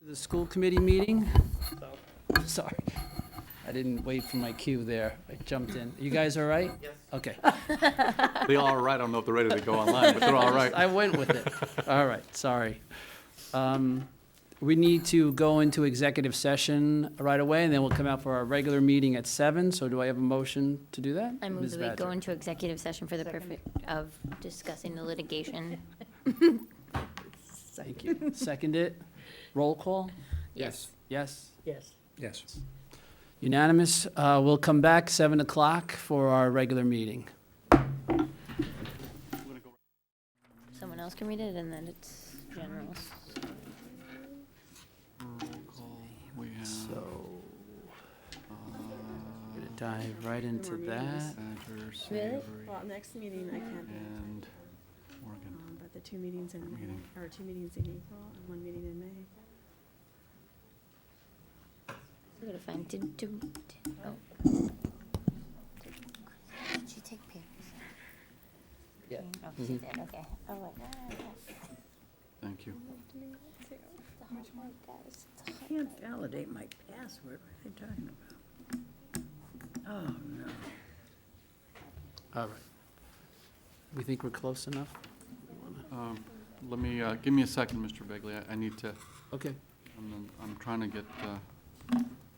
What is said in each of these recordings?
The school committee meeting. Sorry, I didn't wait for my cue there. I jumped in. You guys all right? Yes. Okay. They all are right. I don't know if they're ready to go online, but they're all right. I went with it. All right, sorry. We need to go into executive session right away, and then we'll come out for our regular meeting at 7. So do I have a motion to do that? I move Ms. that we go Badger? into executive session for the purpose of discussing the litigation. Thank you. Second it. Roll call? Yes. Yes? Yes. Yes. Unanimous. We'll come back 7 o'clock for our regular meeting. Someone else can read it, and then it's generals. Roll call. We have So, we're gonna dive right into that. Badger, Really? Savory, Well, next meeting I can't be, and Morgan. but the two meetings in May, Meeting. or 2 meetings in April and 1 meeting in May. We gotta find, oh. Did she take pictures? Yeah. Oh, she did, okay. Oh, my God. Thank you. I can't validate my password. What are you talking about? Oh, no. All right. We think we're close enough? Let me, give me a second, Mr. Begley. I need to, Okay. I'm trying to get,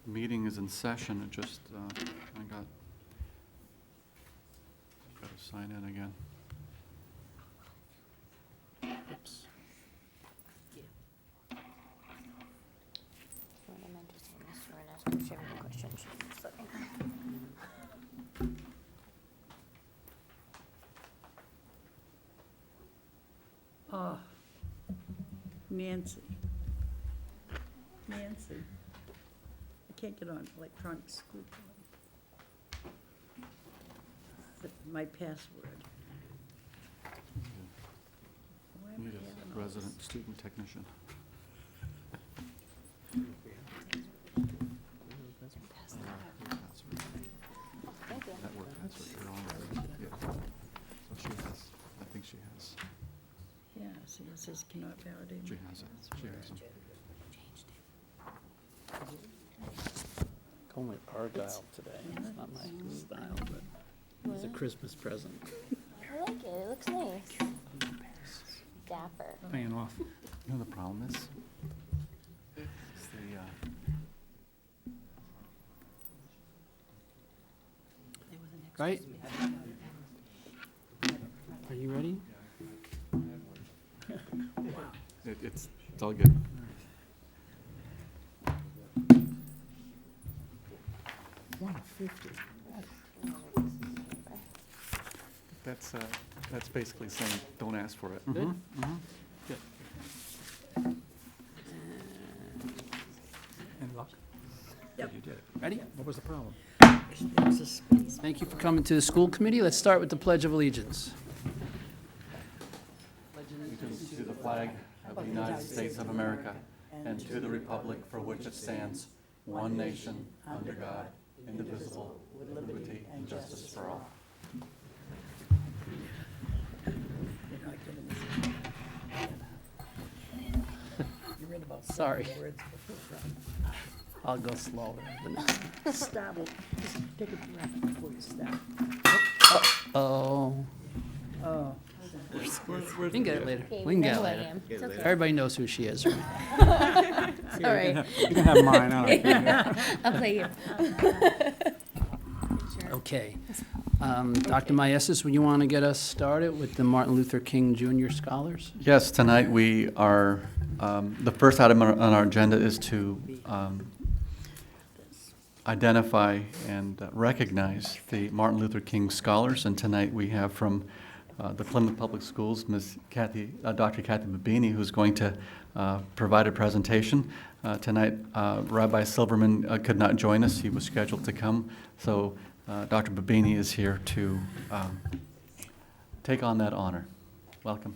meeting is in session. It just, I got to sign in again. Oops. What I meant to say, Mr. Ren, ask her if she has any questions. Just let me know. Oh, Nancy. Nancy. I can't get on electronic school. My password. Why am I Need having a all resident student technician. Thank you. Network password, you're on there. Yeah. So she has, I think she has, this? Yeah, see, it says cannot validate. she my has it. She has them. Going with Argyle today. It's not my style, but it's a Christmas present. I like it, it looks nice. Dapper. Paying off. You know the problem is? It's the, Right? Are you ready? it's all good. That's basically saying, don't ask for it. Good. Good. Any luck? Yep. You did it. Ready? What was the problem? There's a space. Thank you for coming to the school committee. Let's start with the Pledge of Allegiance. To the flag of the United States of America and to the republic for which it stands, one nation, under God, indivisible, with liberty and justice for all. You're not giving this. You read about Sorry. 7 words before. I'll go slower. Stop. Just take a breath before you start. Oh, Oh. we can get it later. Okay, We can get it know who I later. am. It's okay. Everybody knows who she is, right? All right, You can have mine, I don't care. I'll play you. Okay. Dr. Maestas, would you want to get us started with the Martin Luther King Jr. Scholars? Yes, tonight we are, the first item on our agenda is to identify and recognize the Martin Luther King Scholars. And tonight we have from the Plymouth Public Schools, Dr. Kathy Babini, who's going to provide a presentation. Tonight, Rabbi Silverman could not join us. He was scheduled to come. So Dr. Babini is here to take on that honor. Welcome.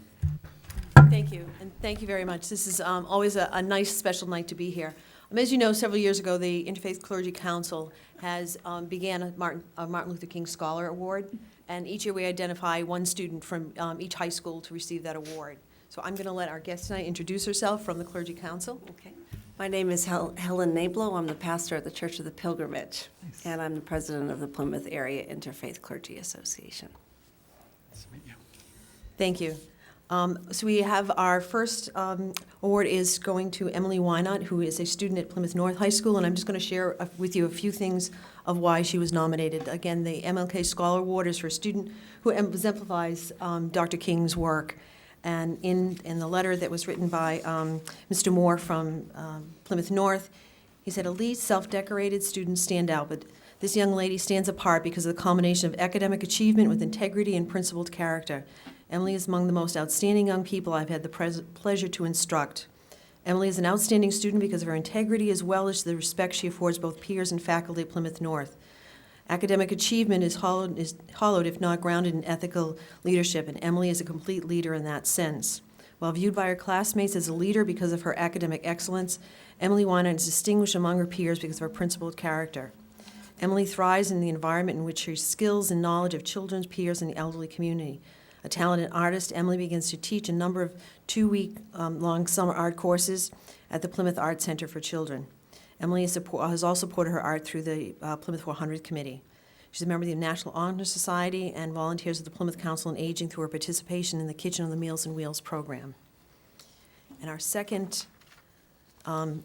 Thank you, and thank you very much. This is always a nice, special night to be here. As you know, several years ago, the Interfaith Clergy Council has began a Martin Luther King Scholar Award, and each year we identify one student from each high school to receive that award. So I'm going to let our guest tonight introduce herself from the Clergy Council. Okay. My name is Helen Nablo. I'm the pastor at the Church of the Pilgrimage, and I'm the president of the Plymouth Area Interfaith Clergy Association. Nice to meet you. Thank you. So we have our first award is going to Emily Wynot, who is a student at Plymouth North High School, and I'm just going to share with you a few things of why she was nominated. Again, the MLK Scholar Award is for a student who exemplifies Dr. King's work. And in the letter that was written by Mr. Moore from Plymouth North, he said, "Elite, self-decorated students stand out, but this young lady stands apart because of the combination of academic achievement with integrity and principled character. Emily is among the most outstanding young people I've had the pleasure to instruct. Emily is an outstanding student because of her integrity as well as the respect she affords both peers and faculty at Plymouth North. Academic achievement is hollowed if not grounded in ethical leadership, and Emily is a complete leader in that sense. While viewed by her classmates as a leader because of her academic excellence, Emily Wynot is distinguished among her peers because of her principled character. Emily thrives in the environment in which her skills and knowledge of children's peers and the elderly community. A talented artist, Emily begins to teach a number of 2-week long summer art courses at the Plymouth Art Center for Children. Emily has also supported her art through the Plymouth 400 Committee. She's a member of the National Honor Society and volunteers at the Plymouth Council on Aging through her participation in the Kitchen on the Meals and Wheels program. And our second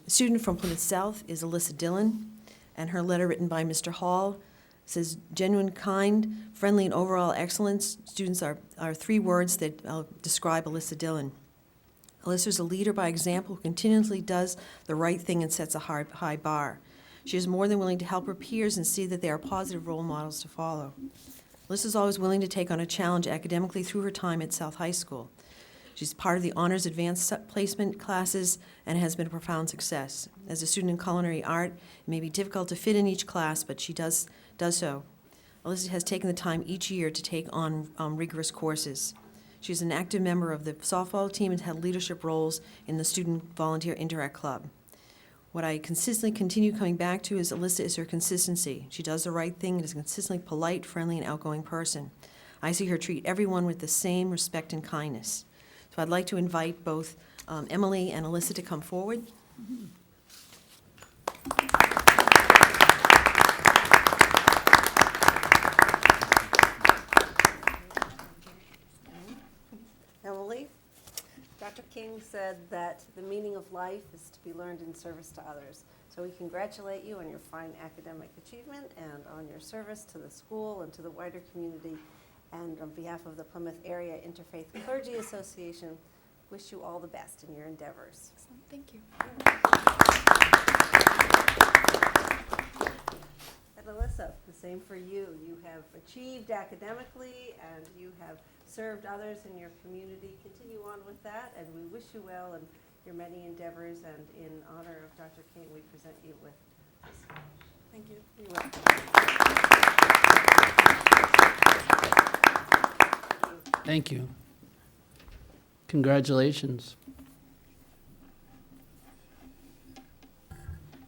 student from Plymouth South is Alyssa Dillon, and her letter written by Mr. Hall says, "Genuine, kind, friendly, and overall excellence." Students are 3 words that describe Alyssa Dillon. Alyssa is a leader by example who continuously does the right thing and sets a high bar. She is more than willing to help her peers and see that they are positive role models to follow. Alyssa is always willing to take on a challenge academically through her time at South High School. She's part of the Honors Advanced Placement classes and has been a profound success. As a student in culinary art, it may be difficult to fit in each class, but she does so. Alyssa has taken the time each year to take on rigorous courses. She's an active member of the softball team and had leadership roles in the Student Volunteer Interact Club. What I consistently continue coming back to is Alyssa is her consistency. She does the right thing and is a consistently polite, friendly, and outgoing person. I see her treat everyone with the same respect and kindness. So I'd like to invite both Emily and Alyssa to come forward. Emily, Dr. King said that the meaning of life is to be learned in service to others. So we congratulate you on your fine academic achievement and on your service to the school and to the wider community. And on behalf of the Plymouth Area Interfaith Clergy Association, wish you all the best in your endeavors. Excellent. Thank you. And Alyssa, the same for you. You have achieved academically and you have served others in your community. Continue on with that, and we wish you well in your many endeavors. And in honor of Dr. King, we present you with this. Thank you. You're welcome. Thank you. Congratulations.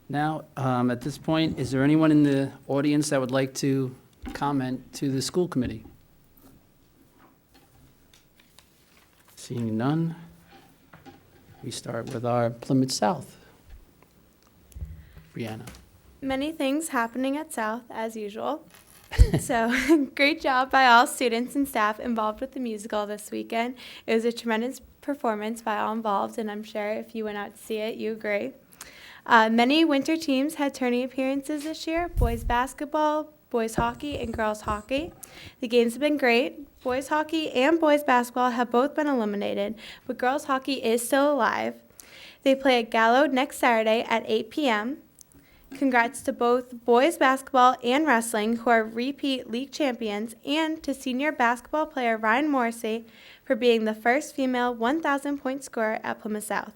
Now, at this point, is there anyone in the audience that would like to comment to the school committee? Seeing none, we start with our Plymouth South. Brianna. Many things happening at South, as usual. So, great job by all students and staff involved with the musical this weekend. It was a tremendous performance by all involved, and I'm sure if you went out to see it, you agree. Many winter teams had tourney appearances this year: boys basketball, boys hockey, and girls hockey. The games have been great. Boys hockey and boys basketball have both been eliminated, but girls hockey is still alive. They play at Gallo next Saturday at 8 p.m. Congrats to both boys basketball and wrestling, who are repeat league champions, and to senior basketball player Ryan Morrissey for being the first female 1,000-point scorer at Plymouth South.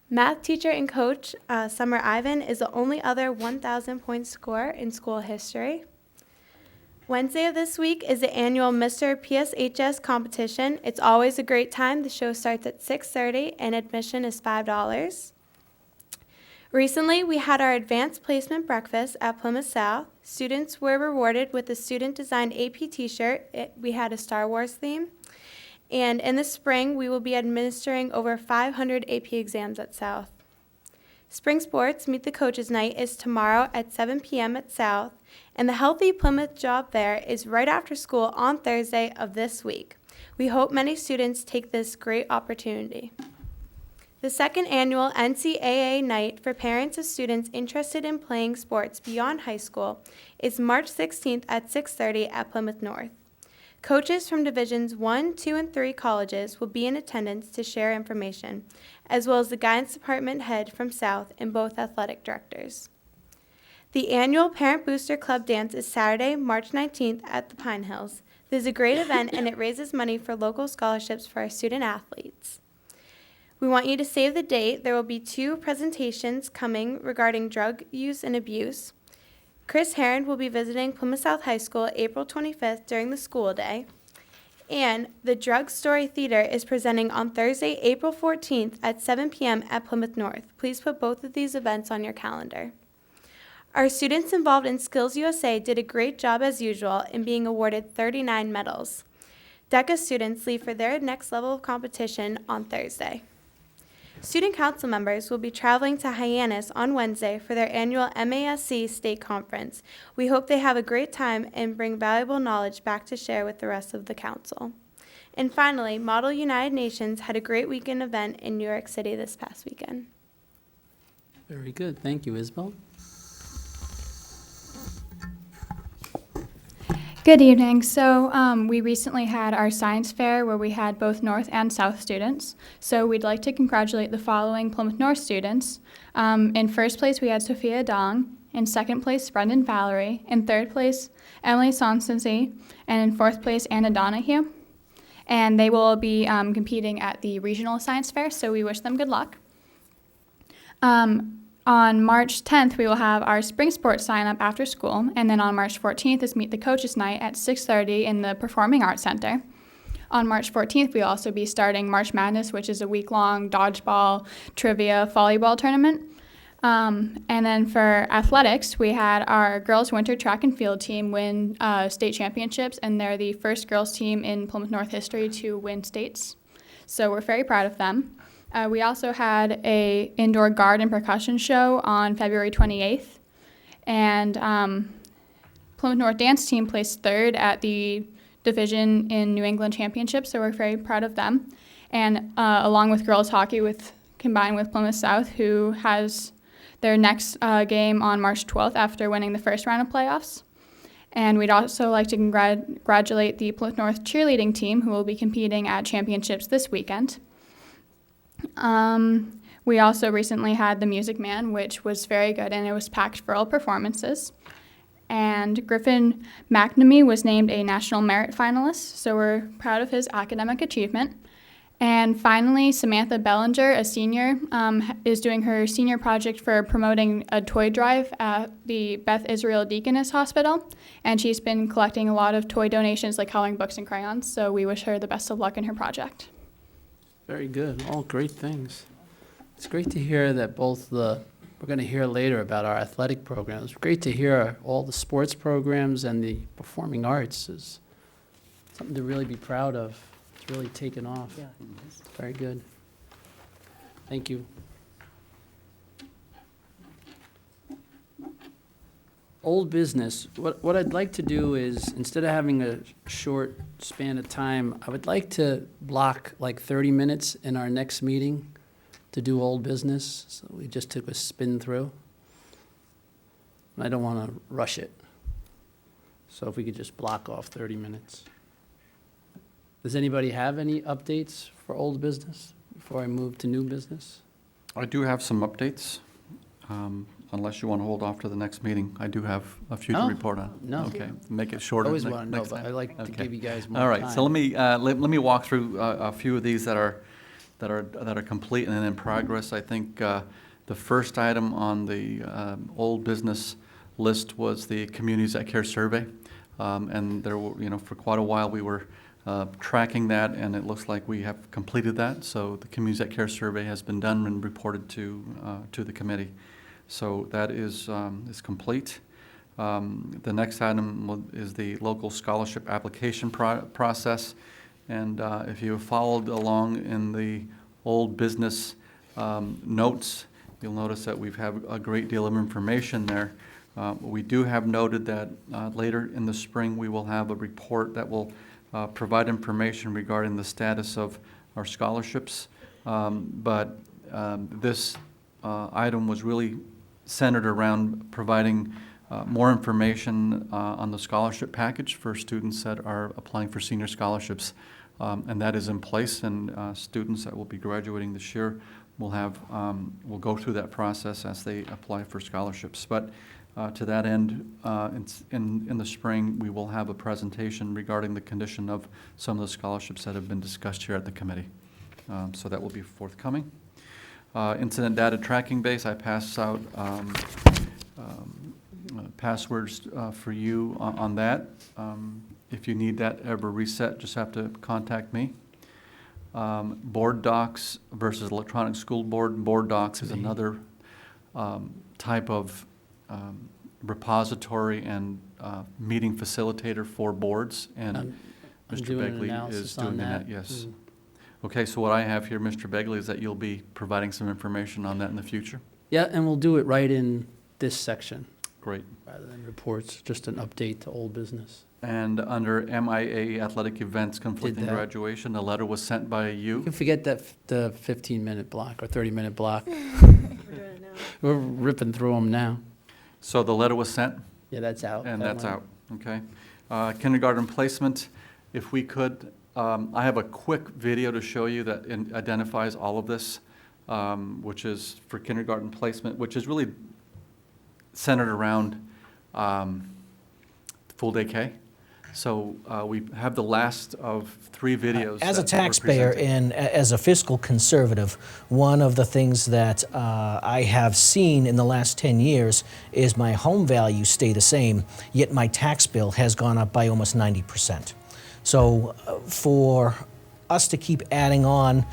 Math teacher and coach Summer Ivan is the only other 1,000-point scorer in school history. Wednesday of this week is the annual Mr. PSHS competition. It's always a great time. The show starts at 6:30 and admission is $5. Recently, we had our advanced placement breakfast at Plymouth South. Students were rewarded with a student-designed AP t-shirt. We had a Star Wars theme. And in the spring, we will be administering over 500 AP exams at South. Spring Sports Meet the Coaches Night is tomorrow at 7 p.m. at South, and the Healthy Plymouth Job Fair is right after school on Thursday of this week. We hope many students take this great opportunity. The second annual NCAA night for parents of students interested in playing sports beyond high school is March 16th at 6:30 at Plymouth North. Coaches from Divisions 1, 2, and 3 colleges will be in attendance to share information, as well as the guidance department head from South and both athletic directors. The annual Parent Booster Club Dance is Saturday, March 19th at the Pine Hills. This is a great event and it raises money for local scholarships for our student athletes. We want you to save the date. There will be 2 presentations coming regarding drug use and abuse. Chris Herron will be visiting Plymouth South High School April 25th during the school day. And the Drug Story Theater is presenting on Thursday, April 14th at 7 p.m. at Plymouth North. Please put both of these events on your calendar. Our students involved in Skills USA did a great job as usual in being awarded 39 medals. DECA students leave for their next level of competition on Thursday. Student council members will be traveling to Hyannis on Wednesday for their annual MASC state conference. We hope they have a great time and bring valuable knowledge back to share with the rest of the council. And finally, Model United Nations had a great weekend event in New York City this past weekend. Very good. Thank you, Isabel. Good evening. So we recently had our science fair where we had both North and South students. So we'd like to congratulate the following Plymouth North students. In first place, we had Sophia Dong. In second place, Brendan Valerie. In third place, Emily Sonsensi. And in fourth place, Anna Donahue. And they will be competing at the regional science fair, so we wish them good luck. On March 10th, we will have our spring sports sign-up after school, and then on March 14th is Meet the Coaches Night at 6:30 in the Performing Arts Center. On March 14th, we'll also be starting March Madness, which is a week-long dodgeball, trivia, volleyball tournament. And then for athletics, we had our girls' winter track and field team win state championships, and they're the first girls' team in Plymouth North history to win states. So we're very proud of them. We also had a indoor guard and percussion show on February 28th. And Plymouth North dance team placed third at the division in New England Championship, so we're very proud of them. And along with girls hockey combined with Plymouth South, who has their next game on March 12th after winning the first round of playoffs. And we'd also like to congratulate the Plymouth North cheerleading team, who will be competing at championships this weekend. We also recently had the Music Man, which was very good, and it was packed for all performances. And Griffin McNamee was named a National Merit Finalist, so we're proud of his academic achievement. And finally, Samantha Bellinger, a senior, is doing her senior project for promoting a toy drive at the Beth Israel Deaconess Hospital. And she's been collecting a lot of toy donations like coloring books and crayons, so we wish her the best of luck in her project. Very good. All great things. It's great to hear that we're going to hear later about our athletic programs. Great to hear all the sports programs and the performing arts is something to really be proud of. It's really taken off. Yeah. Very good. Thank you. Old business. What I'd like to do is, instead of having a short span of time, I would like to block like 30 minutes in our next meeting to do old business. So we just took a spin through. And I don't want to rush it. So if we could just block off 30 minutes. Does anybody have any updates for old business before I move to new business? I do have some updates, unless you want to hold off to the next meeting. I do have a few to No, report on. no. Okay, make it I shorter always next want to know, next but time. I like to Okay. give you guys more All time. right, so let me walk through a few of these that are complete and in progress. I think the first item on the old business list was the Communities that Care survey, and there were, for quite a while we were tracking that, and it looks like we have completed that. So the Communities that Care survey has been done and reported to the committee. So that is complete. The next item is the local scholarship application process. And if you followed along in the old business notes, You'll notice that we've had a great deal of information there. We do have noted that later in the spring we will have a report that will provide information regarding the status of our scholarships. But this item was really centered around providing more information on the scholarship package for students that are applying for senior scholarships. And that is in place, and students that will be graduating this year will go through that process as they apply for scholarships. But to that end, in the spring, we will have a presentation regarding the condition of some of the scholarships that have been discussed here at the committee. So that will be forthcoming. Incident data tracking base, I pass out passwords for you on that. If you need that ever reset, just have to contact me. Board docs versus electronic school board. Board docs is another type of repository and meeting facilitator for boards, and I'm Mr. doing an Begley is analysis on doing that. that, yes. Mm. Okay, so what I have here, Mr. Begley, is that you'll be providing some information on that in the future? Yeah, and we'll do it right in this section Great. rather than reports, just an update to old business. And under MIA athletic events, conflicting that. graduation, the letter was sent by You you. can forget that the 15-minute block or 30-minute block. We're doing it now. We're ripping through them now. So the letter was sent? Yeah, that's out. And That that's one. out, okay. Kindergarten placement, if we could, I have a quick video to show you that identifies all of this, which is for kindergarten placement, which is really centered around full day K. So we have the last of 3 videos. As a that were taxpayer presented. and as a fiscal conservative, one of the things that I have seen in the last 10 years is my home values stay the same, yet my tax bill has gone up by almost 90%. So for us to keep adding on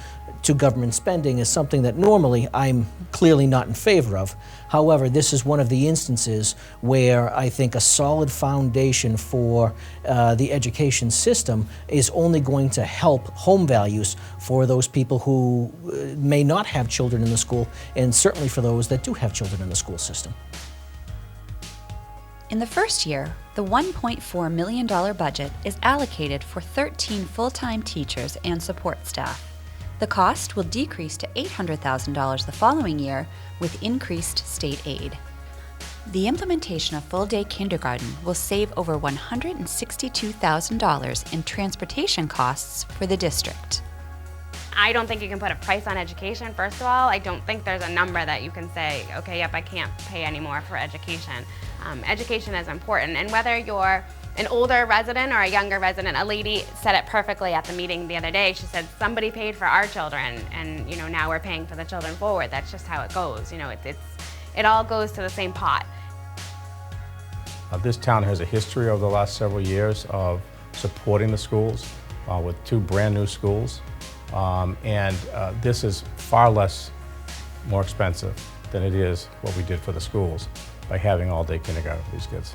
to government spending is something that normally I'm clearly not in favor of. However, this is one of the instances where I think a solid foundation for the education system is only going to help home values for those people who may not have children in the school, and certainly for those that do have children in the school system. In the first year, the $1.4 million budget is allocated for 13 full-time teachers and support staff. The cost will decrease to $800,000 the following year with increased state aid. The implementation of full-day kindergarten will save over $162,000 in transportation costs for the district. I don't think you can put a price on education, first of all. I don't think there's a number that you can say, okay, yep, I can't pay any more for education. Education is important, and whether you're an older resident or a younger resident, a lady said it perfectly at the meeting the other day. She said, somebody paid for our children, and now we're paying for the children forward. That's just how it goes. It all goes to the same pot. This town has a history over the last several years of supporting the schools with 2 brand new schools. This is far less more expensive than it is what we did for the schools by having all-day kindergarten for these kids.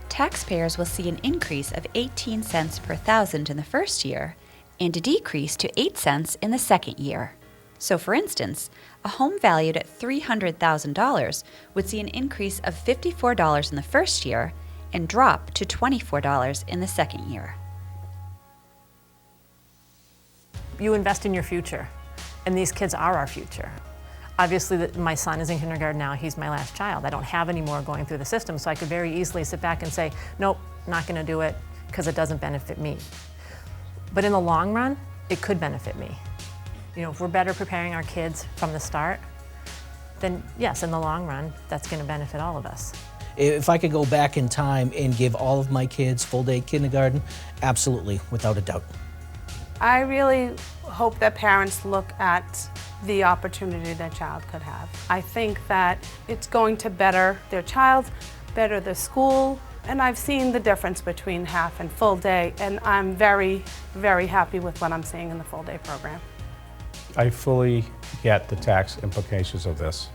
Taxpayers will see an increase of 18 cents per thousand in the first year and a decrease to 8 cents in the second year. So for instance, a home valued at $300,000 would see an increase of $54 in the first year and drop to $24 in the second year. You invest in your future, and these kids are our future. Obviously, my son is in kindergarten now. He's my last child. I don't have any more going through the system, so I could very easily sit back and say, nope, not going to do it because it doesn't benefit me. But in the long run, it could benefit me. If we're better preparing our kids from the start, then yes, in the long run, that's going to benefit all of us. If I could go back in time and give all of my kids full-day kindergarten, absolutely, without a doubt. I really hope that parents look at the opportunity their child could have. I think that it's going to better their child, better the school, and I've seen the difference between half and full day, and I'm very, very happy with what I'm seeing in the full day program. I fully get the tax implications of this,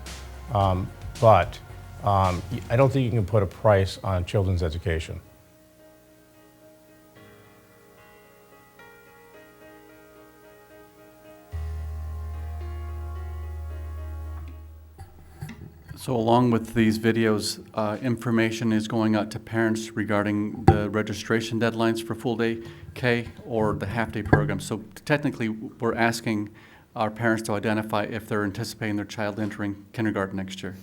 but I don't think you can put a price on children's education. So along with these videos, information is going out to parents regarding the registration deadlines for full-day K or the half-day program. So technically, we're asking our parents to identify if they're anticipating their child entering kindergarten next year.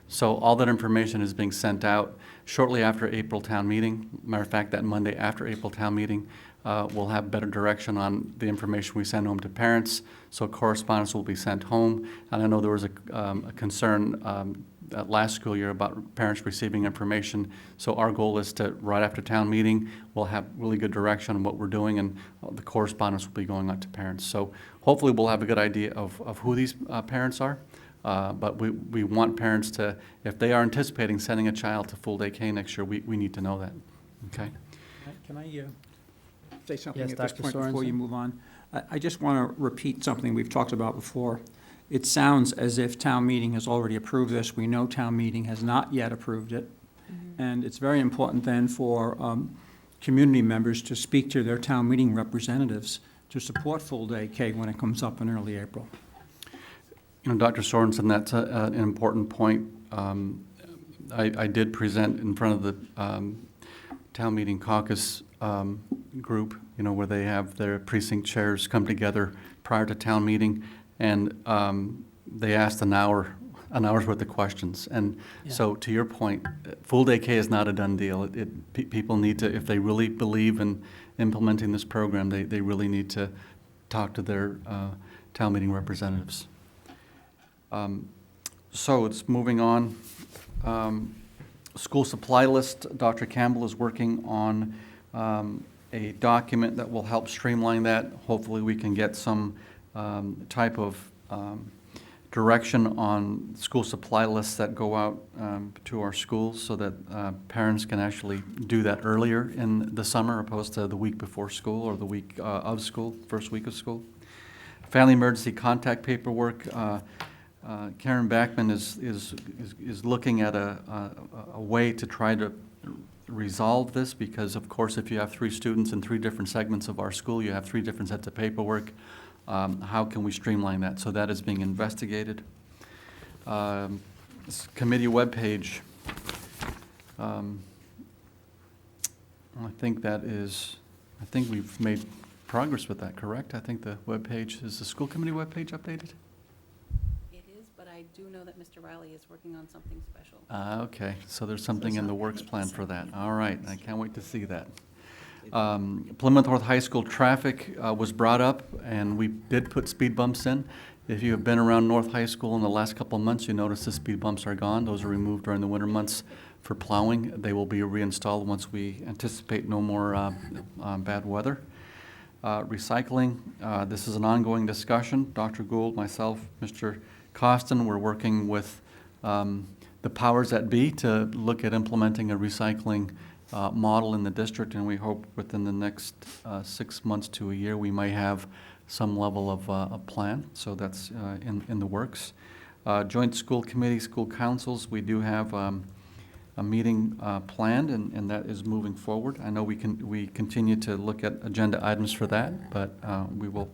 So all that information is being sent out shortly after April town meeting. Matter of fact, that Monday after April town meeting, we'll have better direction on the information we send home to parents. So correspondence will be sent home. And I know there was a concern last school year about parents receiving information. So our goal is to, right after town meeting, we'll have really good direction on what we're doing, and the correspondence will be going out to parents. So hopefully we'll have a good idea of who these parents are. But we want parents to, if they are anticipating sending a child to full-day K next year, we need to know that, okay? Can I say something Yes, at this Dr. point before you Sorensen? move on? I just want to repeat something we've talked about before. It sounds as if town meeting has already approved this. We know town meeting has not yet approved it. And it's very important then for community members to speak to their town meeting representatives to support full-day K when it comes up in early April. You know, Dr. Sorensen, that's an important point. I did present in front of the town meeting caucus group, you know, where they have their precinct chairs come together prior to town meeting, and they asked an hour's worth of questions. And so, to your point, full-day K is not a done deal. People need to, if they really believe in implementing this program, they really need to talk to their town meeting representatives. So it's moving on. School supply list, Dr. Campbell is working on a document that will help streamline that. Hopefully we can get some type of direction on school supply lists that go out to our schools so that parents can actually do that earlier in the summer opposed to the week before school or the week of school, first week of school. Family emergency contact paperwork. Karen Backman is looking at a way to try to resolve this, because of course if you have 3 students in 3 different segments of our school, you have 3 different sets of paperwork. How can we streamline that? So that is being investigated. Committee webpage. I think we've made progress with that, correct? I think the webpage, is the school committee webpage updated? I do know that Mr. Riley is working on something special. Okay, so there's something in the works plan for that. All right, I can't wait to see that. Plymouth North High School traffic was brought up, and we did put speed bumps in. If you have been around North High School in the last couple of months, you notice the speed bumps are gone. Those are removed during the winter months for plowing. They will be reinstalled once we anticipate no more bad weather. Recycling, this is an ongoing discussion. Dr. Gould, myself, Mr. Costin, we're working with the powers that be to look at implementing a recycling model in the district, and we hope within the next 6 months to a year we might have some level of a plan. So that's in the works. Joint school committee, school councils, we do have a meeting planned, and that is moving forward. I know we continue to look at agenda items for that, but we will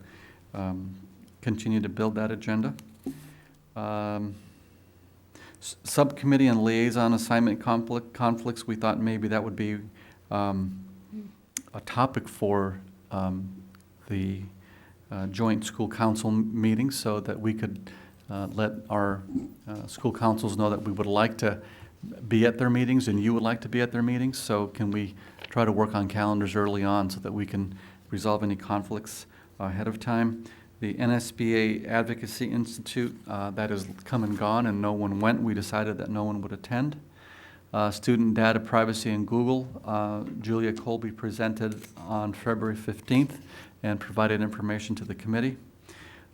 continue to build that agenda. Subcommittee and liaison assignment conflicts, we thought maybe that would be a topic for the joint school council meetings, so that we could let our school councils know that we would like to be at their meetings and you would like to be at their meetings. So can we try to work on calendars early on so that we can resolve any conflicts ahead of time? The NSBA Advocacy Institute, that has come and gone and no one went. We decided that no one would attend. Student data privacy in Google, Julia Colby presented on February 15th and provided information to the committee.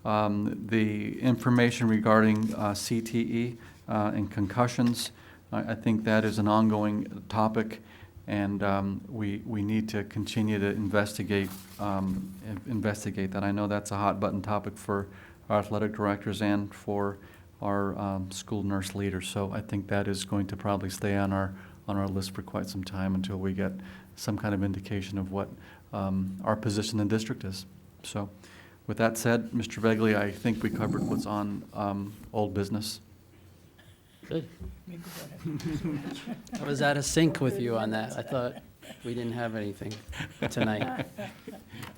The information regarding CTE and concussions, I think that is an ongoing topic, and we need to continue to investigate that. I know that's a hot button topic for our athletic directors and for our school nurse leaders. So I think that is going to probably stay on our list for quite some time until we get some kind of indication of what our position in the district is. So with that said, Mr. Begley, I think we covered what's on old business. Good. I was out of sync with you on that. I thought we didn't have anything tonight.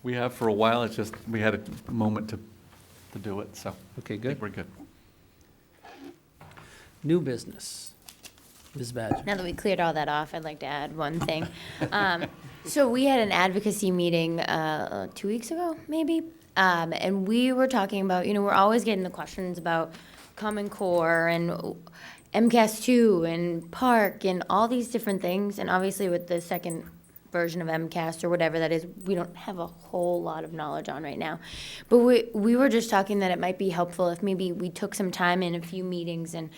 We have for a while, it's just, we had a moment to do it, so. Okay, I good. think we're good. New business. Ms. Badger. Now that we cleared all that off, I'd like to add one thing. So we had an advocacy meeting 2 weeks ago, maybe, and we were talking about, we're always getting the questions about Common Core and MCAS 2 and Park and all these different things. And obviously with the second version of MCAS or whatever that is, we don't have a whole lot of knowledge on right now. But we were just talking that it might be helpful if maybe we took some time in a few meetings and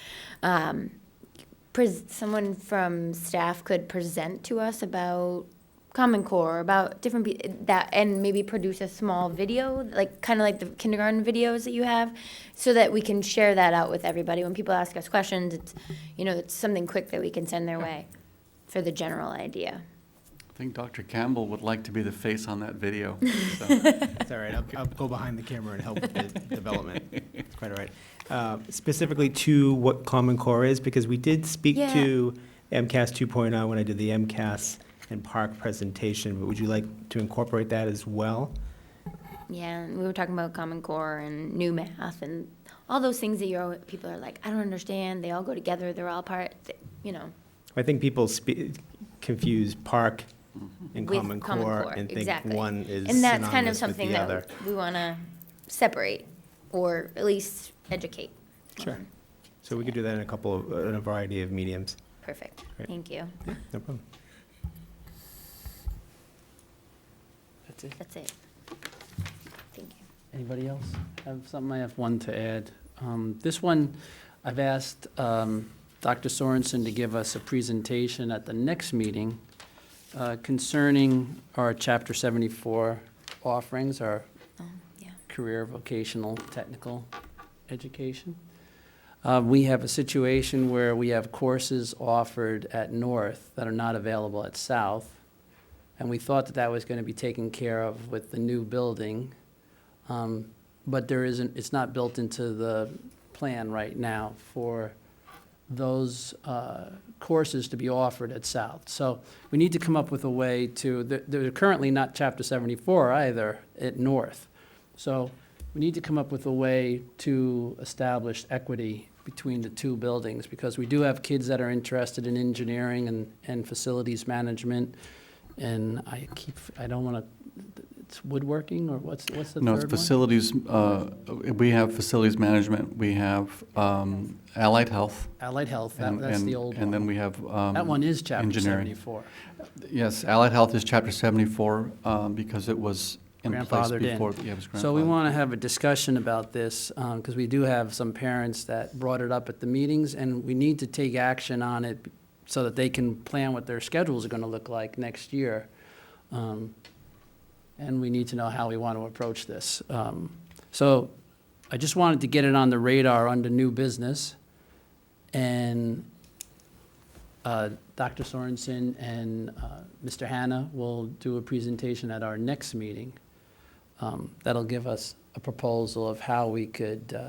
someone from staff could present to us about Common Core, about different that, and maybe produce a small video, like kind of like the kindergarten videos that you have, so that we can share that out with everybody. When people ask us questions, it's it's something quick that we can send their way for the general idea. I think Dr. Campbell would like to be the face on that video. So. It's all right. I'll go behind the camera and help with the development. It's quite all right. Specifically to what Common Core is, because we did speak to MCAS 2.0 when I did the MCAS and Park presentation, but would you like to incorporate that as well? Yeah, and we were talking about Common Core and new math and all those things that people are like, I don't understand. They all go together. They're all part, I think people confuse Park and with Common Core and think exactly. one is and that's kind of synonymous with something the that other. we want to separate or at least educate. Sure. So we could do that in a variety of mediums. Perfect. Great. Thank you. No problem. That's it. That's it. Thank you. Anybody else have something? I have one to add. This one, I've asked Dr. Sorensen to give us a presentation at the next meeting concerning our Chapter 74 offerings, our career, vocational, technical education. We have a situation where we have courses offered at North that are not available at South, and we thought that was going to be taken care of with the new building, but it's not built into the plan right now for those courses to be offered at South. So we need to come up with a way they're currently not Chapter 74 either at North. So we need to come up with a way to establish equity between the two buildings, because we do have kids that are interested in engineering and facilities management, and I don't want to, it's woodworking, or what's the third one? No, it's facilities, we have facilities management, we have allied health. Allied health, that's the old one. And then we have that one is Chapter engineering. 74. Yes, allied health is Chapter 74 because it was in place Grandfathered before. in. Yeah, it was So we grandfathered. want to have a discussion about this, because we do have some parents that brought it up at the meetings, and we need to take action on it so that they can plan what their schedules are going to look like next year. And we need to know how we want to approach this. So I just wanted to get it on the radar under new business. And Dr. Sorensen and Mr. Hanna will do a presentation at our next meeting. That'll give us a proposal of how we could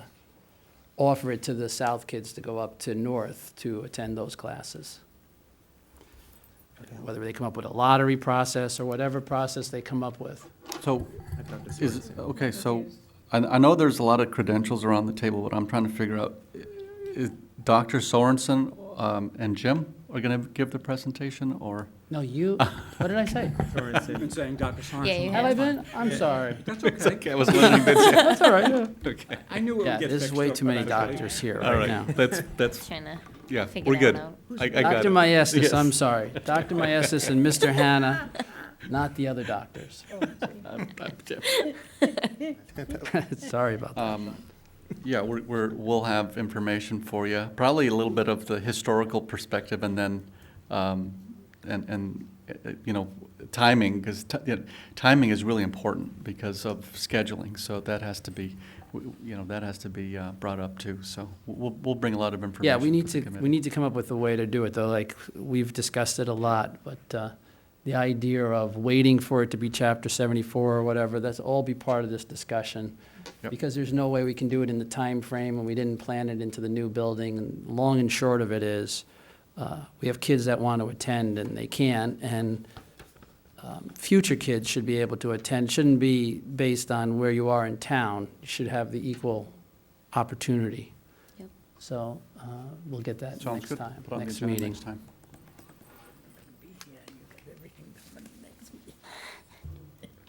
offer it to the South kids to go up to North to attend those classes. Whether they come up with a lottery process or whatever process they come up with. So, okay, so I know there's a lot of credentials around the table, but I'm trying to figure out, is Dr. Sorensen and Jim are going to give the presentation, or? No, you, what did I say? You've been saying Dr. Sorensen. Yeah, you Have I been? I'm sorry. That's okay. Okay, I was wondering. That's all right, yeah. Okay. I knew it would Yeah, get there's fixed way up, too but many I was doctors here All right now. That's, Trying to yeah, figure we're it good. all out. I got Dr. it. Maestas, Yes. I'm sorry. Dr. Maestas and Mr. Hanna, not the other doctors. Sorry about that. Yeah, we'll have information for you, probably a little bit of the historical perspective, and then, timing, because timing is really important because of scheduling, so that has to be, brought up too, so we'll bring a lot of information. Yeah, we need for the to committee. come up with a way to do it, though. Like, we've discussed it a lot, but the idea of waiting for it to be Chapter 74 or whatever, that's all be part of this discussion. Yep. Because there's no way we can do it in the time frame, and we didn't plan it into the new building. And long and short of it is, we have kids that want to attend and they can't, and future kids should be able to attend. Shouldn't be based on where you are in town. You should have the equal opportunity. Yep. So we'll get that Sounds next good. time, Put on the next agenda meeting. next time.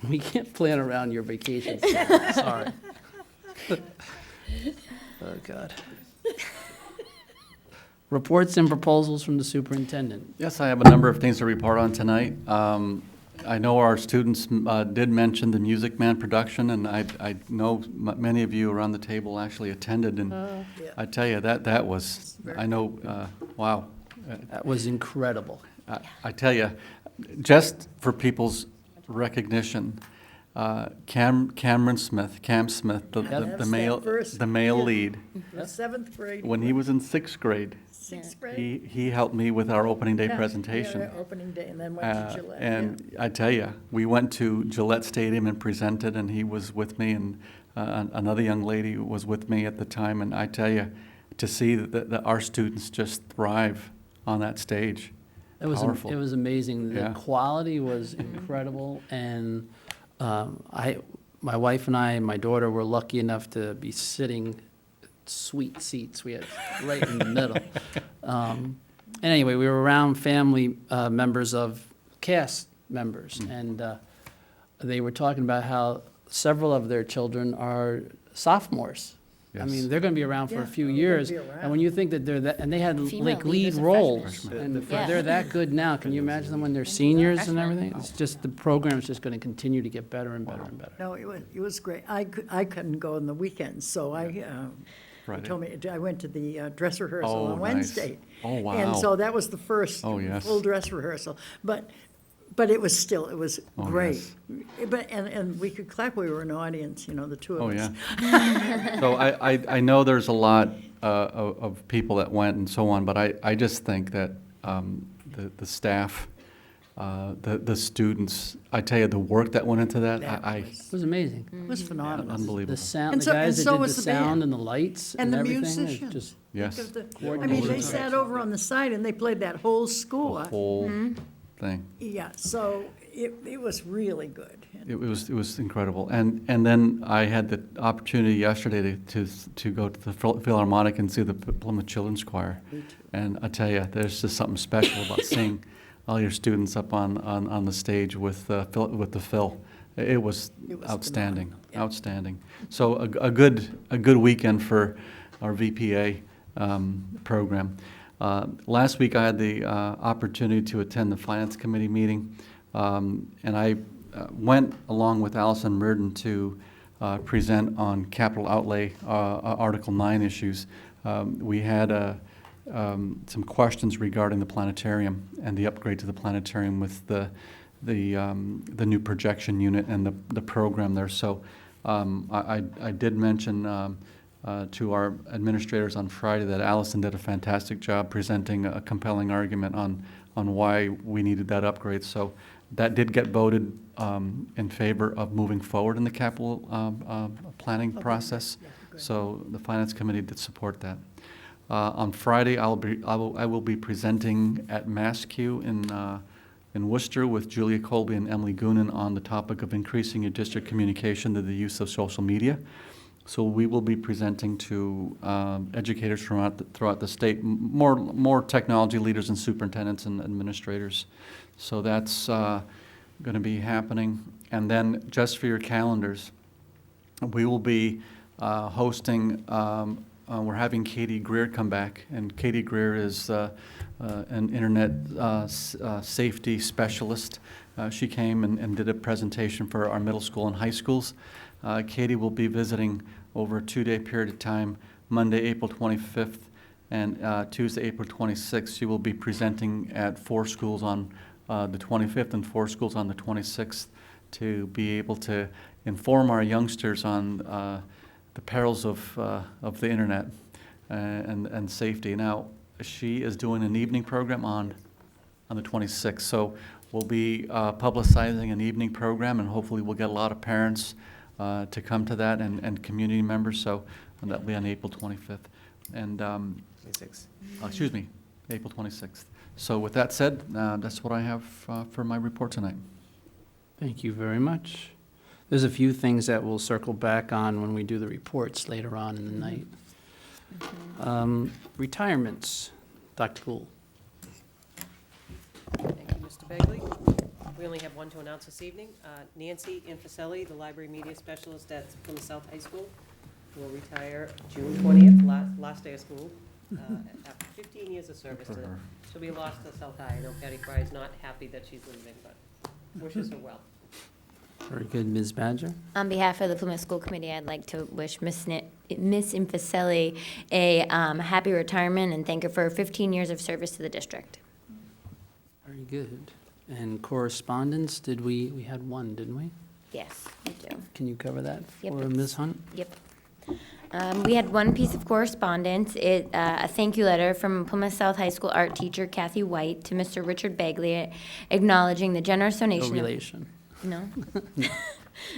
We can't plan around your vacation. Sorry. Oh, God. Reports and proposals from the superintendent. Yes, I have a number of things to report on tonight. I know our students did mention the Music Man production, and I know many of you around the table actually attended, and I tell you, that was, I know, wow. That was incredible. I tell you, just for people's recognition, Cam Smith, the male lead, Seventh grade. when he was in sixth grade, Sixth grade. he helped me with our opening day presentation. Yeah, opening day, and then went to Gillette. And I tell you, we went to Gillette Stadium and presented, and he was with me, and another young lady was with me at the time. And I tell you, to see that our students just thrive on that stage, It was powerful. it was amazing. The Yeah. quality was incredible, and my wife and I and my daughter were lucky enough to be sitting sweet seats. We had right in the middle. And anyway, we were around family members of cast members, and they were talking about how several of their children are sophomores. I Yes. mean, they're going to be around for Yeah, a few they'll years, be around. and when you think that they're that, and they had Female like lead lead was a roles, freshman. and if Yeah. they're that good now, can you imagine them when they're seniors and Freshman. everything? It's just, the program's just going to continue to get better and better and better. No, it was great. I couldn't go on the weekends, so they Friday. told me, I went to the dress rehearsal Oh, on nice. Wednesday. Oh, wow. And so that was the first Oh, yes. full dress rehearsal. But it was still, it was Oh, great. But, and we could clap, we were an audience, the two of Oh, us. yeah. So I know there's a lot of people that went and so on, but I just think that the staff, the students, I tell you, the work that went into that, It was amazing. It was phenomenal. unbelievable. The sound, And the so- guys and that so did was the the band. sound and the lights and And the everything, it's musicians. just, Yes. I mean, they sat over on the side and they played that whole score. The whole thing. Yeah, so it was really good. It was incredible, and then I had the opportunity yesterday to go to the Philharmonic and see the Plymouth Children's Choir, and I tell you, there's just something special about seeing all your students up on the stage with the Phil. It was outstanding, outstanding. So a good weekend for our VPA program. Last week I had the opportunity to attend the Finance Committee meeting, and I went along with Allison Reardon to present on capital outlay Article 9 issues. We had some questions regarding the planetarium and the upgrade to the planetarium with the new projection unit and the program there. So I did mention to our administrators on Friday that Allison did a fantastic job presenting a compelling argument on why we needed that upgrade. So that did get voted in favor of moving forward in the capital planning process. So the Finance Committee did support that. On Friday, I will be presenting at MassQ in Worcester with Julia Colby and Emily Goonan on the topic of increasing your district communication to the use of social media. So we will be presenting to educators throughout the state, more technology leaders and superintendents and administrators. So that's going to be happening. And then just for your calendars, we will be hosting, we're having Katie Greer come back. And Katie Greer is an internet safety specialist. She came and did a presentation for our middle school and high schools. Katie will be visiting over a 2-day period of time, Monday, April 25th, and Tuesday, April 26th. She will be presenting at 4 schools on the 25th and 4 schools on the 26th to be able to inform our youngsters on the perils of the internet and safety. Now, she is doing an evening program on the 26th. So we'll be publicizing an evening program, and hopefully we'll get a lot of parents to come to that and community members. So that'll be on April 25th. And 26. excuse me, April 26th. So with that said, that's what I have for my report tonight. Thank you very much. There's a few things that we'll circle back on when we do the reports later on in the night. Retirements, Dr. Gould. Thank you, Mr. Begley. We only have one to announce this evening. Nancy Infaselli, the library media specialist at Plymouth South High School, will retire June 20th, last day of school, after 15 years of service. She'll be lost to South High. I know Patty Fry is not happy that she's leaving, but wishes her well. Very good, Ms. Badger. On behalf of the Plymouth School Committee, I'd like to wish Miss Infaselli a happy retirement and thank her for 15 years of service to the district. Very good. And correspondence, we had one, didn't we? Yes, we do. Can you cover that Yep, for Ms. Hunt? Yep. We had one piece of correspondence, a thank you letter from Plymouth South High School art teacher Kathy White to Mr. Richard Begley, acknowledging the generous donation. No relation. No.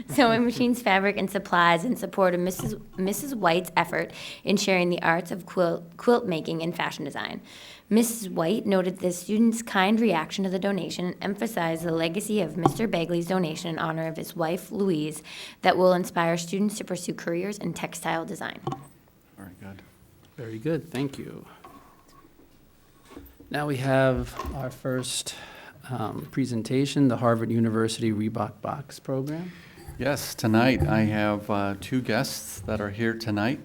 Sewing machines, fabric, and supplies in support of Mrs. White's effort in sharing the arts of quilt making and fashion design. Mrs. White noted the students' kind reaction to the donation and emphasized the legacy of Mr. Begley's donation in honor of his wife, Louise, that will inspire students to pursue careers in textile design. Very good. Very good, thank you. Now we have our first presentation, the Harvard University Reebok Box Program. Yes, tonight I have two guests that are here tonight.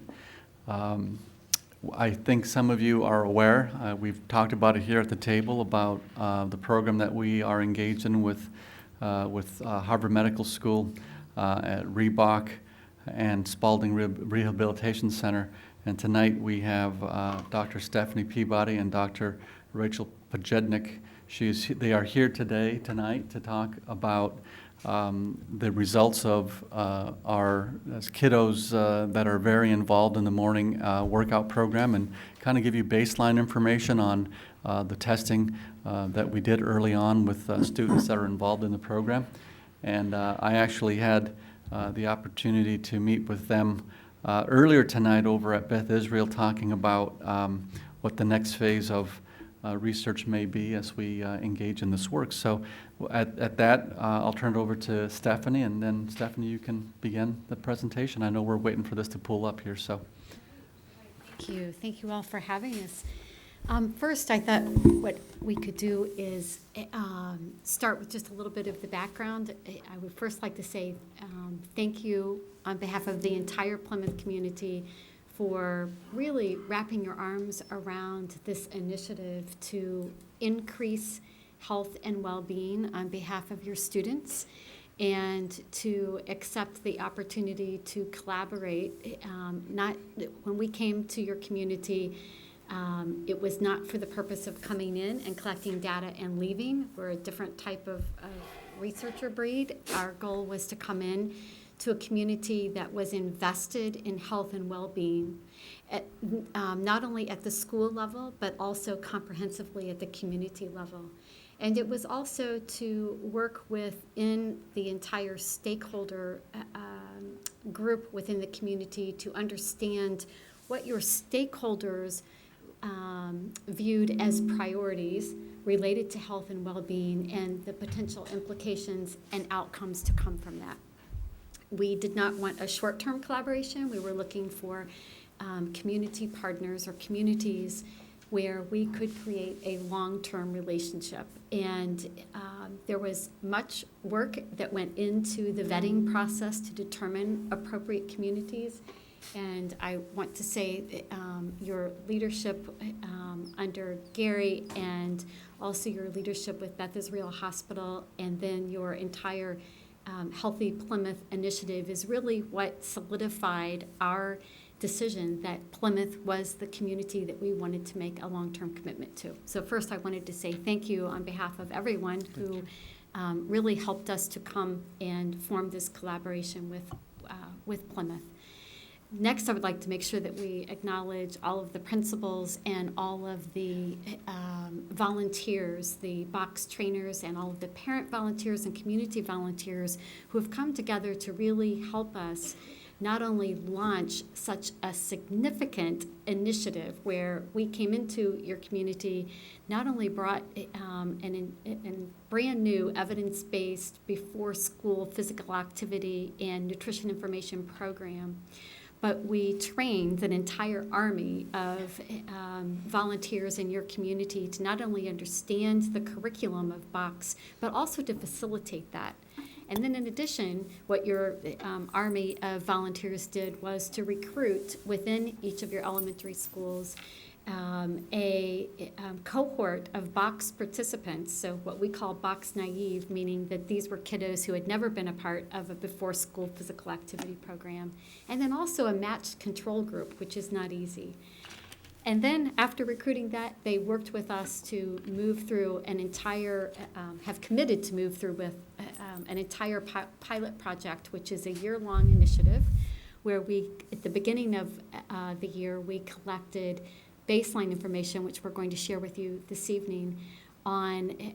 I think some of you are aware, we've talked about it here at the table, about the program that we are engaged in with Harvard Medical School at Reebok and Spalding Rehabilitation Center. And tonight we have Dr. Stephanie Peabody and Dr. Rachel Pojednik. They are here tonight to talk about the results of our kiddos that are very involved in the morning workout program, and kind of give you baseline information on the testing that we did early on with students that are involved in the program. And I actually had the opportunity to meet with them earlier tonight over at Beth Israel, talking about what the next phase of research may be as we engage in this work. So at that, I'll turn it over to Stephanie, and then Stephanie, you can begin the presentation. I know we're waiting for this to pull up here, so. Thank you. Thank you all for having us. First, I thought what we could do is start with just a little bit of the background. I would first like to say thank you on behalf of the entire Plymouth community for really wrapping your arms around this initiative to increase health and well-being on behalf of your students, and to accept the opportunity to collaborate. When we came to your community, it was not for the purpose of coming in and collecting data and leaving. We're a different type of researcher breed. Our goal was to come in to a community that was invested in health and well-being, not only at the school level, but also comprehensively at the community level. And it was also to work within the entire stakeholder group within the community to understand what your stakeholders viewed as priorities related to health and well-being, and the potential implications and outcomes to come from that. We did not want a short-term collaboration. We were looking for community partners or communities where we could create a long-term relationship. And there was much work that went into the vetting process to determine appropriate communities. And I want to say that, your leadership under Gary, and also your leadership with Beth Israel Hospital, and then your entire Healthy Plymouth initiative is really what solidified our decision that Plymouth was the community that we wanted to make a long-term commitment to. So first, I wanted to say thank you on behalf of everyone who really helped us to come and form this collaboration with Plymouth. Next, I would like to make sure that we acknowledge all of the principals and all of the volunteers, the box trainers, and all of the parent volunteers and community volunteers who have come together to really help us not only launch such a significant initiative where we came into your community, not only brought an brand new evidence-based before school physical activity and nutrition information program, but we trained an entire army of volunteers in your community to not only understand the curriculum of Box, but also to facilitate that. And then in addition, what your army of volunteers did was to recruit within each of your elementary schools a cohort of Box participants, so what we call Box naive, meaning that these were kiddos who had never been a part of a before-school physical activity program, and then also a matched control group, which is not easy. And then after recruiting that, they worked with us to move through an entire, have committed to move through with an entire pilot project, which is a year-long initiative, where we, at the beginning of the year, we collected baseline information, which we're going to share with you this evening, on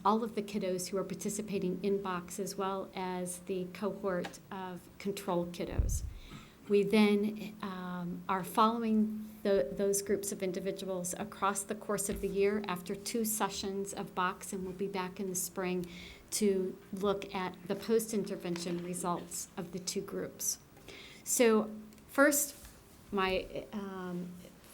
all of the kiddos who are participating in Box, as well as the cohort of control kiddos. We then are following those groups of individuals across the course of the year after 2 sessions of Box, and we'll be back in the spring to look at the post-intervention results of the 2 groups. So first, my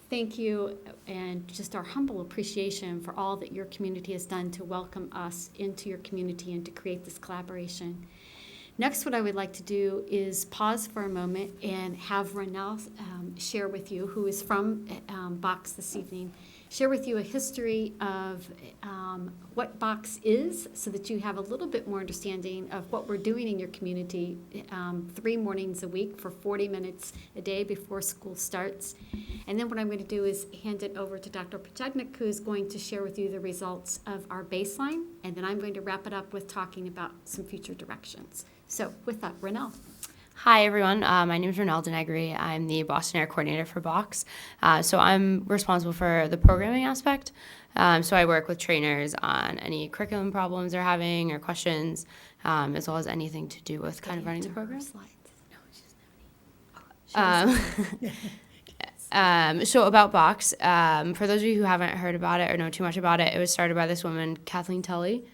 thank you and just our humble appreciation for all that your community has done to welcome us into your community and to create this collaboration. Next, what I would like to do is pause for a moment and have Ronell share with you, who is from Box this evening, share with you a history of what Box is, so that you have a little bit more understanding of what we're doing in your community 3 mornings a week for 40 minutes a day before school starts. And then what I'm going to do is hand it over to Dr. Pachegnik, who is going to share with you the results of our baseline, and then I'm going to wrap it up with talking about some future directions. So with that, Ronell. Hi, everyone. My name is Ronell Denegri. I'm the Boston Area Coordinator for Box. So I'm responsible for the programming aspect. So I work with trainers on any curriculum problems they're having or questions, as well as anything to do with kind of running the program. So about Box, for those of you who haven't heard about it or know too much about it, it was started by this woman, Kathleen Tully.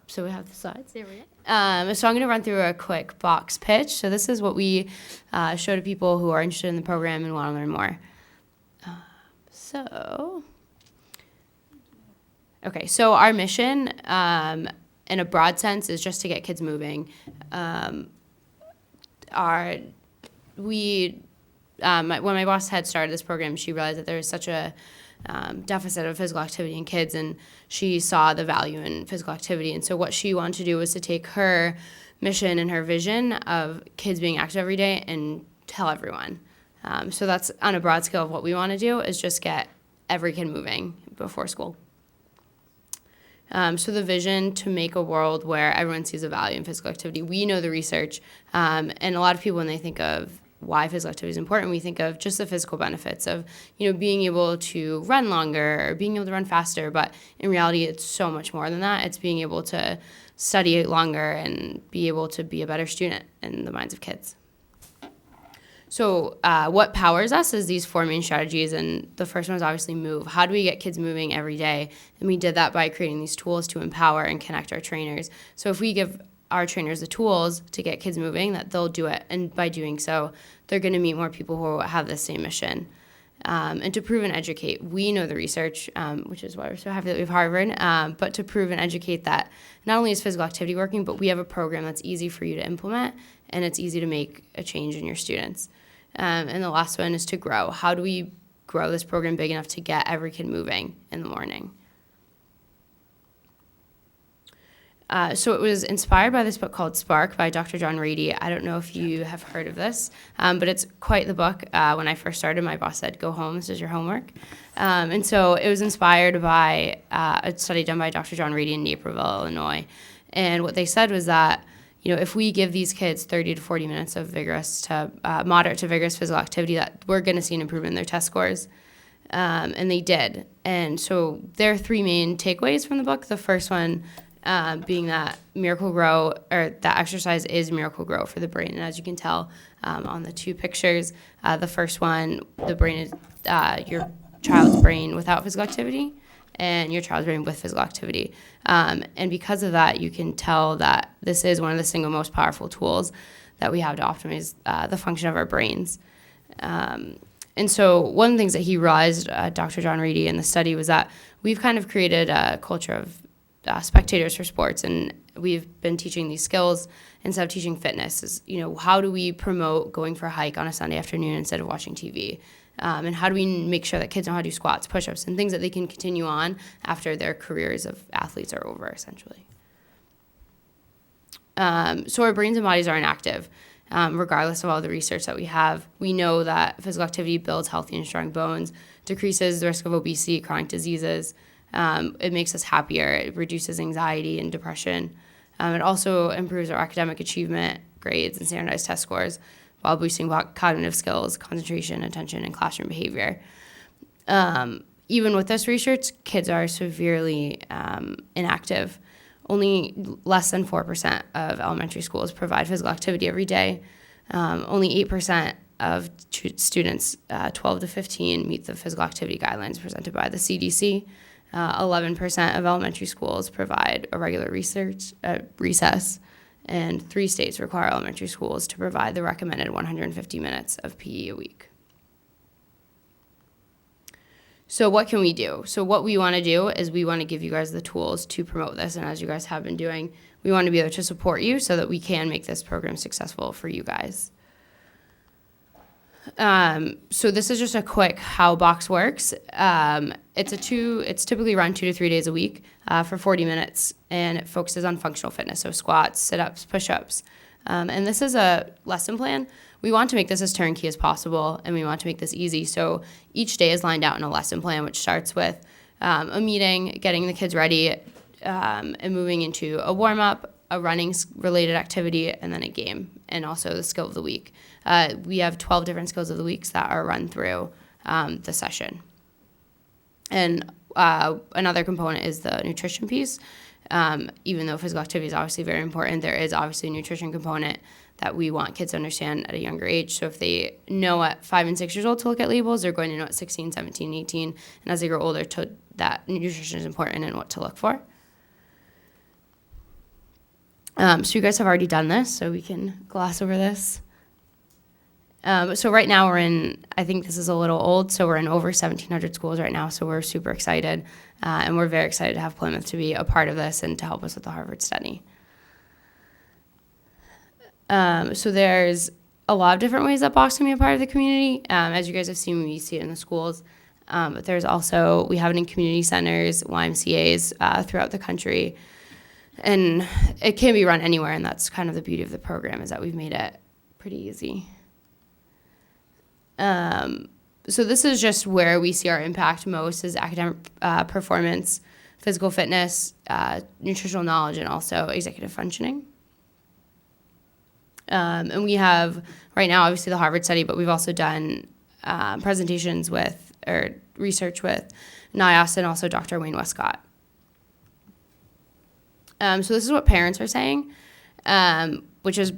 So we have the slides. There we go. So I'm going to run through a quick Box pitch. So this is what we show to people who are interested in the program and want to learn more. So our mission, in a broad sense, is just to get kids moving. When my boss had started this program, she realized that there was such a deficit of physical activity in kids, and she saw the value in physical activity. And so what she wanted to do was to take her mission and her vision of kids being active every day and tell everyone. So that's on a broad scale of what we want to do, is just get every kid moving before school. So the vision, to make a world where everyone sees a value in physical activity. We know the research, and a lot of people, when they think of why physical activity is important, we think of just the physical benefits of, being able to run longer or being able to run faster. But in reality, it's so much more than that. It's being able to study longer and be able to be a better student in the minds of kids. So what powers us is these 4 main strategies, and the first one is obviously move. How do we get kids moving every day? And we did that by creating these tools to empower and connect our trainers. So if we give our trainers the tools to get kids moving, that they'll do it. And by doing so, they're going to meet more people who have the same mission. And to prove and educate, we know the research, which is why we're so happy that we have Harvard, but to prove and educate that not only is physical activity working, but we have a program that's easy for you to implement, and it's easy to make a change in your students. And the last one is to grow. How do we grow this program big enough to get every kid moving in the morning? So it was inspired by this book called Spark by Dr. John Rady. I don't know if you have heard of this, but it's quite the book. When I first started, my boss said, "Go home, this is your homework." And so it was inspired by a study done by Dr. John Rady in Naperville, Illinois. And what they said was that, if we give these kids 30 to 40 minutes of moderate to vigorous physical activity, that we're going to see an improvement in their test scores. And they did. And so there are three main takeaways from the book. The first one being that Miracle-Gro, or that exercise is Miracle-Gro for the brain. And as you can tell on the two pictures, the first one, the brain is your child's brain without physical activity and your child's brain with physical activity. And because of that, you can tell that this is one of the single most powerful tools that we have to optimize the function of our brains. And so one of the things that he realized, Dr. John Reedy, in the study was that we've kind of created a culture of spectators for sports, and we've been teaching these skills instead of teaching fitness. Is, how do we promote going for a hike on a Sunday afternoon instead of watching TV? And how do we make sure that kids know how to do squats, push-ups, and things that they can continue on after their careers of athletes are over, essentially. So our brains and bodies are inactive. Regardless of all the research that we have, we know that physical activity builds healthy and strong bones, decreases the risk of obesity, chronic diseases. It makes us happier. It reduces anxiety and depression. It also improves our academic achievement, grades, and standardized test scores while boosting cognitive skills, concentration, attention, and classroom behavior. Even with this research, kids are severely inactive. Only less than 4% of elementary schools provide physical activity every day. Only 8% of students 12 to 15 meet the physical activity guidelines presented by the CDC. 11% of elementary schools provide a regular recess, and 3 states require elementary schools to provide the recommended 150 minutes of PE a week. So what can we do? So what we want to do is we want to give you guys the tools to promote this, and as you guys have been doing, we want to be able to support you so that we can make this program successful for you guys. So this is just a quick how Box works. It's typically run 2 to 3 days a week for 40 minutes, and it focuses on functional fitness, so squats, sit-ups, push-ups. And this is a lesson plan. We want to make this as turnkey as possible, and we want to make this easy. So each day is lined out in a lesson plan, which starts with a meeting, getting the kids ready, and moving into a warm-up, a running-related activity, and then a game, and also the skill of the week. We have 12 different skills of the weeks that are run through the session. And another component is the nutrition piece. Even though physical activity is obviously very important, there is obviously a nutrition component that we want kids to understand at a younger age. So if they know at 5 and 6 years old to look at labels, they're going to know at 16, 17, 18, and as they grow older, that nutrition is important and what to look for. So you guys have already done this, so we can gloss over this. So right now I think this is a little old, so we're in over 1,700 schools right now, so we're super excited. And we're very excited to have Plymouth to be a part of this and to help us with the Harvard study. So there's a lot of different ways that Box can be a part of the community. As you guys have seen, we see it in the schools. But there's also, we have it in community centers, YMCAs throughout the country. And it can be run anywhere, and that's kind of the beauty of the program, is that we've made it pretty easy. So this is just where we see our impact most, is academic performance, physical fitness, nutritional knowledge, and also executive functioning. And we have, right now, obviously the Harvard study, but we've also done presentations with, or research with Ncaa and also Dr. Wayne Westcott. So this is what parents are saying, which is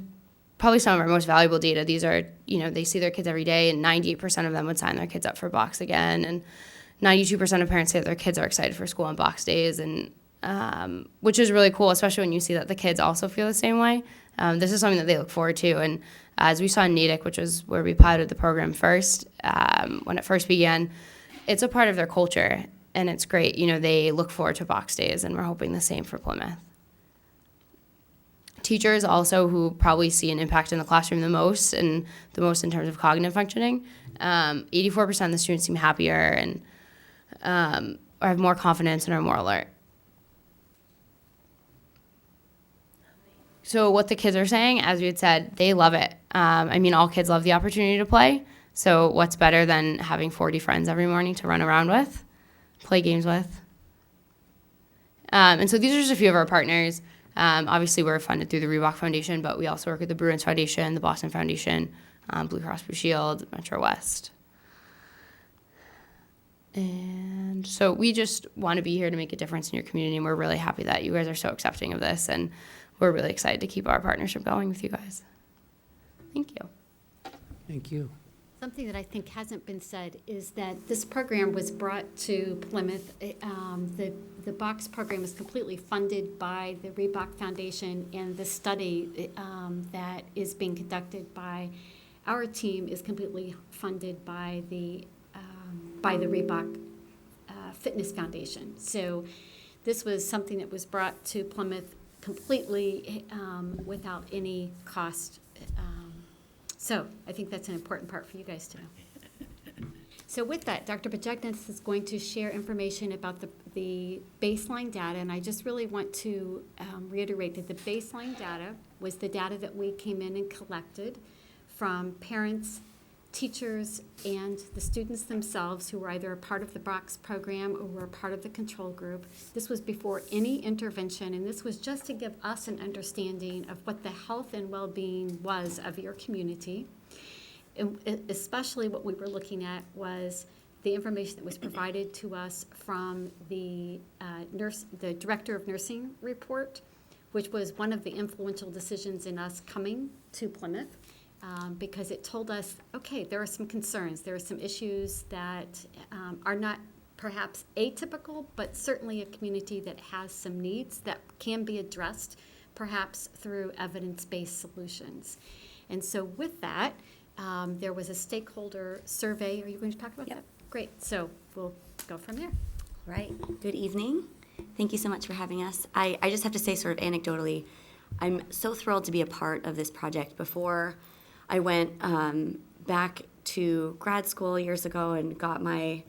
probably some of our most valuable data. These are, they see their kids every day, and 98% of them would sign their kids up for Box again, and 92% of parents say that their kids are excited for school on Box days, and which is really cool, especially when you see that the kids also feel the same way. This is something that they look forward to, and as we saw in Natick, which is where we piloted the program first, when it first began, it's a part of their culture, and it's great. They look forward to Box days, and we're hoping the same for Plymouth. Teachers also, who probably see an impact in the classroom the most, and the most in terms of cognitive functioning, 84% of the students seem happier and or have more confidence and are more alert. So what the kids are saying, as we had said, they love it. All kids love the opportunity to play. So what's better than having 40 friends every morning to run around with, play games with? And so these are just a few of our partners. Obviously, we're funded through the Reebok Foundation, but we also work with the Bruins Foundation, the Boston Foundation, Blue Cross Blue Shield, Metro West. And so we just want to be here to make a difference in your community, and we're really happy that you guys are so accepting of this, and we're really excited to keep our partnership going with you guys. Thank you. Thank you. Something that I think hasn't been said is that this program was brought to Plymouth. The box program is completely funded by the Reebok Foundation, and the study that is being conducted by our team is completely funded by the Reebok Fitness Foundation. So this was something that was brought to Plymouth completely without any cost. So I think that's an important part for you guys to know. So with that, Dr. Bajagnas is going to share information about the baseline data, and I just really want to reiterate that the baseline data was the data that we came in and collected from parents, teachers, and the students themselves who were either a part of the box program or were a part of the control group. This was before any intervention, and this was just to give us an understanding of what the health and well-being was of your community. And especially what we were looking at was the information that was provided to us from the Director of Nursing report, which was one of the influential decisions in us coming to Plymouth. Because it told us, okay, there are some concerns, there are some issues that are not perhaps atypical, but certainly a community that has some needs that can be addressed perhaps through evidence-based solutions. And so with that, there was a stakeholder survey. Are you going to talk about that? Great, so we'll go from there. Right, good evening. Thank you so much for having us. I just have to say sort of anecdotally, I'm so thrilled to be a part of this project. Before I went back to grad school years ago and got my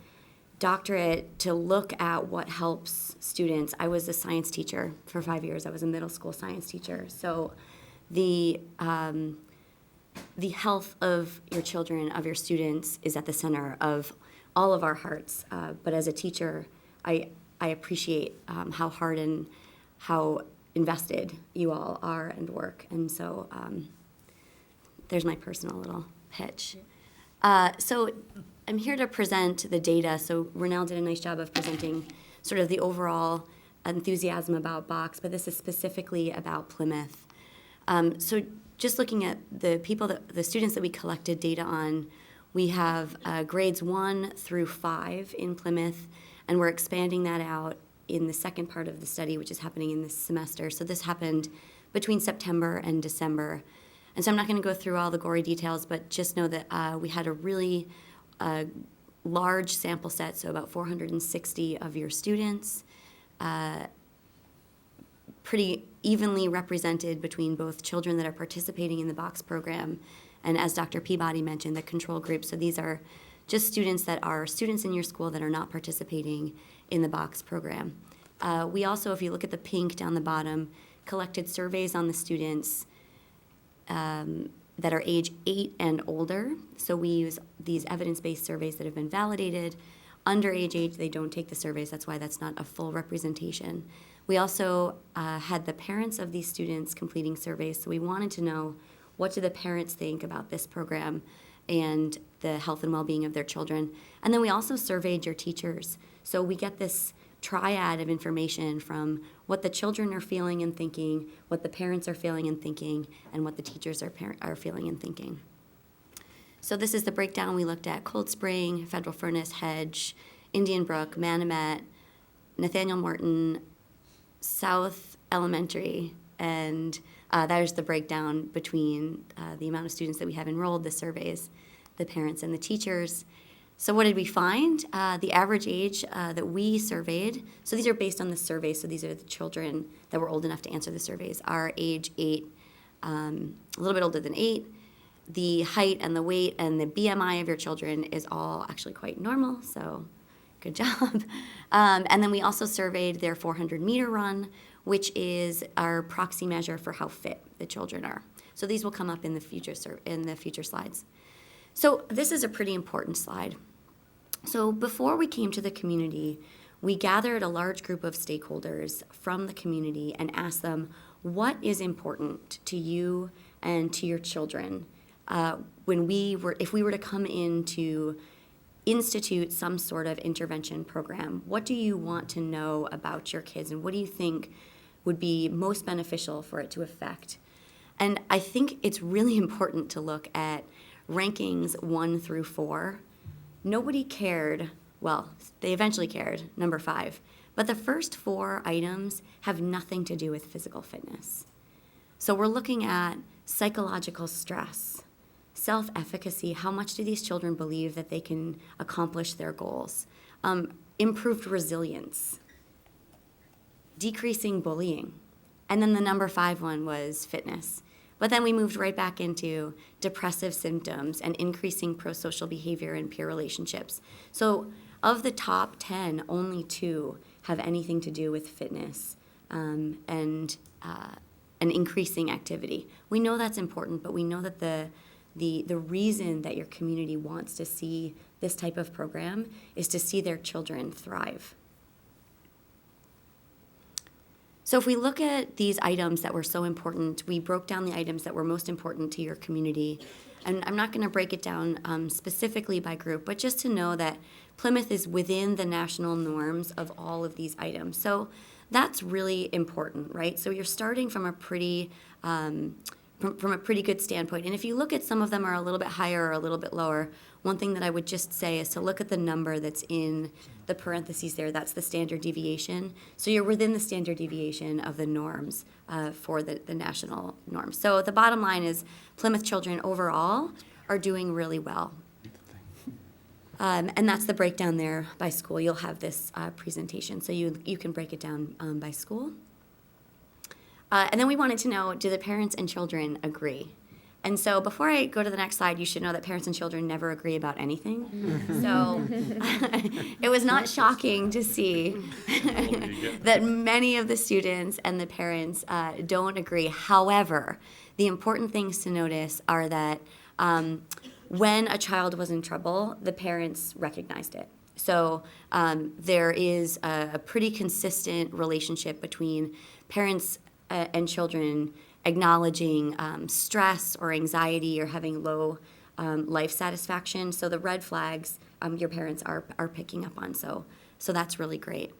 doctorate to look at what helps students. I was a science teacher for 5 years. I was a middle school science teacher. So the health of your children, of your students, is at the center of all of our hearts. But as a teacher, I appreciate how hard and how invested you all are and work. And so there's my personal little pitch. So I'm here to present the data. So Ronell did a nice job of presenting sort of the overall enthusiasm about Box, but this is specifically about Plymouth. So just looking at the students that we collected data on, we have grades 1 through 5 in Plymouth, and we're expanding that out in the second part of the study, which is happening in this semester. So this happened between September and December. And so I'm not going to go through all the gory details, but just know that we had a really large sample set, so about 460 of your students, pretty evenly represented between both children that are participating in the Box program and, as Dr. Peabody mentioned, the control group. So these are just students that are students in your school that are not participating in the Box program. We also, if you look at the pink down the bottom, collected surveys on the students that are age 8 and older. So we use these evidence-based surveys that have been validated. Under age 8, they don't take the surveys. That's why that's not a full representation. We also had the parents of these students completing surveys. So we wanted to know, what do the parents think about this program and the health and well-being of their children? And then we also surveyed your teachers. So we get this triad of information from what the children are feeling and thinking, what the parents are feeling and thinking, and what the teachers are feeling and thinking. So this is the breakdown. We looked at Cold Spring, Federal Furnace, Hedge, Indian Brook, Manamet, Nathaniel Morton, South Elementary, and there's the breakdown between the amount of students that we have enrolled, the surveys, the parents, and the teachers. So what did we find? The average age that we surveyed, so these are based on the survey, so these are the children that were old enough to answer the surveys, are age 8, a little bit older than 8. The height and the weight and the BMI of your children is all actually quite normal, so good job. And then we also surveyed their 400-meter run, which is our proxy measure for how fit the children are. So these will come up in the future slides. So this is a pretty important slide. So before we came to the community, we gathered a large group of stakeholders from the community and asked them, what is important to you and to your children if we were to come in to institute some sort of intervention program? What do you want to know about your kids, and what do you think would be most beneficial for it to affect? And I think it's really important to look at rankings 1 through 4. Nobody cared, well, they eventually cared, number 5, but the first 4 items have nothing to do with physical fitness. So we're looking at psychological stress, self-efficacy, how much do these children believe that they can accomplish their goals, improved resilience, decreasing bullying, and then the number 5 one was fitness. But then we moved right back into depressive symptoms and increasing pro-social behavior and peer relationships. So of the top 10, only 2 have anything to do with fitness and an increasing activity. We know that's important, but we know that the reason that your community wants to see this type of program is to see their children thrive. So if we look at these items that were so important, we broke down the items that were most important to your community. And I'm not going to break it down specifically by group, but just to know that Plymouth is within the national norms of all of these items. So that's really important, right? So you're starting from a pretty from a pretty good standpoint. And if you look at some of them are a little bit higher or a little bit lower, one thing that I would just say is to look at the number that's in the parentheses there. That's the standard deviation. So you're within the standard deviation of the norms for the national norms. So the bottom line is Plymouth children overall are doing really well. And that's the breakdown there by school. You'll have this presentation, so you can break it down by school. And then we wanted to know, do the parents and children agree? And so before I go to the next slide, you should know that parents and children never agree about anything. So it was not shocking to see that many of the students and the parents don't agree. However, the important things to notice are that when a child was in trouble, the parents recognized it. So there is a pretty consistent relationship between parents and children acknowledging stress or anxiety or having low life satisfaction. So the red flags your parents are picking up on. So that's really great.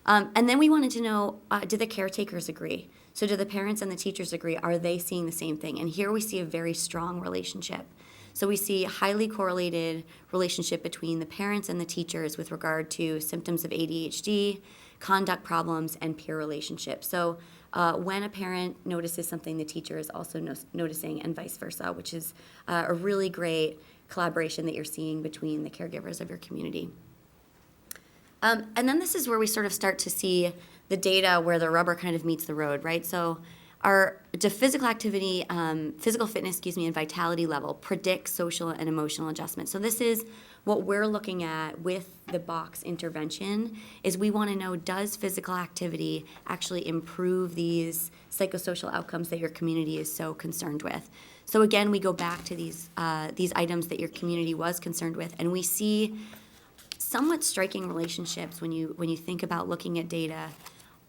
And then we wanted to know, do the caretakers agree? So do the parents and the teachers agree? Are they seeing the same thing? And here we see a very strong relationship. So we see a highly correlated relationship between the parents and the teachers with regard to symptoms of ADHD, conduct problems, and peer relationships. So when a parent notices something, the teacher is also noticing, and vice versa, which is a really great collaboration that you're seeing between the caregivers of your community. And then this is where we sort of start to see the data where the rubber kind of meets the road, right? So the physical activity, physical fitness, and vitality level predict social and emotional adjustment. So this is what we're looking at with the box intervention, is we want to know, does physical activity actually improve these psychosocial outcomes that your community is so concerned with? So again, we go back to these items that your community was concerned with, and we see somewhat striking relationships when you think about looking at data.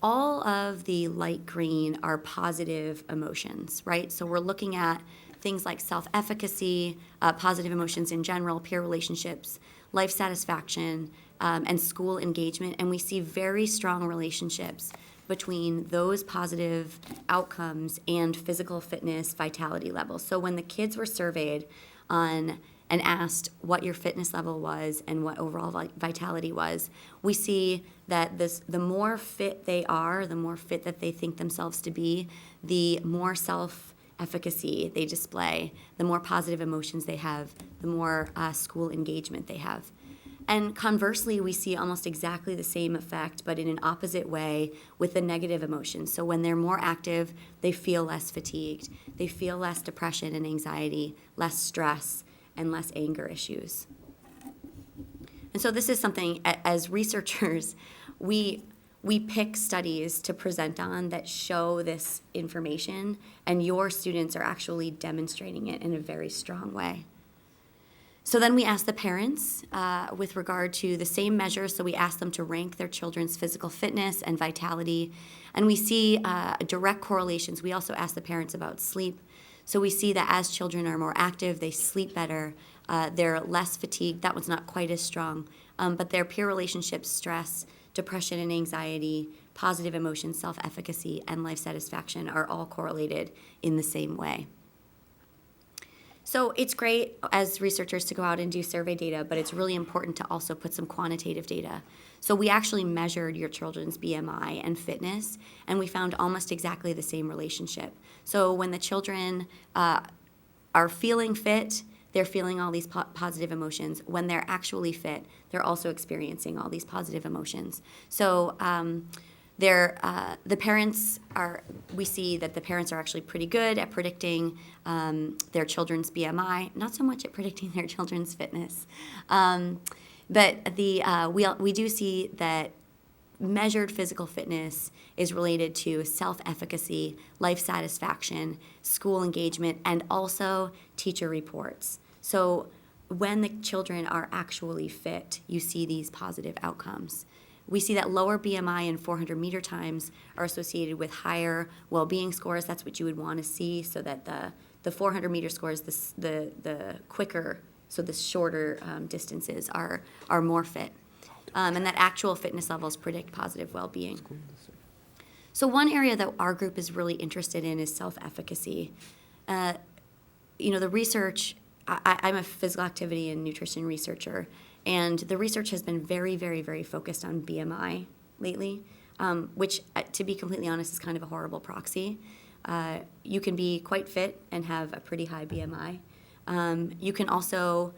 All of the light green are positive emotions, right? So we're looking at things like self-efficacy, positive emotions in general, peer relationships, life satisfaction, and school engagement. And we see very strong relationships between those positive outcomes and physical fitness vitality levels. So when the kids were surveyed and asked what your fitness level was and what overall vitality was, we see that the more fit they are, the more fit that they think themselves to be, the more self-efficacy they display, the more positive emotions they have, the more school engagement they have. And conversely, we see almost exactly the same effect, but in an opposite way with the negative emotions. So when they're more active, they feel less fatigued. They feel less depression and anxiety, less stress, and less anger issues. And so this is something, as researchers, we pick studies to present on that show this information, and your students are actually demonstrating it in a very strong way. So then we asked the parents with regard to the same measures. So we asked them to rank their children's physical fitness and vitality. And we see direct correlations. We also asked the parents about sleep. So we see that as children are more active, they sleep better, they're less fatigued. That one's not quite as strong. But their peer relationships, stress, depression and anxiety, positive emotions, self-efficacy, and life satisfaction are all correlated in the same way. So it's great as researchers to go out and do survey data, but it's really important to also put some quantitative data. So we actually measured your children's BMI and fitness, and we found almost exactly the same relationship. So when the children are feeling fit, they're feeling all these positive emotions. When they're actually fit, they're also experiencing all these positive emotions. So the parents are, we see that the parents are actually pretty good at predicting their children's BMI, not so much at predicting their children's fitness. But we do see that measured physical fitness is related to self-efficacy, life satisfaction, school engagement, and also teacher reports. So when the children are actually fit, you see these positive outcomes. We see that lower BMI and 400-meter times are associated with higher well-being scores. That's what you would want to see, so that the 400-meter scores, the quicker, so the shorter distances are more fit. And that actual fitness levels predict positive well-being. So one area that our group is really interested in is self-efficacy. The research, I'm a physical activity and nutrition researcher, and the research has been very, very, very focused on BMI lately, which, to be completely honest, is kind of a horrible proxy. You can be quite fit and have a pretty high BMI. You can also,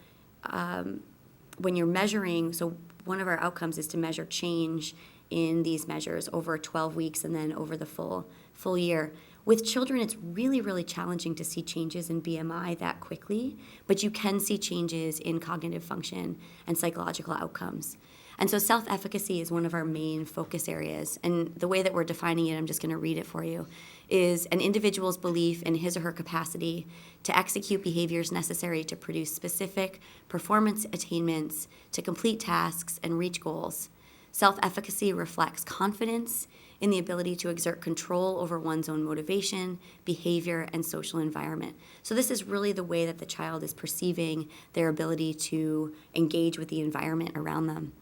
when you're measuring, so one of our outcomes is to measure change in these measures over 12 weeks and then over the full year. With children, it's really, really challenging to see changes in BMI that quickly, but you can see changes in cognitive function and psychological outcomes. And so self-efficacy is one of our main focus areas. And the way that we're defining it, I'm just going to read it for you, is an individual's belief in his or her capacity to execute behaviors necessary to produce specific performance attainments, to complete tasks, and reach goals. Self-efficacy reflects confidence in the ability to exert control over one's own motivation, behavior, and social environment. So this is really the way that the child is perceiving their ability to engage with the environment around them.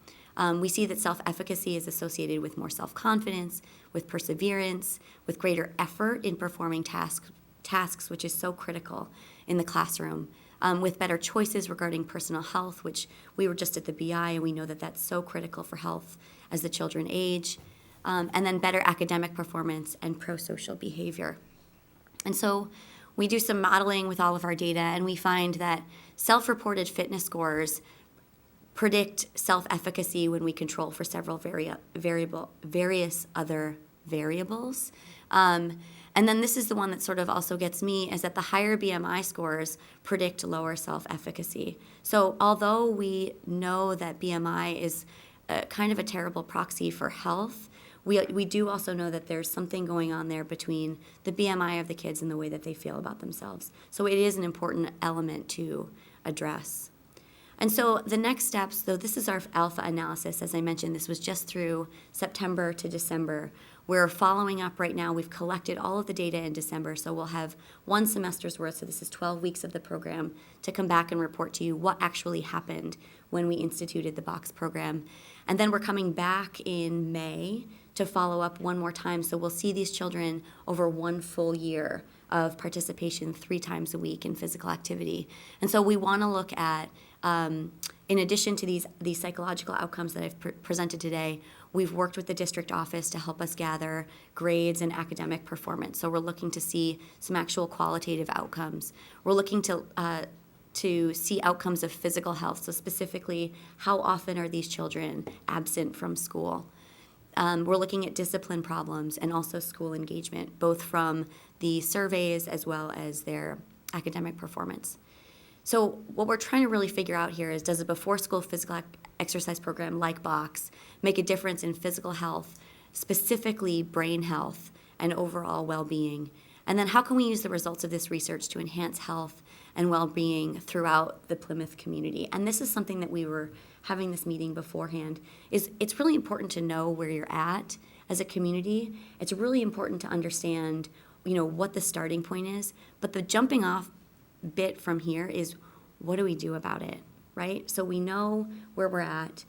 We see that self-efficacy is associated with more self-confidence, with perseverance, with greater effort in performing tasks, which is so critical in the classroom, with better choices regarding personal health, which we were just at the BI, and we know that that's so critical for health as the children age, and then better academic performance and pro-social behavior. And so we do some modeling with all of our data, and we find that self-reported fitness scores predict self-efficacy when we control for several various other variables. And then this is the one that sort of also gets me, is that the higher BMI scores predict lower self-efficacy. So although we know that BMI is kind of a terrible proxy for health, we do also know that there's something going on there between the BMI of the kids and the way that they feel about themselves. So it is an important element to address. And so the next steps, though this is our alpha analysis, as I mentioned, this was just through September to December. We're following up right now. We've collected all of the data in December, so we'll have one semester's worth, so this is 12 weeks of the program, to come back and report to you what actually happened when we instituted the BOX program. And then we're coming back in May to follow up one more time, so we'll see these children over one full year of participation 3 times a week in physical activity. And so we want to look at, in addition to these psychological outcomes that I've presented today, we've worked with the district office to help us gather grades and academic performance. So we're looking to see some actual qualitative outcomes. We're looking to see outcomes of physical health, so specifically, how often are these children absent from school? We're looking at discipline problems and also school engagement, both from the surveys as well as their academic performance. So what we're trying to really figure out here is, does a before-school physical exercise program like BOX make a difference in physical health, specifically brain health and overall well-being? And then how can we use the results of this research to enhance health and well-being throughout the Plymouth community. And this is something that we were having this meeting beforehand, is it's really important to know where you're at as a community. It's really important to understand, what the starting point is, but the jumping off bit from here is, what do we do about it, right? So we know where we're at.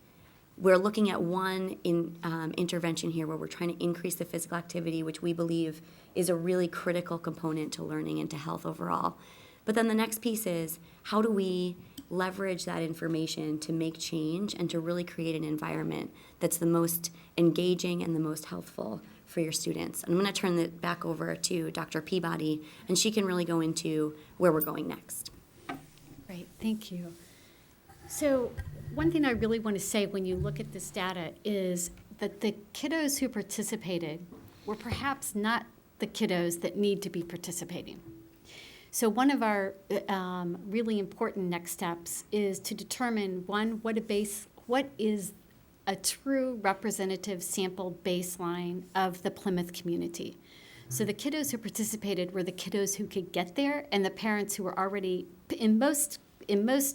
We're looking at one intervention here where we're trying to increase the physical activity, which we believe is a really critical component to learning and to health overall. But then the next piece is, how do we leverage that information to make change and to really create an environment that's the most engaging and the most healthful for your students? And I'm going to turn it back over to Dr. Peabody, and she can really go into where we're going next. Great, thank you. So one thing I really want to say when you look at this data is that the kiddos who participated were perhaps not the kiddos that need to be participating. So one of our really important next steps is to determine, one, what is a true representative sample baseline of the Plymouth community. So the kiddos who participated were the kiddos who could get there, and the parents who were already, in most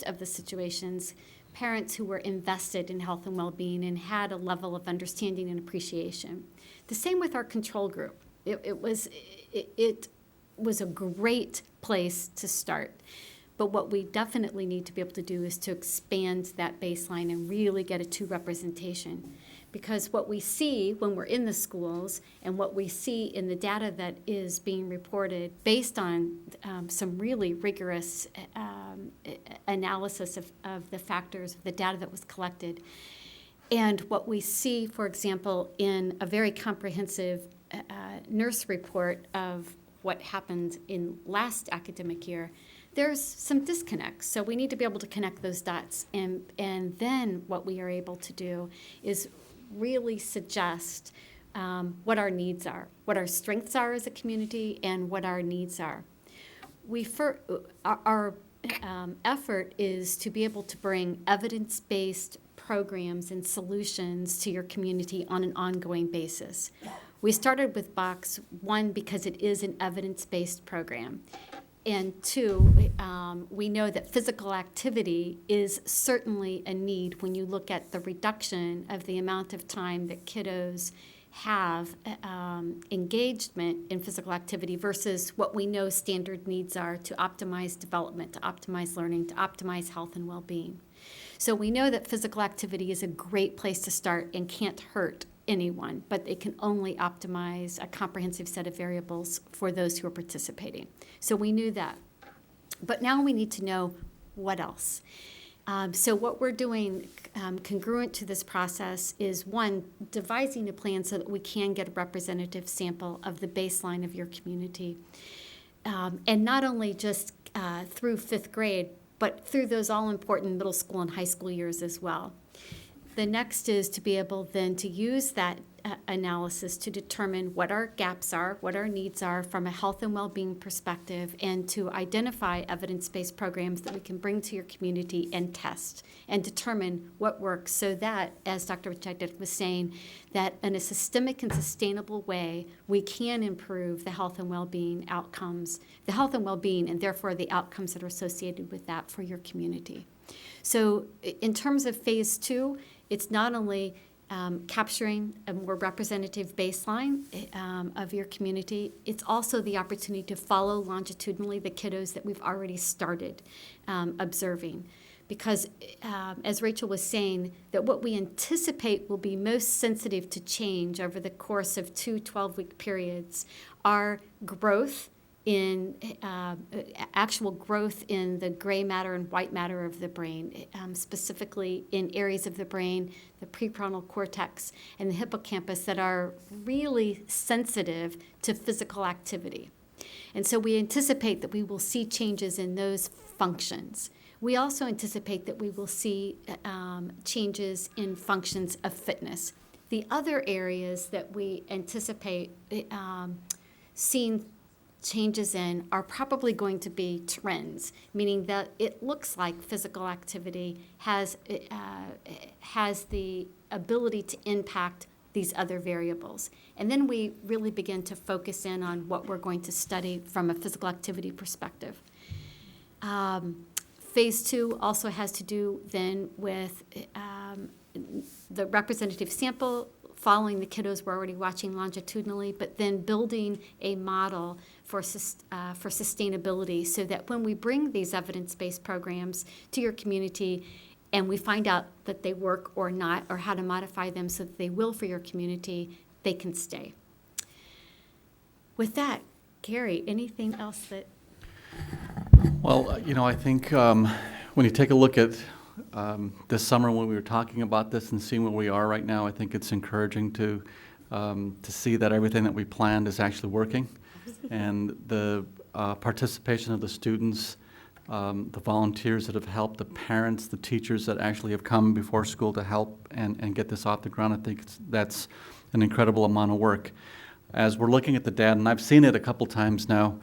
of the situations, parents who were invested in health and well-being and had a level of understanding and appreciation. The same with our control group. It was a great place to start. But what we definitely need to be able to do is to expand that baseline and really get a true representation. Because what we see when we're in the schools and what we see in the data that is being reported based on some really rigorous analysis of the factors, of the data that was collected, and what we see, for example, in a very comprehensive nurse report of what happened in last academic year, there's some disconnects. So we need to be able to connect those dots. And then what we are able to do is really suggest what our needs are, what our strengths are as a community, and what our needs are. Our effort is to be able to bring evidence-based programs and solutions to your community on an ongoing basis. We started with Box, one, because it is an evidence-based program. And two, we know that physical activity is certainly a need when you look at the reduction of the amount of time that kiddos have engagement in physical activity versus what we know standard needs are to optimize development, to optimize learning, to optimize health and well-being. So we know that physical activity is a great place to start and can't hurt anyone, but it can only optimize a comprehensive set of variables for those who are participating. So we knew that. But now we need to know what else. So what we're doing congruent to this process is, one, devising a plan so that we can get a representative sample of the baseline of your community. And not only just through 5th grade, but through those all-important middle school and high school years as well. The next is to be able then to use that analysis to determine what our gaps are, what our needs are from a health and well-being perspective, and to identify evidence-based programs that we can bring to your community and test and determine what works, so that, as Dr. Patriot was saying, that in a systemic and sustainable way, we can improve the health and well-being outcomes, the health and well-being, and therefore the outcomes that are associated with that for your community. So in terms of phase 2, it's not only capturing a more representative baseline of your community, it's also the opportunity to follow longitudinally the kiddos that we've already started observing. Because as Rachel was saying, that what we anticipate will be most sensitive to change over the course of 2 12-week periods are growth in actual growth in the gray matter and white matter of the brain, specifically in areas of the brain, the prefrontal cortex and the hippocampus that are really sensitive to physical activity. And so we anticipate that we will see changes in those functions. We also anticipate that we will see changes in functions of fitness. The other areas that we anticipate seeing changes in are probably going to be trends, meaning that it looks like physical activity has the ability to impact these other variables. And then we really begin to focus in on what we're going to study from a physical activity perspective. Phase 2 also has to do then with the representative sample, following the kiddos we're already watching longitudinally, but then building a model for sustainability so that when we bring these evidence-based programs to your community and we find out that they work or not, or how to modify them so that they will for your community, they can stay. With that, Gary, anything else that? Well, I think when you take a look at this summer when we were talking about this and seeing where we are right now, I think it's encouraging to see that everything that we planned is actually working. And the participation of the students, the volunteers that have helped, the parents, the teachers that actually have come before school to help and get this off the ground, I think that's an incredible amount of work. As we're looking at the data, and I've seen it a couple times now,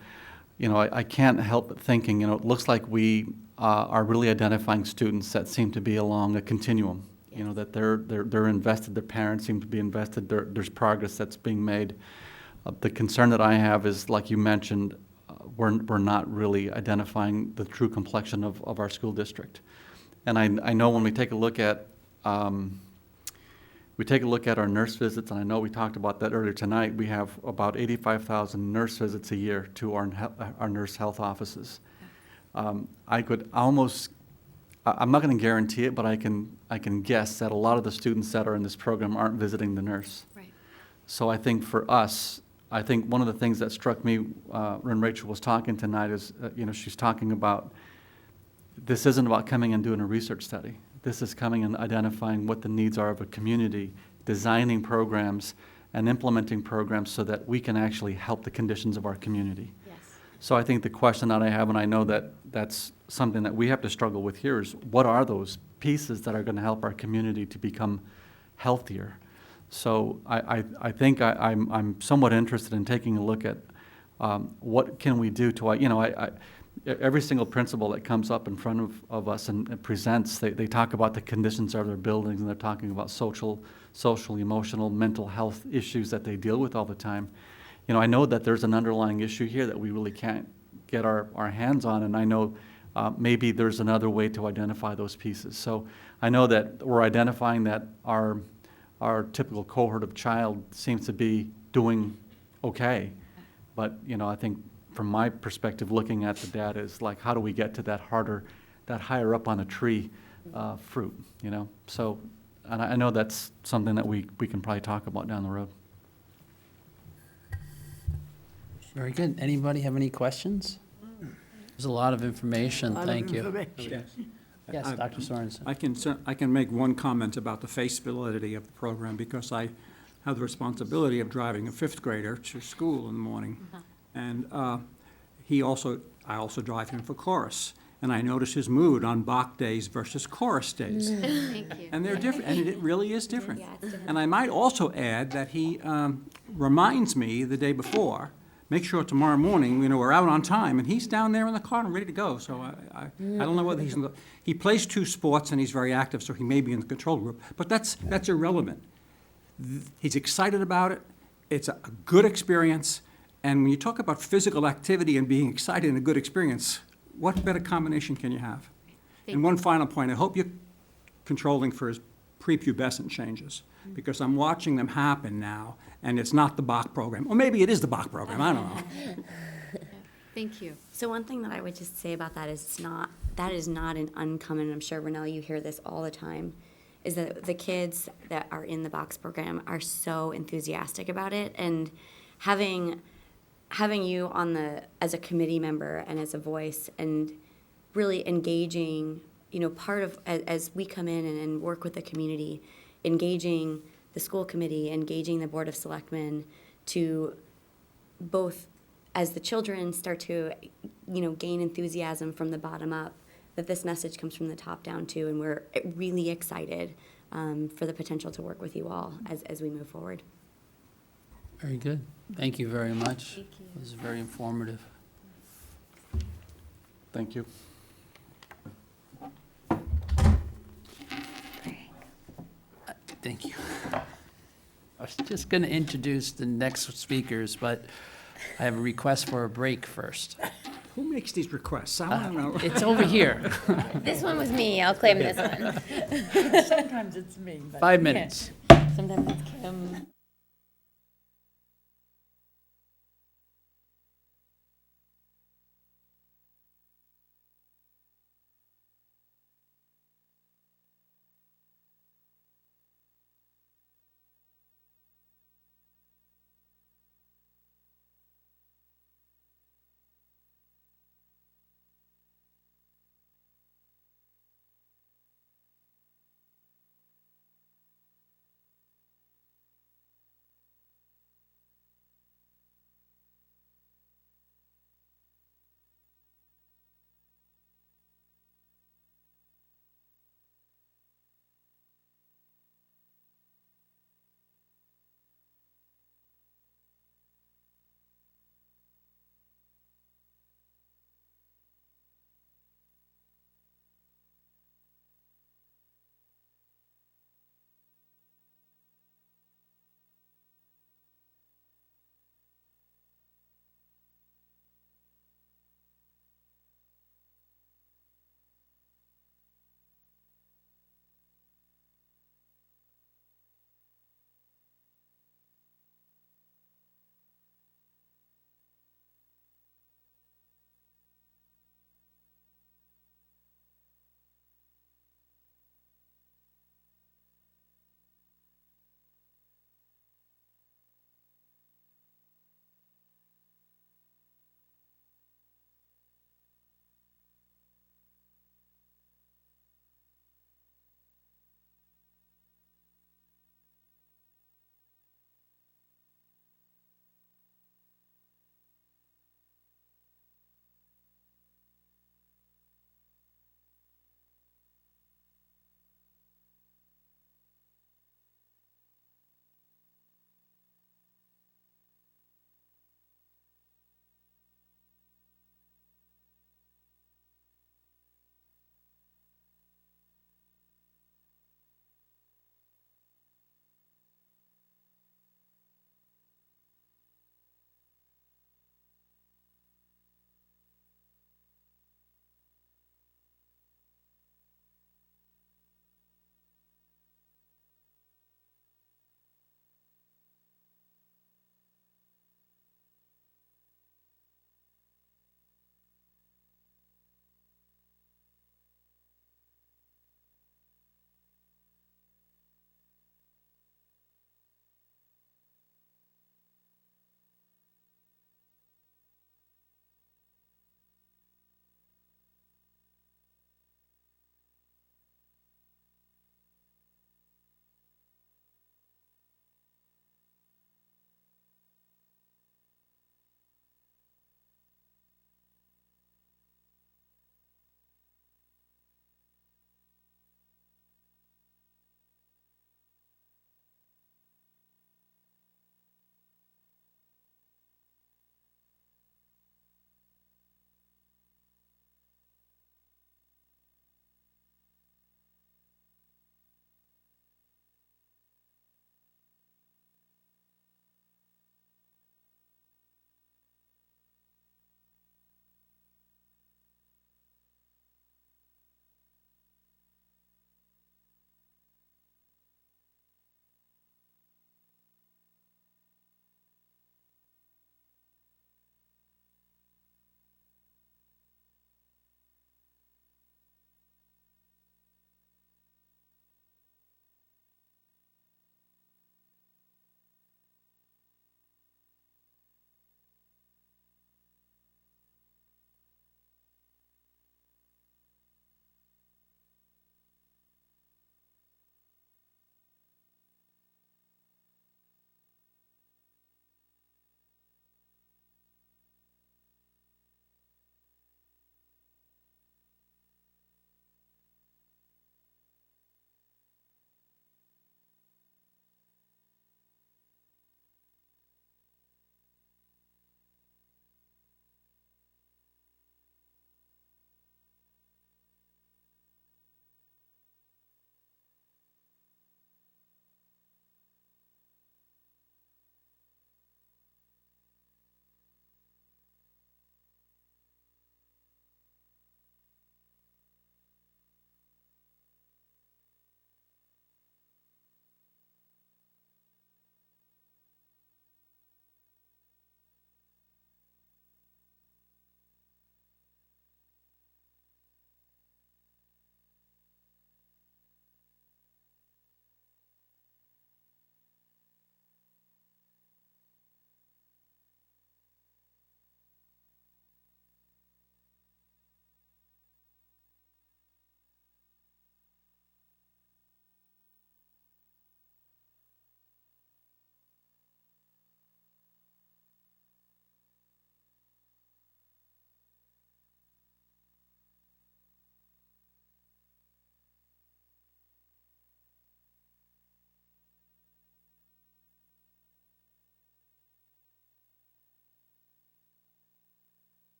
I can't help but thinking, it looks like we are really identifying students that seem to be along a continuum. That they're invested, their parents seem to be invested, there's progress that's being made. The concern that I have is, like you mentioned, we're not really identifying the true complexion of our school district. And I know when we take a look at our nurse visits, and I know we talked about that earlier tonight, we have about 85,000 nurse visits a year to our nurse health offices. I could almost, I'm not going to guarantee it, but I can guess that a lot of the students that are in this program aren't visiting the nurse. Right. So I think for us, I think one of the things that struck me when Rachel was talking tonight is, she's talking about, this isn't about coming and doing a research study. This is coming and identifying what the needs are of a community, designing programs and implementing programs so that we can actually help the conditions of our community. Yes. So I think the question that I have, and I know that that's something that we have to struggle with here, is what are those pieces that are going to help our community to become healthier? So I think I'm somewhat interested in taking a look at what can we do to, every single principal that comes up in front of us and presents, they talk about the conditions of their buildings, and they're talking about social, emotional, mental health issues that they deal with all the time. I know that there's an underlying issue here that we really can't get our hands on, and I know maybe there's another way to identify those pieces. So I know that we're identifying that our typical cohort of child seems to be doing okay, but I think from my perspective, looking at the data is like, how do we get to that higher up on a tree fruit, So, and I know that's something that we can probably talk about down the road. Very good. Anybody have any questions? There's a lot of information. Thank you. Yes, Dr. Sorensen. I can make one comment about the feasibility of the program, because I have the responsibility of driving a fifth grader to school in the morning. And I also drive him for chorus. And I notice his mood on Bach days versus chorus days. Thank you. And they're different, and it really is different. Yeah, it's different. And I might also add that he reminds me the day before, make sure tomorrow morning, we're out on time, and he's down there in the car and ready to go. So I don't know whether he plays 2 sports and he's very active, so he may be in the control group, but that's irrelevant. He's excited about it. It's a good experience. And when you talk about physical activity and being excited and a good experience, what better combination can you have? And one final point, I hope you're controlling for his prepubescent changes, because I'm watching them happen now, and it's not the Bach program. Or maybe it is the Bach program, I don't know. Thank you. So one thing that I would just say about that is that is not an uncommon, I'm sure, Renelle, you hear this all the time, is that the kids that are in the Box program are so enthusiastic about it, and having you as a committee member and as a voice and really engaging, part of, as we come in and work with the community, engaging the school committee, engaging the Board of Selectmen to both, as the children start to, gain enthusiasm from the bottom up, that this message comes from the top down too, and we're really excited for the potential to work with you all as we move forward. Very good. Thank you very much. Thank you. It was very informative. Thank you. Thank you. I was just going to introduce the next speakers, but I have a request for a break first. Who makes these requests? I want to know. It's over here. This one was me. I'll claim this one. Sometimes it's me, but. 5 minutes. Sometimes it's Kim.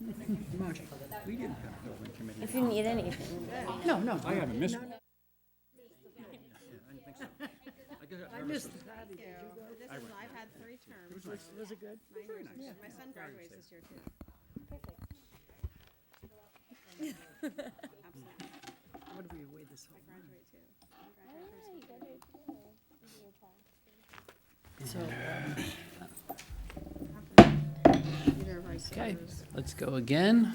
We didn't have a building committee. If you need anything. No, no. I haven't missed one. I missed that. Did you go? I've had 3 terms. Was it good? 9 years. Yeah, my son graduates this year too. What do we weigh this whole? I graduate too. Okay, let's go again.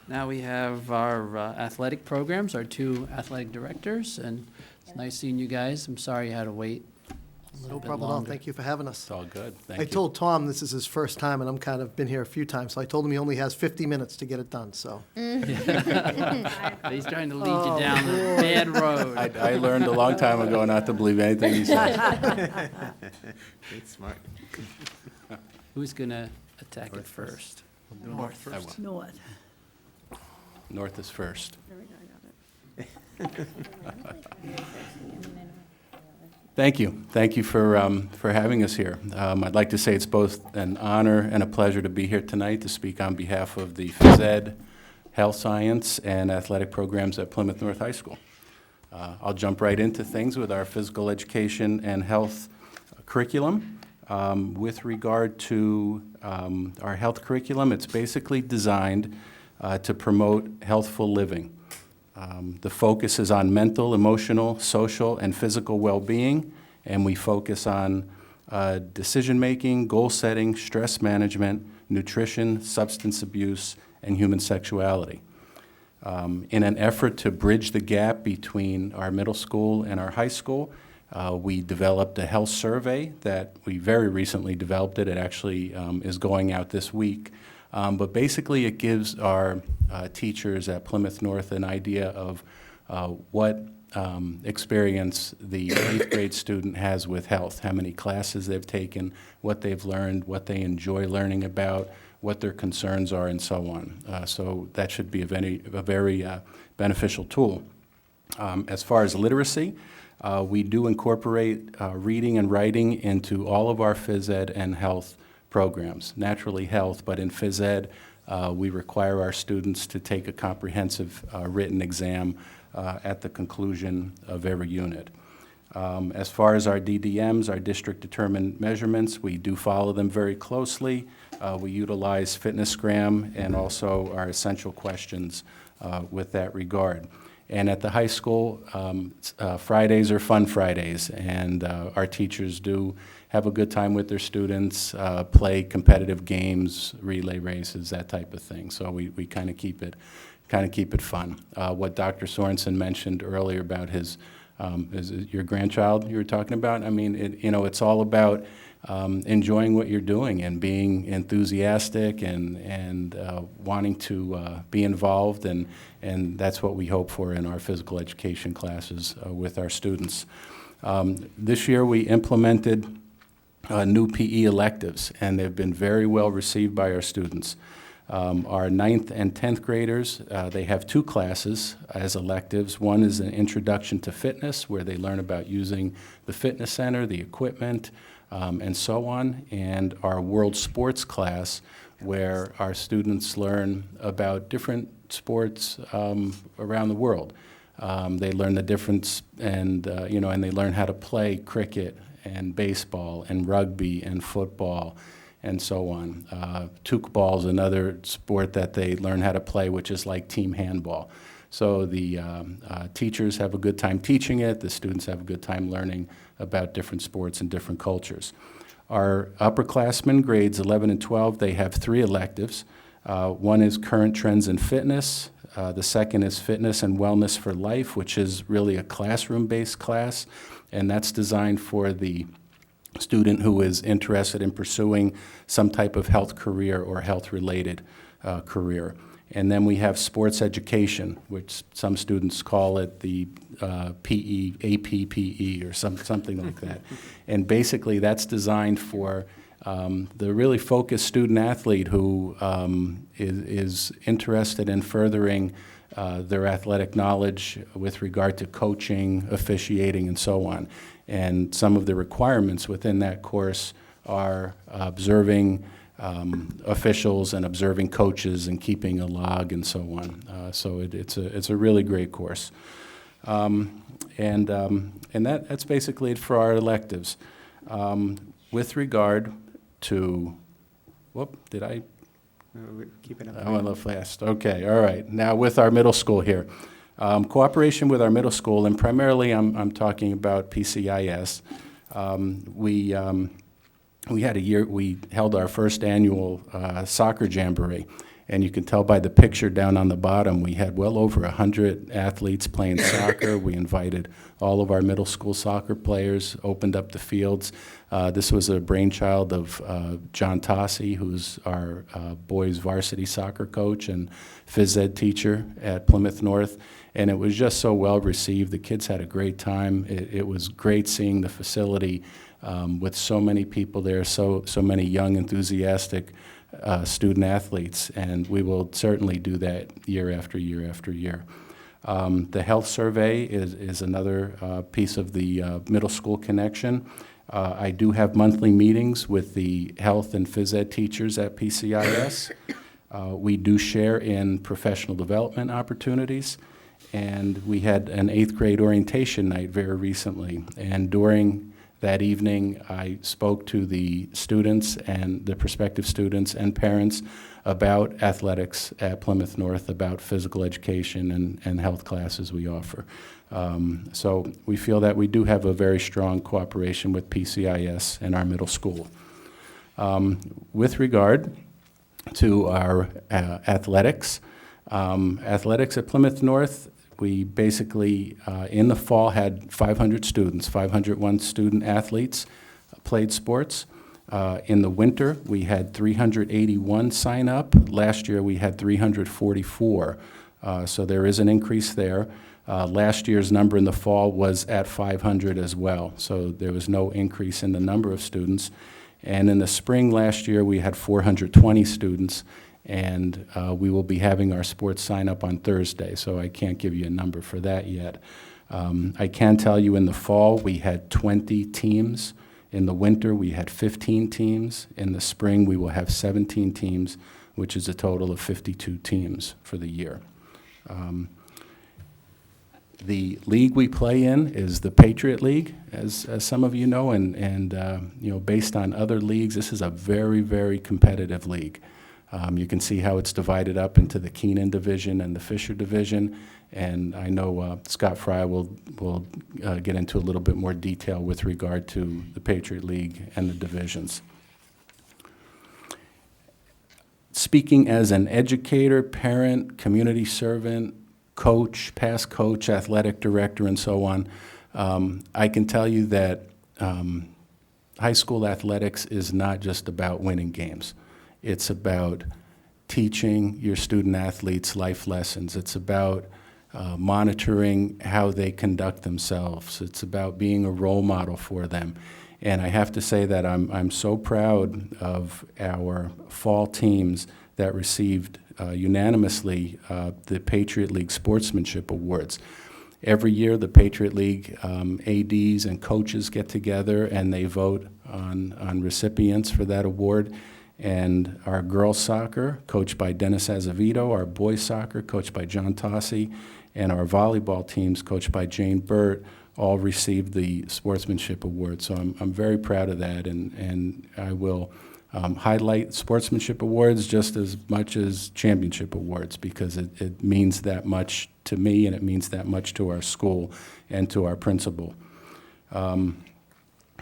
Now we have our athletic programs, our 2 athletic directors, and it's nice seeing you guys. I'm sorry you had to wait a little No bit problem at all. longer. Thank you for having us. It's all good. Thank I you. told Tom this is his first time, and I'm kind of been here a few times, so I told him he only has 50 minutes to get it done, so. He's trying to lead Oh, you down the boy. bad road. I learned a long time ago not to believe anything he said. It's smart. Who's gonna attack it first? North. I will. North. North is first. There we go, I got it. Thank you. Thank you for having us here. I'd like to say it's both an honor and a pleasure to be here tonight to speak on behalf of the phys ed, health science, and athletic programs at Plymouth North High School. I'll jump right into things with our physical education and health curriculum. With regard to our health curriculum, it's basically designed to promote healthful living. The focus is on mental, emotional, social, and physical well-being, and we focus on decision-making, goal-setting, stress management, nutrition, substance abuse, and human sexuality. In an effort to bridge the gap between our middle school and our high school, we developed a health survey that we very recently developed it. It actually is going out this week. But basically it gives our teachers at Plymouth North an idea of what experience the 8th grade student has with health, how many classes they've taken, what they've learned, what they enjoy learning about, what their concerns are, and so on. So that should be a very beneficial tool. As far as literacy, we do incorporate reading and writing into all of our phys ed and health programs. Naturally health, but in phys ed, we require our students to take a comprehensive written exam at the conclusion of every unit. As far as our DDMs, our district-determined measurements, we do follow them very closely. We utilize FitnessGram and also our essential questions with that regard. And at the high school, Fridays are fun Fridays, and our teachers do have a good time with their students, play competitive games, relay races, that type of thing. So we kind of keep it fun. What Dr. Sorensen mentioned earlier about his your grandchild you were talking about. I mean, it's all about enjoying what you're doing and being enthusiastic and wanting to be involved, and that's what we hope for in our physical education classes with our students. This year we implemented new PE electives, and they've been very well received by our students. Our 9th and 10th graders, they have 2 classes as electives. One is an introduction to fitness, where they learn about using the fitness center, the equipment, and so on. And our world sports class, where our students learn about different sports around the world. They learn the difference, and and they learn how to play cricket and baseball and rugby and football and so on. Tookball is another sport that they learn how to play, which is like team handball. So the teachers have a good time teaching it, the students have a good time learning about different sports and different cultures. Our upperclassmen, grades 11 and 12, they have 3 electives. One is current trends in fitness. The second is fitness and wellness for life, which is really a classroom-based class, and that's designed for the student who is interested in pursuing some type of health career or health-related career. And then we have sports education, which some students call it the PE, APPE, or something like that. And basically that's designed for the really focused student athlete who is interested in furthering their athletic knowledge with regard to coaching, officiating, and so on. And some of the requirements within that course are observing officials and observing coaches and keeping a log and so on. So it's a really great course. And that's basically it for our electives. With regard to, did I? We're keeping up. I went a little fast. Okay, all right. Now with our middle school here. Cooperation with our middle school, and primarily I'm talking about PCIS. We held our first annual soccer jamboree, and you can tell by the picture down on the bottom, we had well over 100 athletes playing soccer. We invited all of our middle school soccer players, opened up the fields. This was a brainchild of John Tossi, who's our boys varsity soccer coach and phys ed teacher at Plymouth North. And it was just so well received. The kids had a great time. It was great seeing the facility with so many people there, so many young, enthusiastic student athletes, and we will certainly do that year after year after year. The health survey is another piece of the middle school connection. I do have monthly meetings with the health and phys ed teachers at PCIS. We do share in professional development opportunities, and we had an 8th grade orientation night very recently, and during that evening, I spoke to the students and the prospective students and parents about athletics at Plymouth North, about physical education and health classes we offer. So we feel that we do have a very strong cooperation with PCIS and our middle school. With regard to our athletics, athletics at Plymouth North, we basically, in the fall, had 500 students, 501 student athletes played sports. In the winter, we had 381 sign up. Last year, we had 344. So there is an increase there. Last year's number in the fall was at 500 as well. So there was no increase in the number of students. And in the spring last year, we had 420 students. And we will be having our sports sign up on Thursday, so I can't give you a number for that yet. I can tell you in the fall we had 20 teams. In the winter we had 15 teams. In the spring we will have 17 teams, which is a total of 52 teams for the year. The league we play in is the Patriot League, as some of you know, and you know, based on other leagues, this is a very, very competitive league. You can see how it's divided up into the Keenan division and the Fisher division, and I know Scott Fry will get into a little bit more detail with regard to the Patriot League and the divisions. Speaking as an educator, parent, community servant, coach, past coach, athletic director, and so on, I can tell you that high school athletics is not just about winning games. It's about teaching your student athletes life lessons. It's about monitoring how they conduct themselves. It's about being a role model for them. And I have to say that I'm so proud of our fall teams that received unanimously the Patriot League Sportsmanship Awards. Every year, the Patriot League ADs and coaches get together and they vote on recipients for that award. And our girls soccer, coached by Dennis Azevedo, our boys soccer, coached by John Tossi, and our volleyball teams, coached by Jane Burt, all received the Sportsmanship Award. So I'm very proud of that, and I will highlight Sportsmanship Awards just as much as Championship Awards, because it means that much to me, and it means that much to our school and to our principal.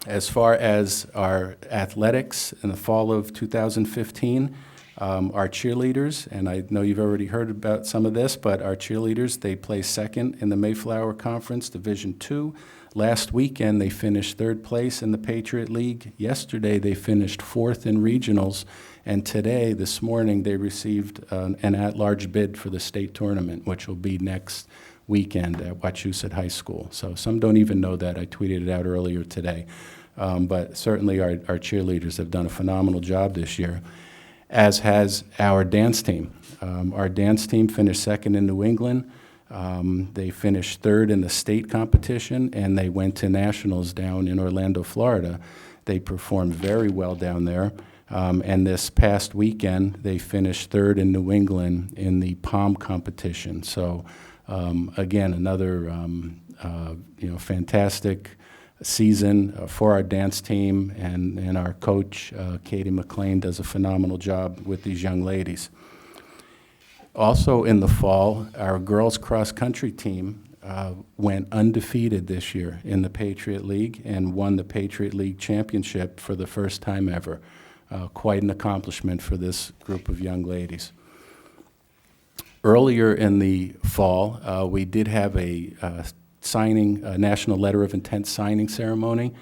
As far as our athletics in the fall of 2015, our cheerleaders, and I know you've already heard about some of this, but our cheerleaders, they placed second in the Mayflower Conference Division II. Last weekend, they finished third place in the Patriot League. Yesterday, they finished fourth in regionals. And today, this morning, they received an at-large bid for the state tournament, which will be next weekend at Wachusett High School. So some don't even know that. I tweeted it out earlier today. But certainly our cheerleaders have done a phenomenal job this year, as has our dance team. Our dance team finished second in New England. They finished third in the state competition, and they went to nationals down in Orlando, Florida. They performed very well down there. And this past weekend, they finished third in New England in the POM competition. So again, another fantastic season for our dance team, and our coach, Katie McLean, does a phenomenal job with these young ladies. Also in the fall, our girls cross-country team went undefeated this year in the Patriot League and won the Patriot League championship for the first time ever. Quite an accomplishment for this group of young ladies. Earlier in the fall, we did have a National Letter of Intent signing ceremony.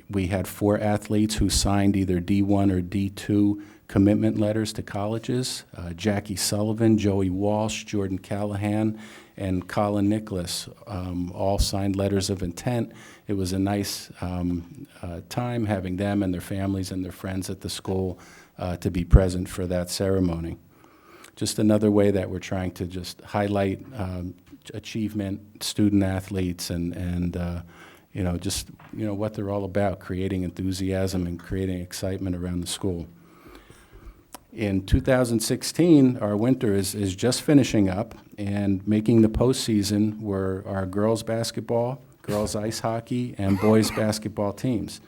We had 4 athletes who signed either D1 or D2 commitment letters to colleges. Jackie Sullivan, Joey Walsh, Jordan Callahan, and Colin Nicholas all signed letters of intent. It was a nice time having them and their families and their friends at the school to be present for that ceremony. Just another way that we're trying to just highlight achievement, student athletes, and what they're all about, creating enthusiasm and creating excitement around the school. In 2016, our winter is just finishing up, and making the postseason were our girls basketball, girls ice hockey, and boys basketball teams.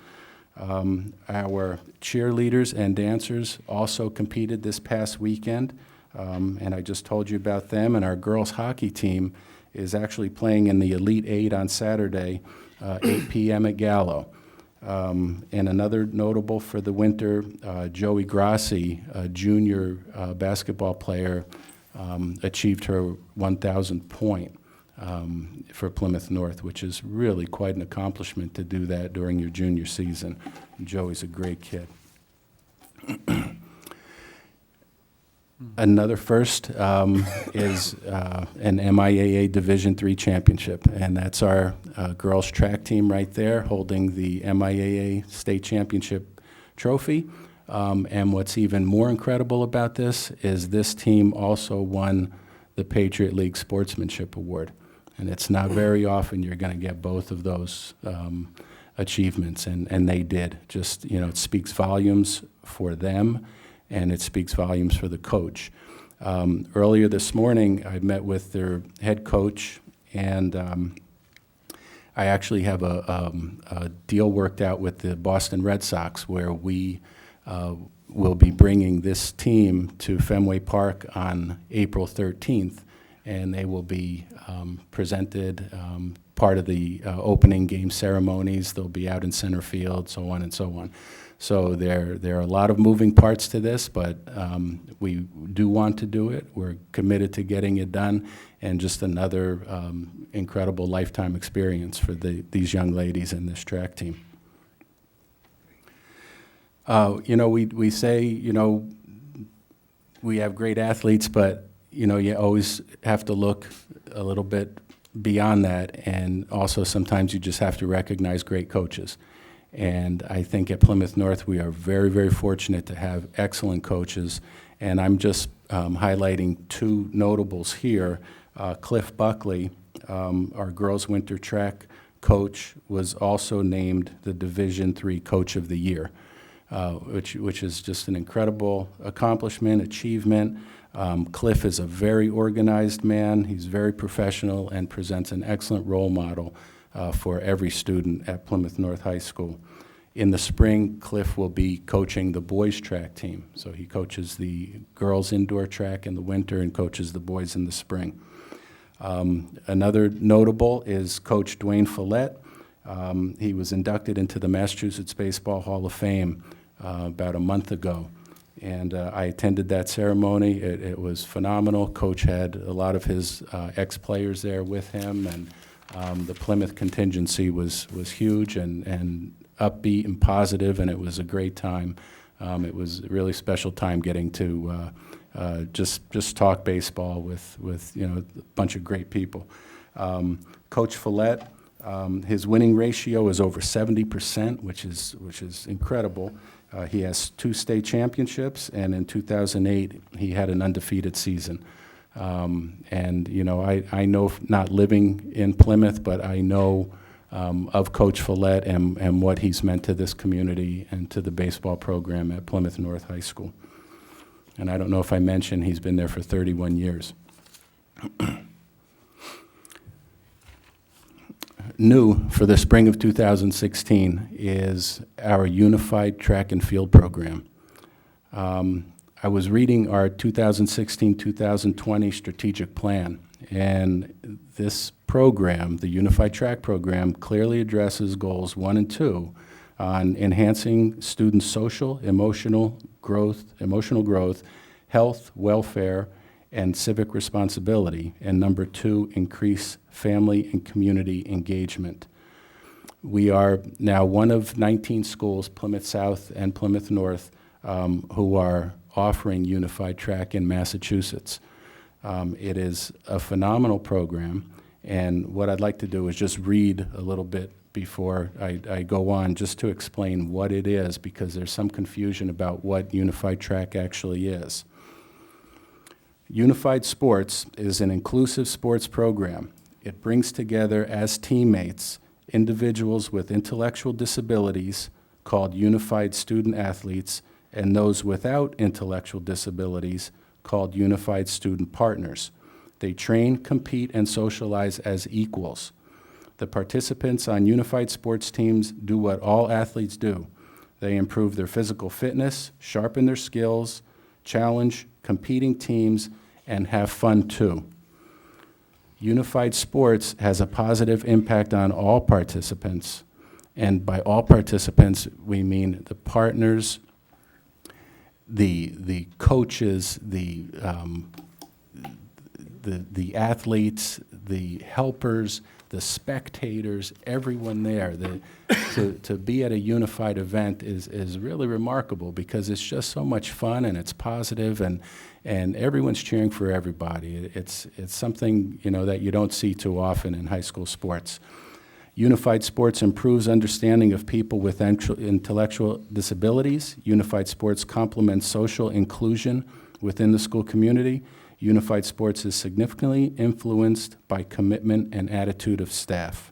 Our cheerleaders and dancers also competed this past weekend, and I just told you about them, and our girls hockey team is actually playing in the Elite 8 on Saturday, 8 p.m. at Gallo. And another notable for the winter, Joey Grassi, a junior basketball player, achieved her 1,000th point for Plymouth North, which is really quite an accomplishment to do that during your junior season. Joey's a great kid. Another first is an MIAA Division III championship, and that's our girls track team right there holding the MIAA state championship trophy. And what's even more incredible about this is this team also won the Patriot League Sportsmanship Award. And it's not very often you're going to get both of those achievements, and they did. Just, it speaks volumes for them, and it speaks volumes for the coach. Earlier this morning, I met with their head coach, and I actually have a deal worked out with the Boston Red Sox where we will be bringing this team to Fenway Park on April 13th, and they will be presented part of the opening game ceremonies. They'll be out in center field, so on and so on. So there are a lot of moving parts to this, but we do want to do it. We're committed to getting it done, and just another incredible lifetime experience for these young ladies in this track team. We say, we have great athletes, but, you always have to look a little bit beyond that, and also sometimes you just have to recognize great coaches. And I think at Plymouth North we are very, very fortunate to have excellent coaches, and I'm just highlighting 2 notables here. Cliff Buckley, our girls winter track coach, was also named the Division III Coach of the Year, which is just an incredible accomplishment, achievement. Cliff is a very organized man. He's very professional and presents an excellent role model for every student at Plymouth North High School. In the spring, Cliff will be coaching the boys track team. So he coaches the girls indoor track in the winter and coaches the boys in the spring. Another notable is Coach Dwayne Follette. He was inducted into the Massachusetts Baseball Hall of Fame about a month ago. And I attended that ceremony. It was phenomenal. Coach had a lot of his ex-players there with him, and the Plymouth contingency was huge and upbeat and positive, and it was a great time. It was a really special time getting to just talk baseball with a bunch of great people. Coach Follette, his winning ratio is over 70%, which is incredible. He has 2 state championships, and in 2008 he had an undefeated season. And I know, not living in Plymouth, but I know of Coach Follette and what he's meant to this community and to the baseball program at Plymouth North High School. And I don't know if I mentioned he's been there for 31 years. New for the spring of 2016 is our unified track and field program. I was reading our 2016-2020 strategic plan, and this program, the Unified Track program, clearly addresses goals 1 and 2 on enhancing students' social, emotional growth, health, welfare, and civic responsibility, and number 2, increase family and community engagement. We are now one of 19 schools, Plymouth South and Plymouth North, who are offering unified track in Massachusetts. It is a phenomenal program, and what I'd like to do is just read a little bit before I go on, just to explain what it is, because there's some confusion about what unified track actually is. Unified Sports is an inclusive sports program. It brings together as teammates individuals with intellectual disabilities, called Unified Student Athletes, and those without intellectual disabilities, called Unified Student Partners. They train, compete, and socialize as equals. The participants on unified sports teams do what all athletes do. They improve their physical fitness, sharpen their skills, challenge competing teams, and have fun too. Unified sports has a positive impact on all participants, and by all participants, we mean the partners, the coaches, the athletes, the helpers, the spectators, everyone there. To be at a unified event is really remarkable, because it's just so much fun and it's positive, and everyone's cheering for everybody. It's something, you know, that you don't see too often in high school sports. Unified Sports improves understanding of people with intellectual disabilities. Unified Sports complements social inclusion within the school community. Unified Sports is significantly influenced by commitment and attitude of staff.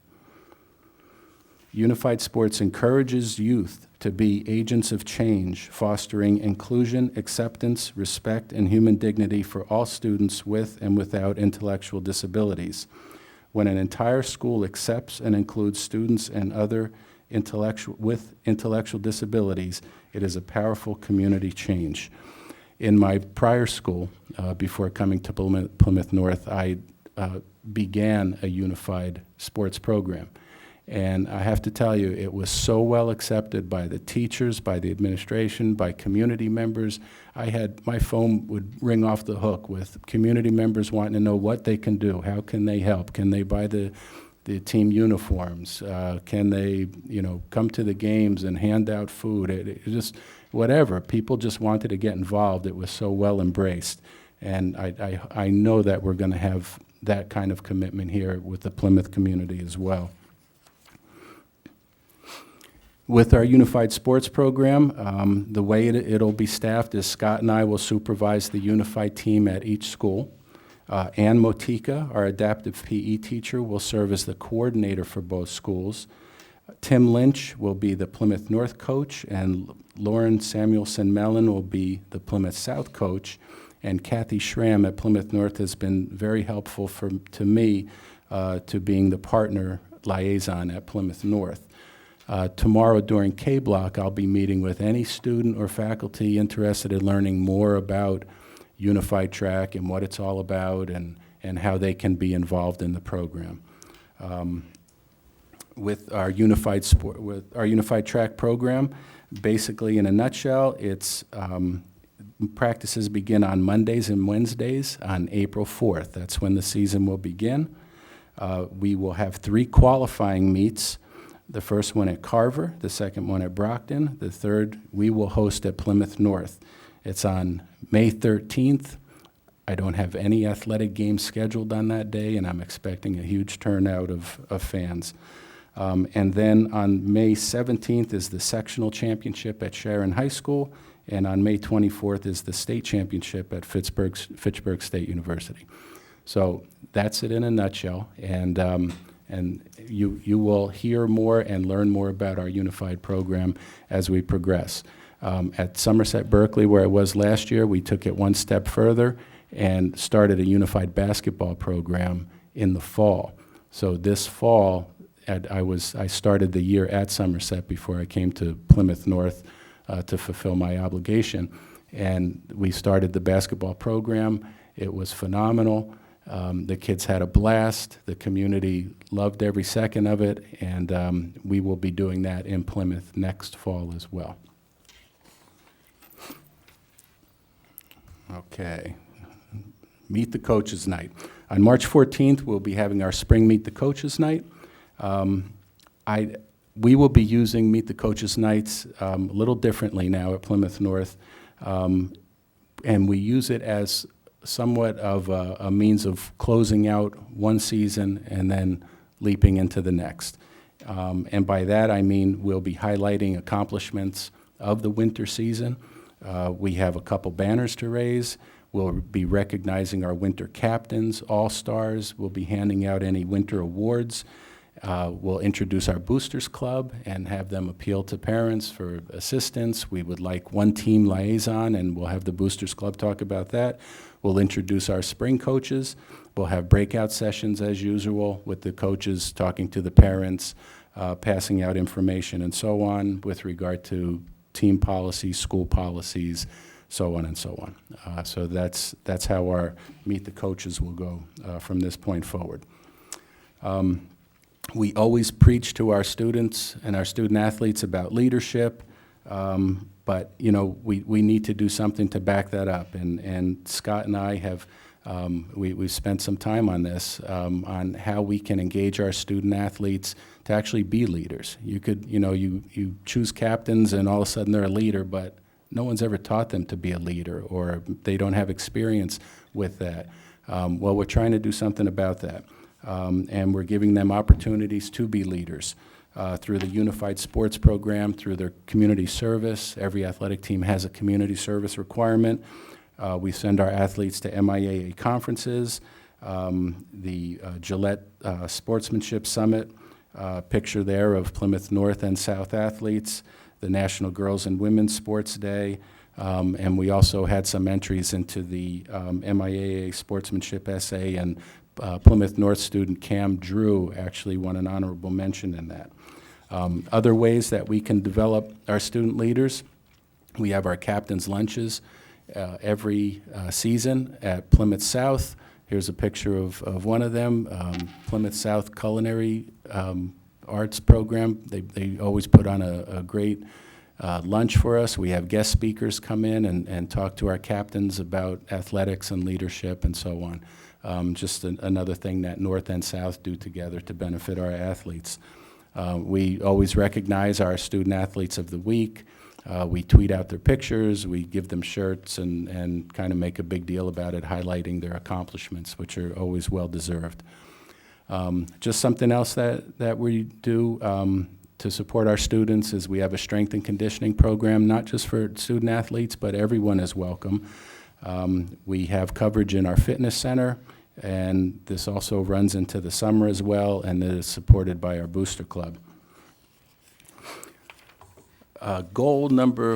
Unified Sports encourages youth to be agents of change, fostering inclusion, acceptance, respect, and human dignity for all students with and without intellectual disabilities. When an entire school accepts and includes students and other with intellectual disabilities, it is a powerful community change. In my prior school, before coming to Plymouth North, I began a unified sports program. And I have to tell you, it was so well accepted by the teachers, by the administration, by community members. My phone would ring off the hook with community members wanting to know what they can do, how can they help, can they buy the team uniforms, can they, come to the games and hand out food, it just, whatever. People just wanted to get involved. It was so well embraced. And I know that we're going to have that kind of commitment here with the Plymouth community as well. With our Unified Sports program, the way it'll be staffed is Scott and I will supervise the unified team at each school. Ann Motika, our adaptive PE teacher, will serve as the coordinator for both schools. Tim Lynch will be the Plymouth North coach, and Lauren Samuelson-Mellon will be the Plymouth South coach. And Kathy Schramm at Plymouth North has been very helpful to me to being the partner liaison at Plymouth North. Tomorrow during K-Block, I'll be meeting with any student or faculty interested in learning more about Unified Track and what it's all about and how they can be involved in the program. With our Unified Track program, basically in a nutshell, it's practices begin on Mondays and Wednesdays on April 4th. That's when the season will begin. We will have 3 qualifying meets. The first one at Carver, the second one at Brockton, the third we will host at Plymouth North. It's on May 13th. I don't have any athletic games scheduled on that day, and I'm expecting a huge turnout of fans. And then on May 17th is the sectional championship at Sharon High School, and on May 24th is the state championship at Fitchburg State University. So that's it in a nutshell, and And you will hear more and learn more about our unified program as we progress. At Somerset Berkeley, where I was last year, we took it one step further and started a unified basketball program in the fall. So this fall, I started the year at Somerset before I came to Plymouth North to fulfill my obligation. And we started the basketball program. It was phenomenal. The kids had a blast. The community loved every second of it. And we will be doing that in Plymouth next fall as well. Okay. Meet the Coaches Night. On March 14th, we'll be having our spring Meet the Coaches Night. We will be using Meet the Coaches Nights a little differently now at Plymouth North, and we use it as somewhat of a means of closing out one season and then leaping into the next. And by that I mean we'll be highlighting accomplishments of the winter season. We have a couple banners to raise. We'll be recognizing our winter captains, all-stars. We'll be handing out any winter awards. We'll introduce our Boosters Club and have them appeal to parents for assistance. We would like one team liaison, and we'll have the Boosters Club talk about that. We'll introduce our spring coaches. We'll have breakout sessions as usual with the coaches talking to the parents, passing out information and so on with regard to team policies, school policies, so on and so on. So that's how our Meet the Coaches will go from this point forward. We always preach to our students and our student athletes about leadership, but you know we need to do something to back that up. And Scott and I have we've spent some time on this on how we can engage our student athletes to actually be leaders. You could you choose captains and all of a sudden they're a leader, but no one's ever taught them to be a leader, or they don't have experience with that. Well, we're trying to do something about that. And we're giving them opportunities to be leaders through the Unified Sports Program, through their community service. Every athletic team has a community service requirement. We send our athletes to MIAA conferences, the Gillette Sportsmanship Summit, picture there of Plymouth North and South athletes, the National Girls and Women's Sports Day, and we also had some entries into the MIAA Sportsmanship essay, and Plymouth North student Cam Drew actually won an honorable mention in that. Other ways that we can develop our student leaders, we have our captain's lunches every season at Plymouth South. Here's a picture of one of them, Plymouth South Culinary Arts Program. They always put on a great lunch for us. We have guest speakers come in and talk to our captains about athletics and leadership and so on. Just another thing that North and South do together to benefit our athletes. We always recognize our student athletes of the week. We tweet out their pictures, we give them shirts and kind of make a big deal about it, highlighting their accomplishments, which are always well-deserved. Just something else that we do to support our students is we have a strength and conditioning program, not just for student athletes, but everyone is welcome. We have coverage in our fitness center, and this also runs into the summer as well, and it is supported by our Booster Club. Goal number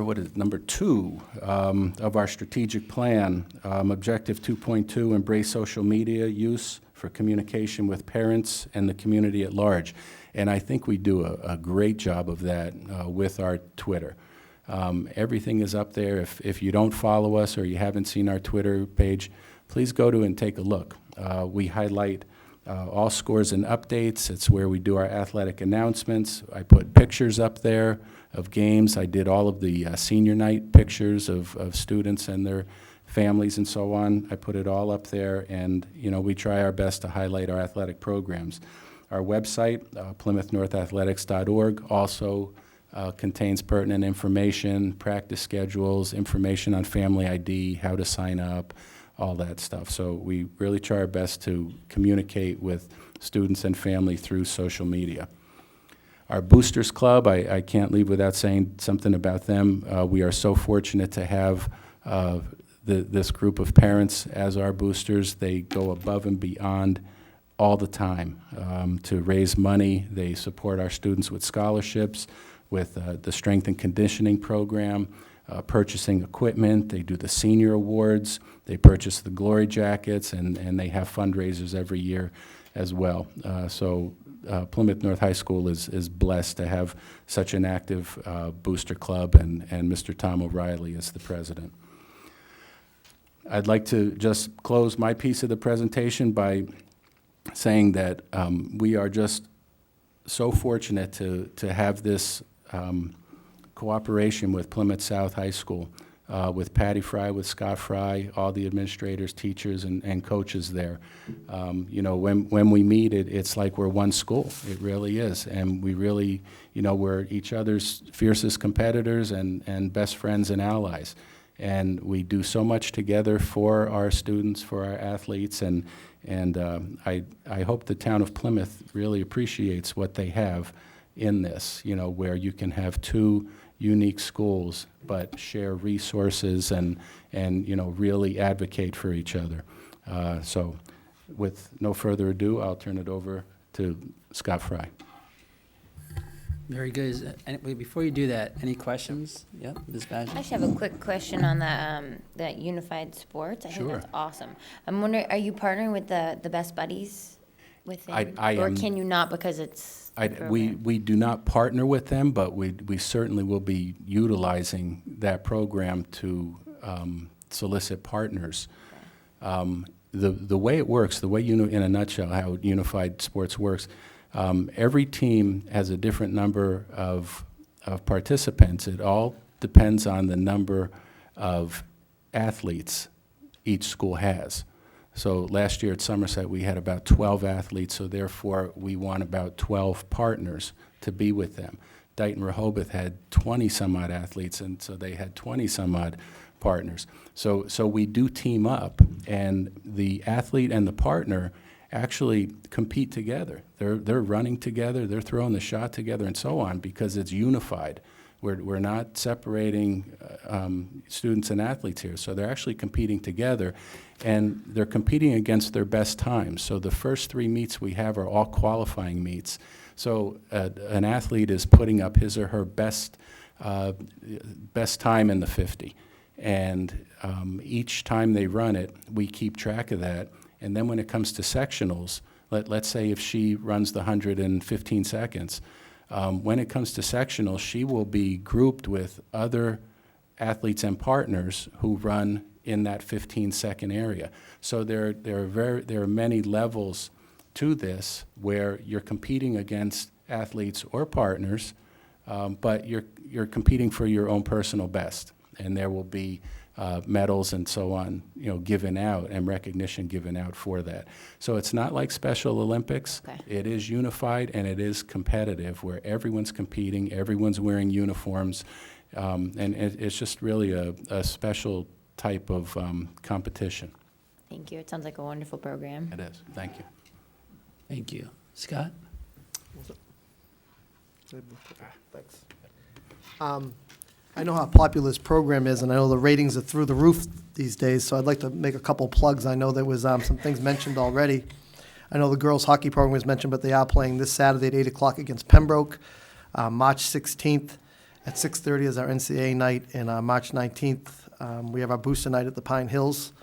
2 of our strategic plan, Objective 2.2, embrace social media use for communication with parents and the community at large. And I think we do a great job of that with our Twitter. Everything is up there. If you don't follow us or you haven't seen our Twitter page, please go to and take a look. We highlight all scores and updates. It's where we do our athletic announcements. I put pictures up there of games. I did all of the senior night pictures of students and their families and so on. I put it all up there, and we try our best to highlight our athletic programs. Our website, PlymouthNorthAthletics.org, also contains pertinent information, practice schedules, information on family ID, how to sign up, all that stuff. So we really try our best to communicate with students and family through social media. Our Boosters Club, I can't leave without saying something about them. We are so fortunate to have this group of parents as our boosters. They go above and beyond all the time to raise money. They support our students with scholarships, with the strength and conditioning program, purchasing equipment. They do the senior awards. They purchase the glory jackets, and they have fundraisers every year as well. So Plymouth North High School is blessed to have such an active booster club, and Mr. Tom O'Reilly is the president. I'd like to just close my piece of the presentation by saying that we are just so fortunate to have this cooperation with Plymouth South High School, with Patty Fry, with Scott Fry, all the administrators, teachers, and coaches there. You know, when we meet, it's like we're one school. It really is. And we really, you know, we're each other's fiercest competitors and best friends and allies. And we do so much together for our students, for our athletes, and I hope the town of Plymouth really appreciates what they have in this, you know, where you can have two unique schools but share resources and you know, really advocate for each other. So with no further ado, I'll turn it over to Scott Fry. Very good. Wait, before you do that, any questions? Yep, Ms. Badger? I actually have a quick question on that unified sports. I think that's awesome. I'm wondering, are you partnering with the Best Buddies with them? Or can you not because it's we do not partner with them, but we certainly will be utilizing that program to solicit partners. The way it works, the way, in a nutshell, how unified sports works, every team has a different number of participants. It all depends on the number of athletes each school has. So last year at Somerset, we had about 12 athletes, so therefore we want about 12 partners to be with them. Dighton Rehoboth had 20-some-odd athletes, and so they had 20-some-odd partners. So we do team up, and the athlete and the partner actually compete together. They're running together, they're throwing the shot together, and so on, because it's unified. We're not separating students and athletes here, so they're actually competing together, and they're competing against their best times. So the first 3 meets we have are all qualifying meets. So an athlete is putting up his or her best time in the 50, and each time they run it, we keep track of that. And then when it comes to sectionals, let's say if she runs the 100 in 15 seconds, when it comes to sectionals, she will be grouped with other athletes and partners who run in that 15-second area. So there are many levels to this where you're competing against athletes or partners, but you're competing for your own personal best, and there will be medals and so on, given out, and recognition given out for that. So it's not like Special Olympics. Okay. It is unified and it is competitive, where everyone's competing, everyone's wearing uniforms, and it's just really a special type of competition. Thank you. It sounds like a wonderful program. It is. Thank you. Thank you. Scott? Thanks. I know how popular this program is, and I know the ratings are through the roof these days, so I'd like to make a couple plugs. I know there was some things mentioned already. I know the girls' hockey program was mentioned, but they are playing this Saturday at 8 o'clock against Pembroke. March 16th at 6:30 is our NCAA night, and March 19th we have our booster night at the Pine Hills.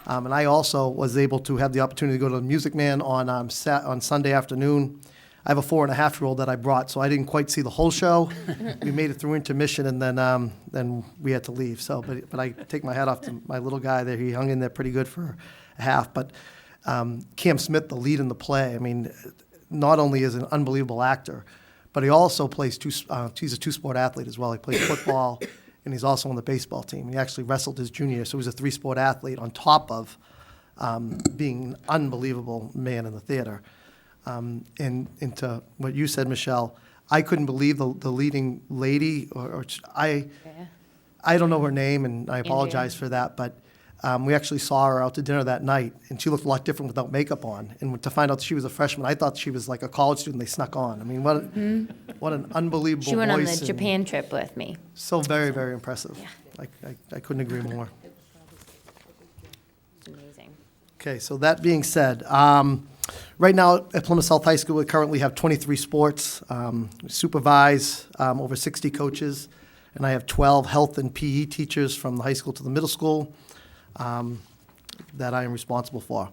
And I also was able to have the opportunity to go to the Music Man on Sunday afternoon. I have a 4.5-year-old that I brought, so I didn't quite see the whole show. We made it through intermission, and then we had to leave. So, but I take my hat off to my little guy there. He hung in there pretty good for a half. But Cam Smith, the lead in the play, I mean, not only is an unbelievable actor, but he also plays he's a two-sport athlete as well. He plays football, and he's also on the baseball team. He actually wrestled his junior year, so he's a 3-sport athlete on top of being an unbelievable man in the theater. And to what you said, Michelle, I couldn't believe the leading lady, I don't know her name, and I apologize for that, but we actually saw her out to dinner that night, and she looked a lot different without makeup on. And to find out she was a freshman, I thought she was like a college student they snuck on. I mean, what an unbelievable voice. She went on the Japan trip with me. So very, very impressive. Yeah. I couldn't agree more. It's amazing. Okay, so that being said, Right now at Plymouth South High School, we currently have 23 sports. We supervise over 60 coaches, and I have 12 health and PE teachers from the high school to the middle school that I am responsible for.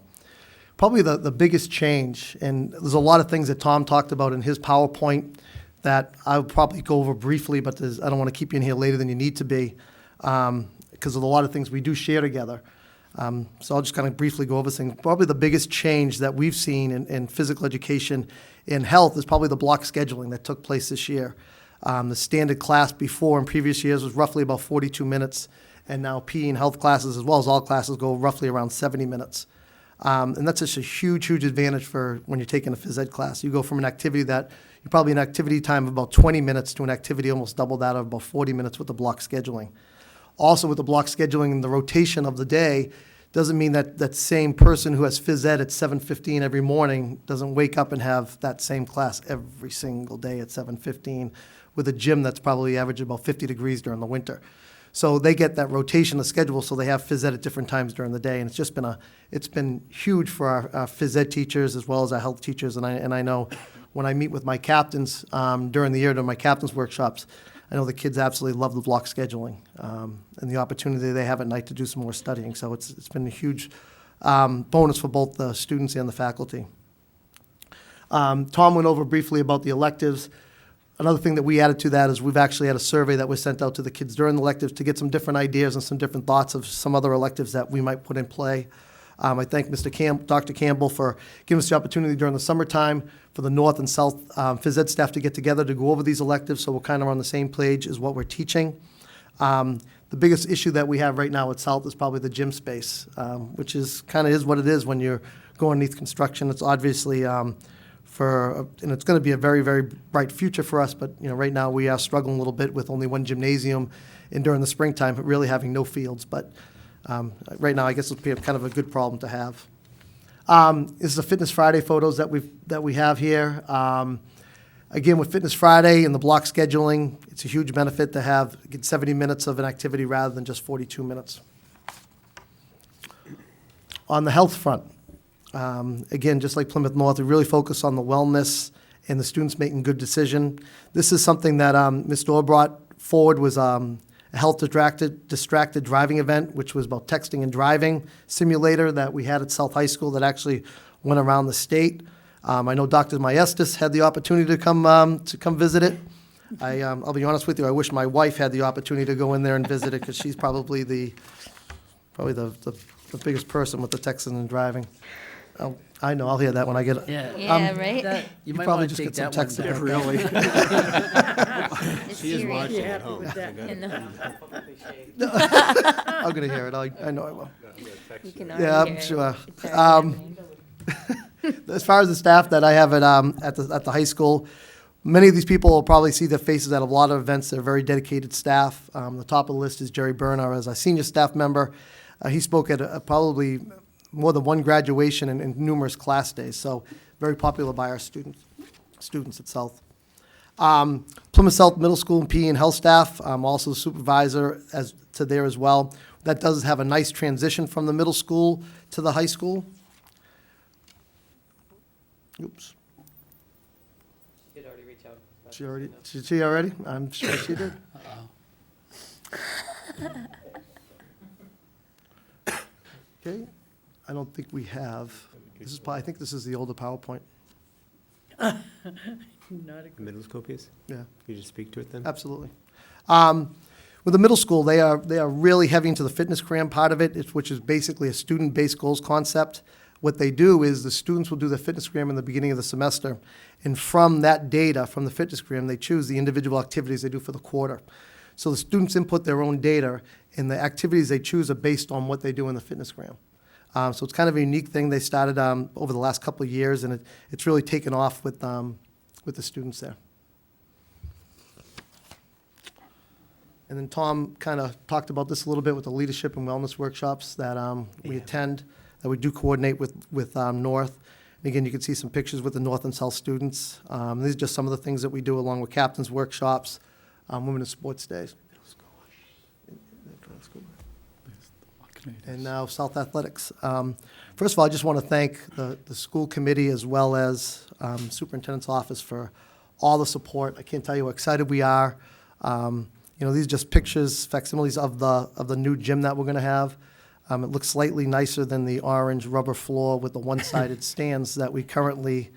Probably the biggest change, and there's a lot of things that Tom talked about in his PowerPoint that I'll probably go over briefly, but I don't want to keep you in here later than you need to be, because of a lot of things we do share together. So I'll just kind of briefly go over things. Probably the biggest change that we've seen in physical education in health is probably the block scheduling that took place this year. The standard class before in previous years was roughly about 42 minutes, and now PE and health classes, as well as all classes, go roughly around 70 minutes. And that's just a huge, huge advantage for when you're taking a phys ed class. You go from an activity that, you probably an activity time of about 20 minutes to an activity almost double that of about 40 minutes with the block scheduling. Also with the block scheduling and the rotation of the day, doesn't mean that that same person who has phys ed at 7:15 every morning doesn't wake up and have that same class every single day at 7:15 with a gym that's probably average about 50 degrees during the winter. So they get that rotation of schedule, so they have phys ed at different times during the day, and it's just been huge for our phys ed teachers as well as our health teachers. And I know when I meet with my captains during the year, during my captains workshops, I know the kids absolutely love the block scheduling and the opportunity they have at night to do some more studying. So it's been a huge bonus for both the students and the faculty. Tom went over briefly about the electives. Another thing that we added to that is we've actually had a survey that was sent out to the kids during the electives to get some different ideas and some different thoughts of some other electives that we might put in play. I thank Dr. Campbell for giving us the opportunity during the summertime for the North and South phys ed staff to get together to go over these electives, so we're kind of on the same page as what we're teaching. The biggest issue that we have right now at South is probably the gym space, which is kind of is what it is when you're going underneath construction. It's obviously and it's going to be a very, very bright future for us, but right now we are struggling a little bit with only one gymnasium and during the springtime really having no fields. But right now I guess it'll be kind of a good problem to have. This is the Fitness Friday photos that we have here. Again, with Fitness Friday and the block scheduling, it's a huge benefit to get 70 minutes of an activity rather than just 42 minutes. On the health front, again, just like Plymouth North, we really focus on the wellness and the students making good decision. This is something that Ms. Dorr brought forward, was a health distracted driving event, which was about texting and driving simulator that we had at South High School that actually went around the state. I know Dr. Maestas had the opportunity to come visit it. I'll be honest with you, I wish my wife had the opportunity to go in there and visit it, because she's probably the biggest person with the texting and driving. I know, I'll hear that when I get it. Yeah, right? You might probably want to just take get some that text one. about Really? She is watching at home. I'm going to hear it. I know I will. You can Yeah, already I'm hear sure. it. It's already happening. As far as the staff that I have at the high school, many of these people will probably see their faces at a lot of events. They're very dedicated staff. The top of the list is Jerry Byrne, as a senior staff member. He spoke at probably more than one graduation and numerous class days, so very popular by our students at South. Plymouth South Middle School and PE and health staff, I'm also the supervisor to there as well. That does have a nice transition from the middle school to the high school. Oops. She did already reach out. Did she already? I'm sure she did. Okay, I don't think we have. I think this is the older PowerPoint. Not a good. Middle school piece? Yeah. You just speak to it then? Absolutely. With the middle school, they are really heavy into the fitness cram part of it, which is basically a student-based goals concept. What they do is the students will do the fitness cram in the beginning of the semester, and from that data, from the fitness cram, they choose the individual activities they do for the quarter. So the students input their own data, and the activities they choose are based on what they do in the fitness cram. So it's kind of a unique thing they started over the last couple of years, and it's really taken off with the students there. And then Tom kind of talked about this a little bit with the leadership and wellness workshops that we attend, that we do coordinate with North. And again, you can see some pictures with the North and South students. These are just some of the things that we do along with captains' workshops, women in sports days. and now South Athletics. First of all, I just want to thank the school committee as well as superintendent's office for all the support. I can't tell you how excited we are. These are just pictures, facsimiles of the new gym that we're going to have. It looks slightly nicer than the orange rubber floor with the one-sided stands that we currently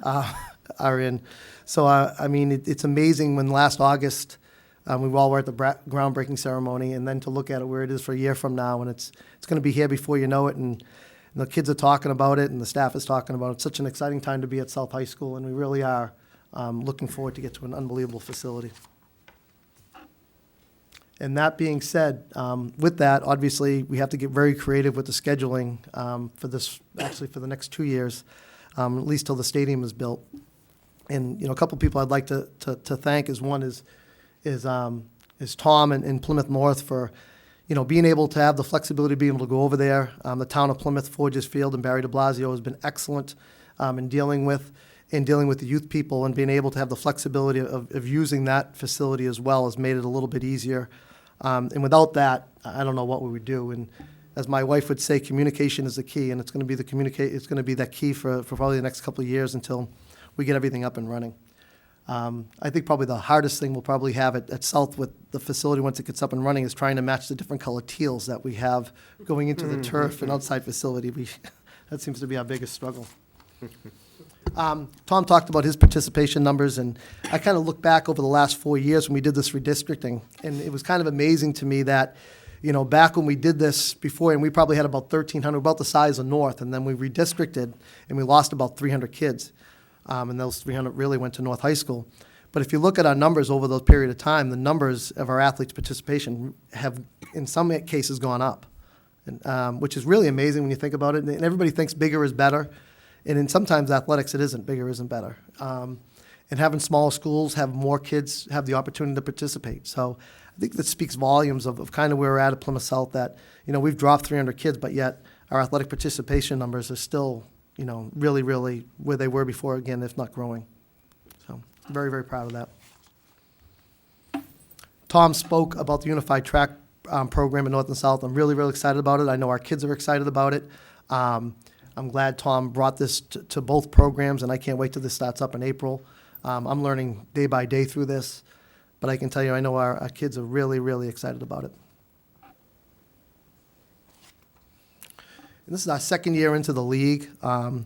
are in. So, it's amazing when last August, we all were at the groundbreaking ceremony, and then to look at it where it is for a year from now, and it's going to be here before you know it, and the kids are talking about it, and the staff is talking about it. It's such an exciting time to be at South High School, and we really are looking forward to get to an unbelievable facility. And that being said, with that, obviously, we have to get very creative with the scheduling for the next 2 years, at least till the stadium is built. And, a couple people I'd like to thank is one is Tom in Plymouth North for, being able to have the flexibility to be able to go over there. The town of Plymouth, Forges Field, and Barry de Blasio has been excellent in dealing with the youth people, and being able to have the flexibility of using that facility as well has made it a little bit easier. And without that, I don't know what we would do. And as my wife would say, communication is the key, and it's going to be that key for probably the next couple of years until we get everything up and running. I think probably the hardest thing we'll probably have at South with the facility once it gets up and running is trying to match the different color teals that we have going into the turf and outside facility. That seems to be our biggest struggle. Tom talked about his participation numbers, and I kind of look back over the last 4 years when we did this redistricting, and it was kind of amazing to me that, back when we did this before, and we probably had about 1,300, about the size of North, and then we redistricted, and we lost about 300 kids. And those 300 really went to North High School. But if you look at our numbers over those period of time, the numbers of our athletes' participation have, in some cases, gone up, and, which is really amazing when you think about it. And everybody thinks bigger is better, and in sometimes athletics it isn't. Bigger isn't better. And having smaller schools have more kids have the opportunity to participate. So I think that speaks volumes of kind of where we're at Plymouth South, that, we've dropped 300 kids, but yet our athletic participation numbers are still, really, really where they were before, again, if not growing. So very, very proud of that. Tom spoke about the Unified Track program in North and South. I'm really, really excited about it. I know our kids are excited about it. I'm glad Tom brought this to both programs, and I can't wait till this starts up in April. I'm learning day by day through this, but I can tell you, I know our kids are really, really excited about it. And this is our second year into the league. And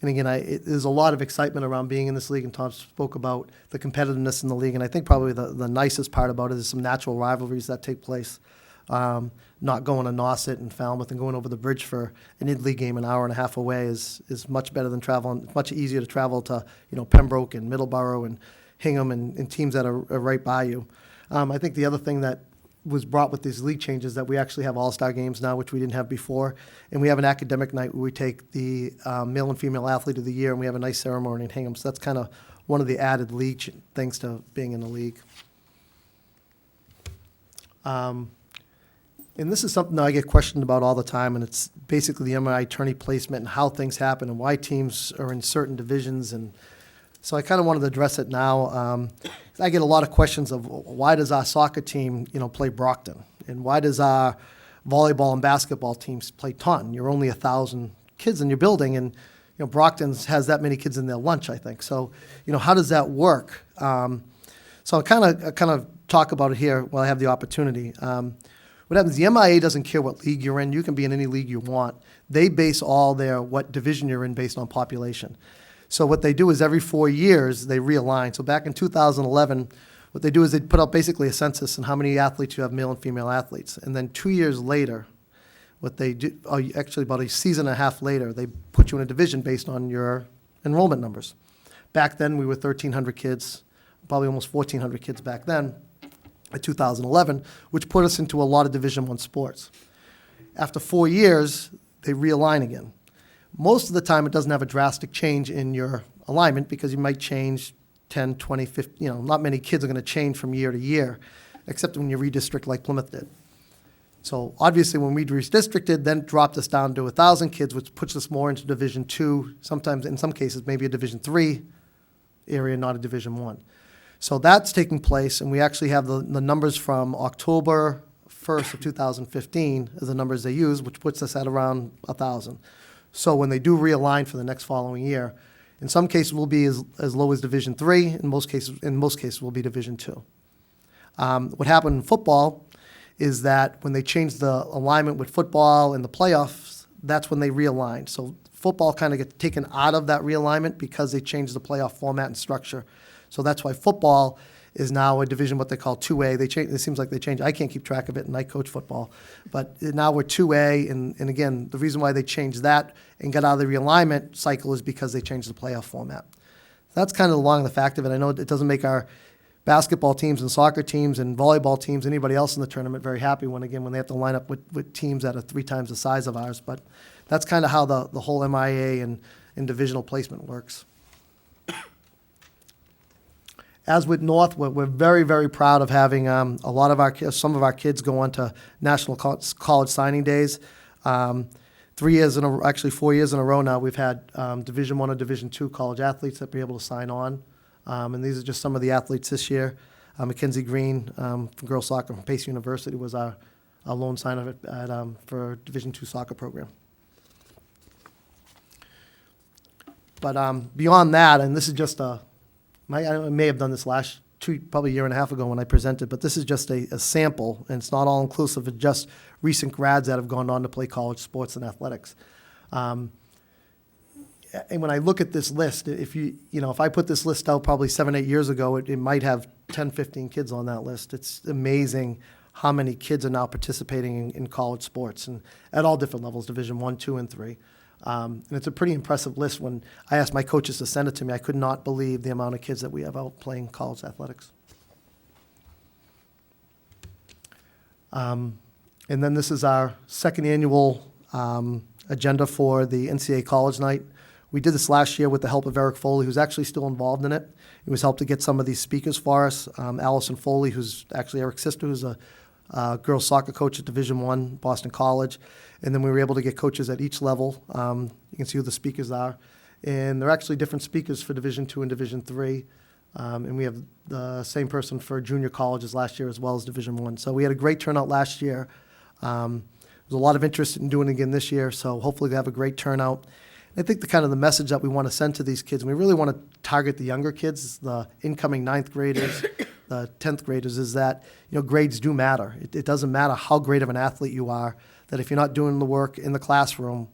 again, there's a lot of excitement around being in this league, and Tom spoke about the competitiveness in the league. And I think probably the nicest part about it is some natural rivalries that take place. Not going to Nauset and Falmouth and going over the bridge for an in-league game an hour and a half away is much better than traveling. It's much easier to travel to Pembroke and Middleborough and Hingham and teams that are right by you. I think the other thing that was brought with these league changes that we actually have all-star games now, which we didn't have before, and we have an academic night where we take the male and female athlete of the year, and we have a nice ceremony in Hingham. So that's kind of one of the added league things to being in the league. And this is something that I get questioned about all the time, and it's basically the MI tourney placement and how things happen and why teams are in certain divisions. And so I kind of wanted to address it now. I get a lot of questions of why does our soccer team, play Brockton? And why does our volleyball and basketball teams play Taunton? You're only 1,000 kids in your building, and Brockton has that many kids in their lunch, I think. So, how does that work? So I'll kind of talk about it here while I have the opportunity. What happens, the MIA doesn't care what league you're in. You can be in any league you want. They base all what division you're in based on population. So what they do is every 4 years, they realign. So back in 2011, what they do is they put out basically a census on how many athletes you have, male and female athletes. And then 2 years later, what they do, actually about a season and a half later, they put you in a division based on your enrollment numbers. Back then, we were 1,300 kids, probably almost 1,400 kids back then. In 2011, which put us into a lot of Division I sports. After 4 years, they realign again. Most of the time, it doesn't have a drastic change in your alignment because you might change 10, 20, 50, not many kids are going to change from year to year, except when you redistrict like Plymouth did. So obviously, when we redistricted, then it dropped us down to 1,000 kids, which puts us more into Division II, sometimes, in some cases, maybe a Division III area, not a Division I. So that's taking place, and we actually have the numbers from October 1st of 2015 is the numbers they use, which puts us at around 1,000. So when they do realign for the next following year, in some cases will be as low as Division III. In most cases will be Division II. What happened in football is that when they changed the alignment with football and the playoffs, that's when they realigned. So football kind of gets taken out of that realignment because they changed the playoff format and structure. So that's why football is now a division, what they call 2A. It seems like they changed. I can't keep track of it, and I coach football. But now we're 2A, and again, the reason why they changed that and got out of the realignment cycle is because they changed the playoff format. That's kind of along the fact of it. I know it doesn't make our basketball teams and soccer teams and volleyball teams, anybody else in the tournament, very happy when they have to line up with teams that are 3 times the size of ours. But that's kind of how the whole MIA and divisional placement works. As with North, we're very, very proud of having some of our kids go on to National College Signing Days. 4 years in a row now, we've had Division I and Division II college athletes that be able to sign on. And these are just some of the athletes this year. Mackenzie Green from girls soccer from Pace University was our lone signer for Division II soccer program. But beyond that, and this is just I may have done this probably a year and a half ago when I presented, but this is just a sample, and it's not all inclusive of just recent grads that have gone on to play college sports and athletics. And when I look at this list, if I put this list out probably 7, 8 years ago, it might have 10, 15 kids on that list. It's amazing how many kids are now participating in college sports and at all different levels, Division I, II, and III. And it's a pretty impressive list. When I asked my coaches to send it to me, I could not believe the amount of kids that we have out playing college athletics. And then this is our second annual agenda for the Ncaa College Night. We did this last year with the help of Eric Foley, who's actually still involved in it. He was helped to get some of these speakers for us. Allison Foley, who's actually Eric's sister, who's a girls soccer coach at Division I, Boston College. And then we were able to get coaches at each level. You can see who the speakers are. And they're actually different speakers for Division II and Division III. And we have the same person for junior colleges last year as well as Division I. So we had a great turnout last year. There's a lot of interest in doing it again this year, so hopefully they have a great turnout. I think the message that we want to send to these kids, and we really want to target the younger kids, the incoming 9th graders, the 10th graders, is that grades do matter. It doesn't matter how great of an athlete you are, that if you're not doing the work in the classroom,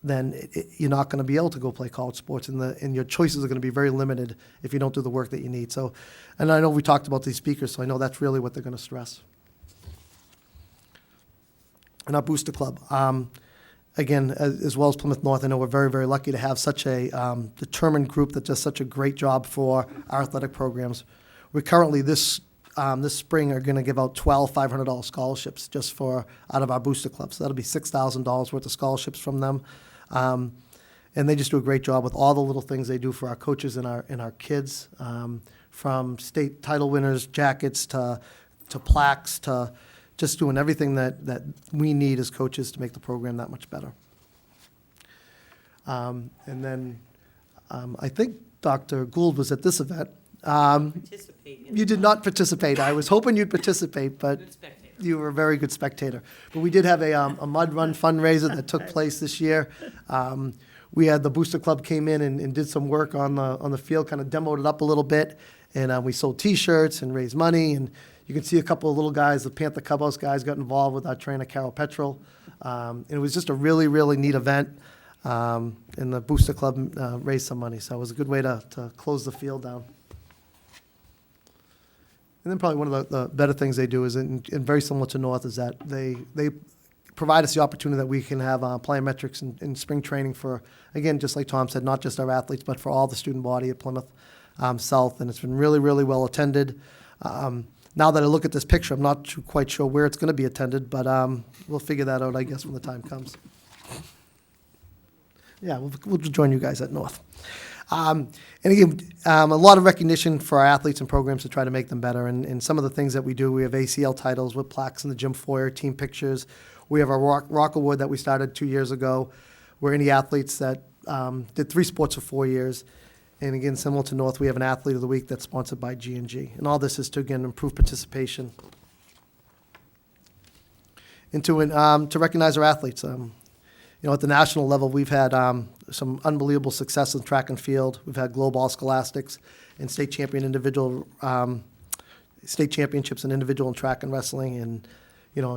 then you're not going to be able to go play college sports, and your choices are going to be very limited if you don't do the work that you need. So, and I know we talked about these speakers, so I know that's really what they're going to stress. And our Booster Club. Again, as well as Plymouth North, I know we're very, very lucky to have such a determined group that does such a great job for our athletic programs. We currently, this spring, are going to give out 12 $500 scholarships just out of our Booster Club. So that'll be $6,000 worth of scholarships from them. And they just do a great job with all the little things they do for our coaches and our kids, from state title winners, jackets, to plaques, to just doing everything that we need as coaches to make the program that much better. And then I think Dr. Gould was at this event. You did not participate. I was hoping you'd participate, but you were a very good spectator. But we did have a mud run fundraiser that took place this year. We had the Booster Club came in and did some work on the field, kind of demoed it up a little bit, and we sold T-shirts and raised money. And you can see a couple of little guys, the Panther Clubhouse guys, got involved with our trainer, Carol Petrel. And it was just a really, really neat event. And the Booster Club raised some money, so it was a good way to close the field down. And then probably one of the better things they do is, and very similar to North, is that they provide us the opportunity that we can have plyometrics in spring training for, again, just like Tom said, not just our athletes, but for all the student body at Plymouth South. And it's been really, really well attended. Now that I look at this picture, I'm not quite sure where it's going to be attended, but we'll figure that out, I guess, when the time comes. Yeah, we'll join you guys at North. And again, a lot of recognition for our athletes and programs to try to make them better. And some of the things that we do, we have ACL titles with plaques in the gym foyer, team pictures. We have our Rock Award that we started 2 years ago, where any athletes that did 3 sports for 4 years. And again, similar to North, we have an Athlete of the Week that's sponsored by G&G. And all this is to, again, improve participation. and to recognize our athletes. At the national level, we've had some unbelievable success in track and field. We've had global all scholastics and state championships in individual and track and wrestling. And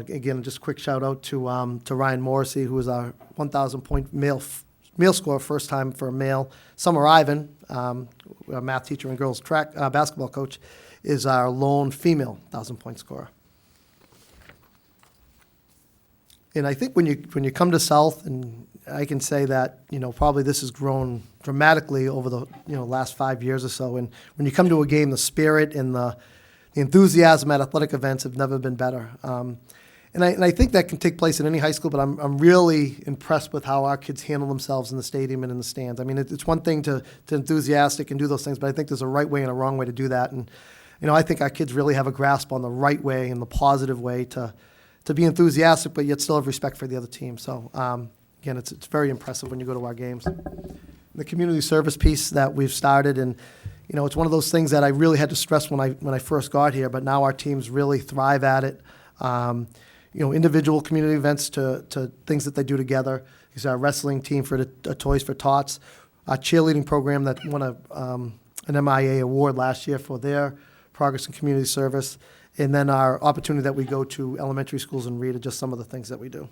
again, just a quick shout out to Ryan Morrissey, who was our 1,000 point male scorer, first time for a male. Summer Ivan, a math teacher and girls track basketball coach, is our lone female 1,000 point scorer. And I think when you come to South, and I can say that probably this has grown dramatically over the last 5 years or so. And when you come to a game, the spirit and the enthusiasm at athletic events have never been better. And I think that can take place in any high school, but I'm really impressed with how our kids handle themselves in the stadium and in the stands. I mean, it's one thing to enthusiastic and do those things, but I think there's a right way and a wrong way to do that. And I think our kids really have a grasp on the right way and the positive way to be enthusiastic, but yet still have respect for the other team. So again, it's very impressive when you go to our games. The community service piece that we've started, and it's one of those things that I really had to stress when I first got here, but now our teams really thrive at it. Individual community events to things that they do together. There's our wrestling team for the Toys for Tots, our cheerleading program that won an MIA award last year for their progress in community service, and then our opportunity that we go to elementary schools and read are just some of the things that we do.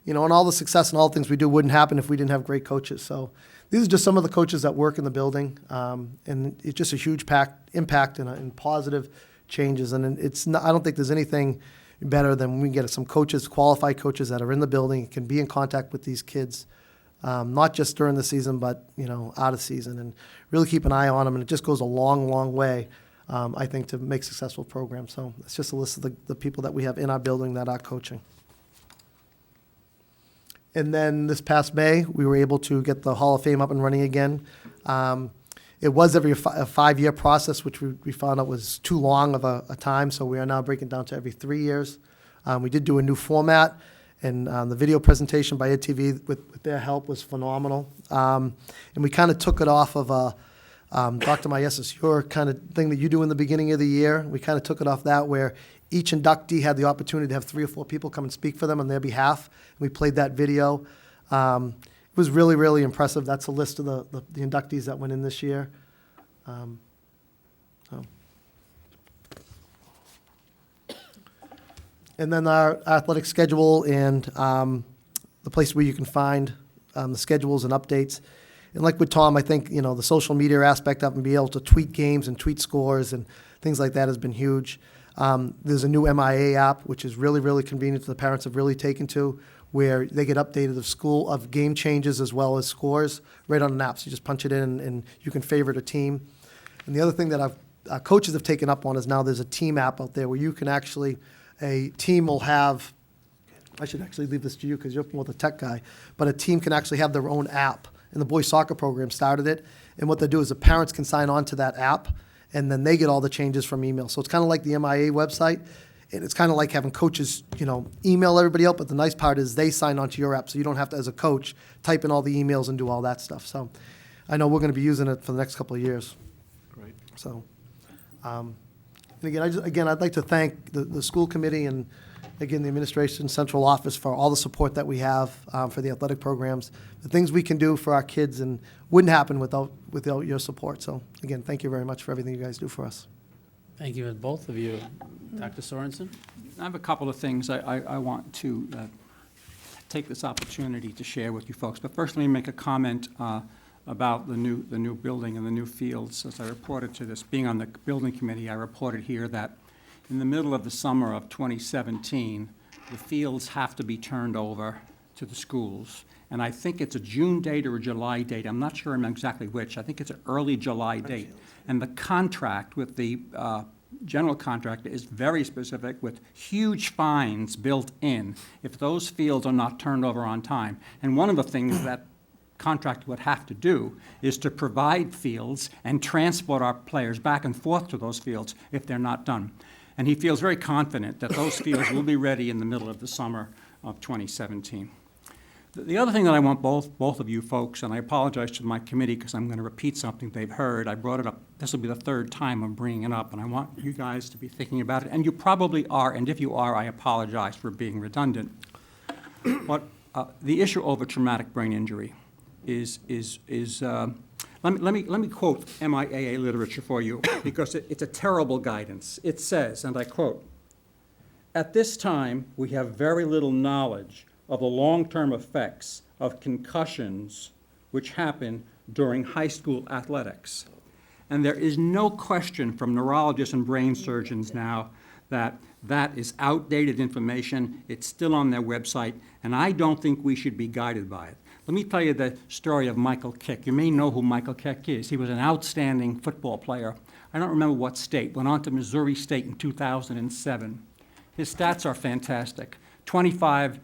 And all the success and all the things we do wouldn't happen if we didn't have great coaches. So these are just some of the coaches that work in the building, and it's just a huge impact and positive changes. And I don't think there's anything better than when we get some coaches, qualified coaches that are in the building, can be in contact with these kids, not just during the season, but out of season, and really keep an eye on them. And it just goes a long, long way, I think, to make successful programs. So it's just a list of the people that we have in our building that are coaching. And then this past May, we were able to get the Hall of Fame up and running again. It was a 5-year process, which we found out was too long of a time, so we are now breaking down to every 3 years. We did do a new format, and the video presentation by EDTV with their help was phenomenal. And we kind of took it off of Dr. Mayesis, your kind of thing that you do in the beginning of the year. We kind of took it off that, where each inductee had the opportunity to have 3 or 4 people come and speak for them on their behalf. We played that video. It was really, really impressive. That's a list of the inductees that went in this year. And then our athletic schedule and the place where you can find the schedules and updates. And like with Tom, I think the social media aspect of it and be able to tweet games and tweet scores and things like that has been huge. There's a new MIA app, which is really, really convenient that the parents have really taken to, where they get updated of game changes as well as scores right on an app. So you just punch it in and you can favorite a team. And the other thing that our coaches have taken up on is now there's a team app out there where you can actually, a team will have, I should actually leave this to you because you're more the tech guy, but a team can actually have their own app. And the boys soccer program started it. And what they do is the parents can sign on to that app, and then they get all the changes from email. So it's kind of like the MIA website. And it's kind of like having coaches, email everybody out, but the nice part is they sign onto your app, so you don't have to, as a coach, type in all the emails and do all that stuff. So I know we're going to be using it for the next couple of years. Great. So, and again, I'd like to thank the school committee and, again, the administration, central office for all the support that we have for the athletic programs, the things we can do for our kids, and wouldn't happen without your support. So, again, thank you very much for everything you guys do for us. Thank you, both of you. Dr. Sorensen? I have a couple of things I want to take this opportunity to share with you folks. But first, let me make a comment about the new building and the new fields. As I reported to this, being on the building committee, I reported here that in the middle of the summer of 2017, the fields have to be turned over to the schools. And I think it's a June date or a July date. I'm not sure exactly which. I think it's an early July date. And the contract with the general contractor is very specific, with huge fines built in if those fields are not turned over on time. And one of the things that contractor would have to do is to provide fields and transport our players back and forth to those fields if they're not done. And he feels very confident that those fields will be ready in the middle of the summer of 2017. The other thing that I want both of you folks, and I apologize to my committee because I'm going to repeat something they've heard. I brought it up. This will be the third time I'm bringing it up, and I want you guys to be thinking about it. And you probably are, and if you are, I apologize for being redundant. But the issue over traumatic brain injury is let me quote MIAA literature for you because it's a terrible guidance. It says, and I quote, "At this time, we have very little knowledge of the long-term effects of concussions which happen during high school athletics." And there is no question from neurologists and brain surgeons now that that is outdated information. It's still on their website, and I don't think we should be guided by it. Let me tell you the story of Michael Kick. You may know who Michael Kick is. He was an outstanding football player. I don't remember what state. Went on to Missouri State in 2007. His stats are fantastic. 25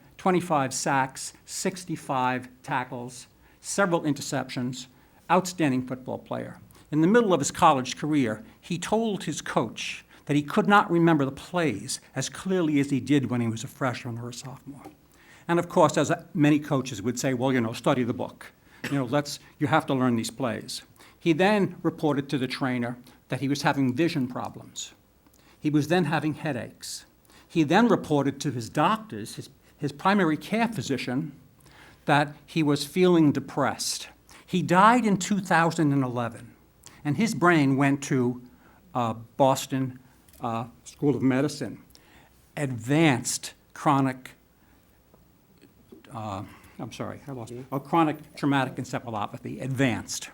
sacks, 65 tackles, several interceptions, outstanding football player. In the middle of his college career, he told his coach that he could not remember the plays as clearly as he did when he was a freshman or a sophomore. And of course, as many coaches would say, well, study the book. You have to learn these plays. He then reported to the trainer that he was having vision problems. He was then having headaches. He then reported to his doctors, his primary care physician, that he was feeling depressed. He died in 2011, and his brain went to Boston School of Medicine. Advanced chronic chronic traumatic encephalopathy, advanced.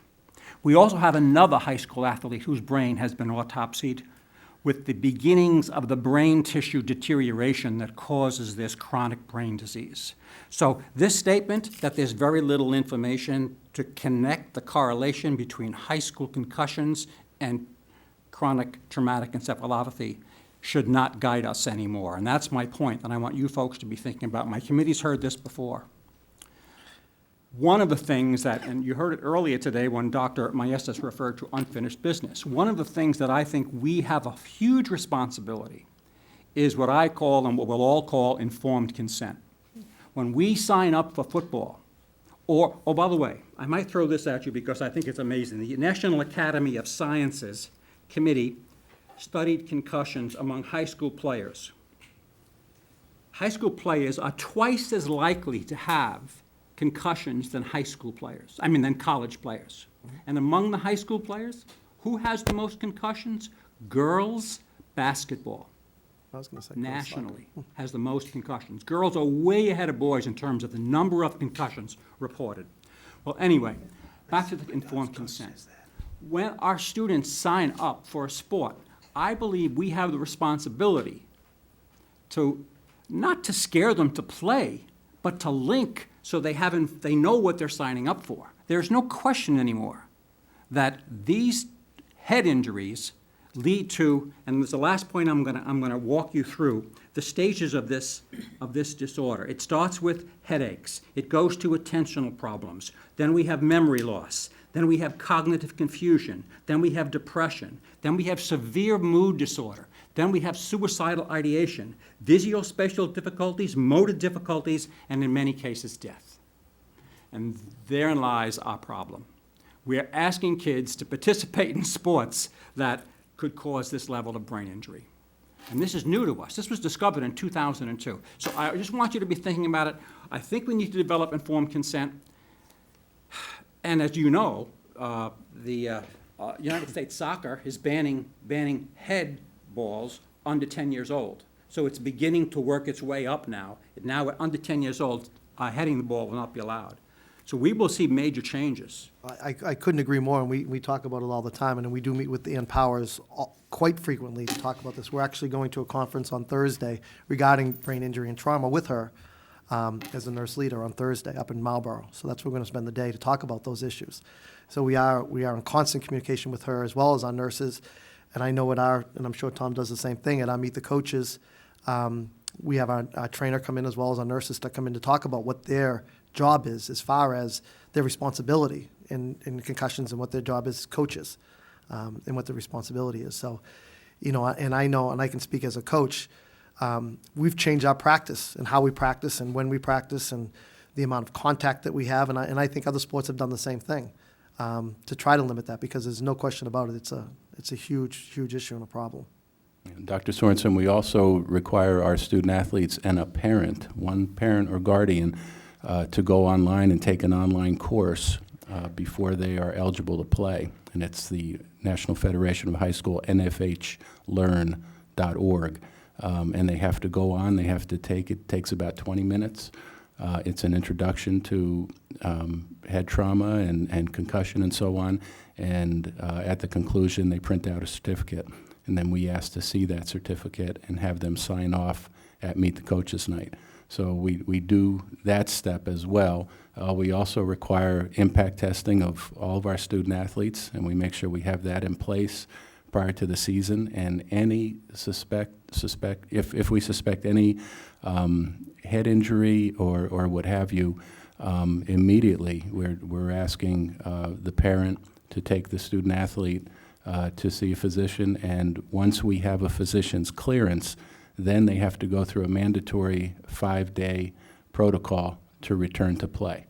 We also have another high school athlete whose brain has been autopsied with the beginnings of the brain tissue deterioration that causes this chronic brain disease. So this statement that there's very little information to connect the correlation between high school concussions and chronic traumatic encephalopathy should not guide us anymore. And that's my point, and I want you folks to be thinking about. My committee's heard this before. One of the things that, and you heard it earlier today when Dr. Maestas referred to unfinished business, one of the things that I think we have a huge responsibility is what I call and what we'll all call informed consent. When we sign up for football, or, oh, by the way, I might throw this at you because I think it's amazing. The National Academy of Sciences Committee studied concussions among high school players. High school players are twice as likely to have concussions than than college players. And among the high school players, who has the most concussions? Girls basketball. I was going to say nationally has the most concussions. Girls are way ahead of boys in terms of the number of concussions reported. Well, anyway, back to the informed consent. When our students sign up for a sport, I believe we have the responsibility to not to scare them to play, but to link so they know what they're signing up for. There's no question anymore that these head injuries lead to, and this is the last point I'm gonna walk you through, the stages of this disorder. It starts with headaches. It goes to attentional problems. Then we have memory loss. Then we have cognitive confusion. Then we have depression. Then we have severe mood disorder. Then we have suicidal ideation, visuospatial difficulties, motor difficulties, and in many cases, death. And therein lies our problem. We're asking kids to participate in sports that could cause this level of brain injury. And this is new to us. This was discovered in 2002. So I just want you to be thinking about it. I think we need to develop informed consent. And as you know, the United States Soccer is banning head balls under 10 years old. So it's beginning to work its way up now. Now at under 10 years old, heading the ball will not be allowed. So we will see major changes. I couldn't agree more, and we talk about it all the time, and we do meet with Ann Powers quite frequently to talk about this. We're actually going to a conference on Thursday regarding brain injury and trauma with her as a nurse leader on Thursday up in Marlborough. So that's where we're going to spend the day to talk about those issues. So we are in constant communication with her as well as our nurses, and I know and I'm sure Tom does the same thing, at our Meet the Coaches, we have our trainer come in as well as our nurses to come in to talk about what their job is as far as their responsibility in concussions and what their job is as coaches and what their responsibility is. So, and I know, and I can speak as a coach, we've changed our practice and how we practice and when we practice. And the amount of contact that we have, and I think other sports have done the same thing, to try to limit that, because there's no question about it. It's a huge, huge issue and a problem. Dr. Sorensen, we also require our student athletes and a parent, one parent or guardian, to go online and take an online course before they are eligible to play. And it's the National Federation of High School, nfhlearn.org. And they have to go on, they have to take, it takes about 20 minutes. It's an introduction to head trauma and concussion and so on. And at the conclusion, they print out a certificate. And then we ask to see that certificate and have them sign off at Meet the Coaches Night. So we do that step as well. We also require impact testing of all of our student athletes, and we make sure we have that in place prior to the season. And any if we suspect any head injury or what have you, immediately we're asking the parent to take the student athlete to see a physician, and once we have a physician's clearance, then they have to go through a mandatory 5-day protocol to return to play.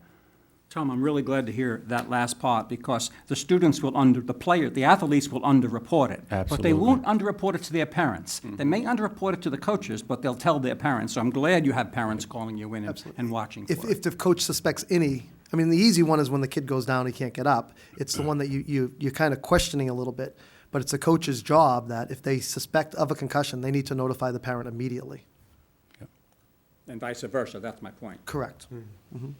Tom, I'm really glad to hear that last part, because the students will the athletes will underreport it. Absolutely. But they won't underreport it to their parents. They may underreport it to the coaches, but they'll tell their parents. So I'm glad you have parents calling you in and watching for it. If the coach suspects any, I mean, the easy one is when the kid goes down, he can't get up. It's the one that you're kind of questioning a little bit. But it's a coach's job that if they suspect of a concussion, they need to notify the parent immediately. And vice versa, that's my point. Correct. Mm-hmm.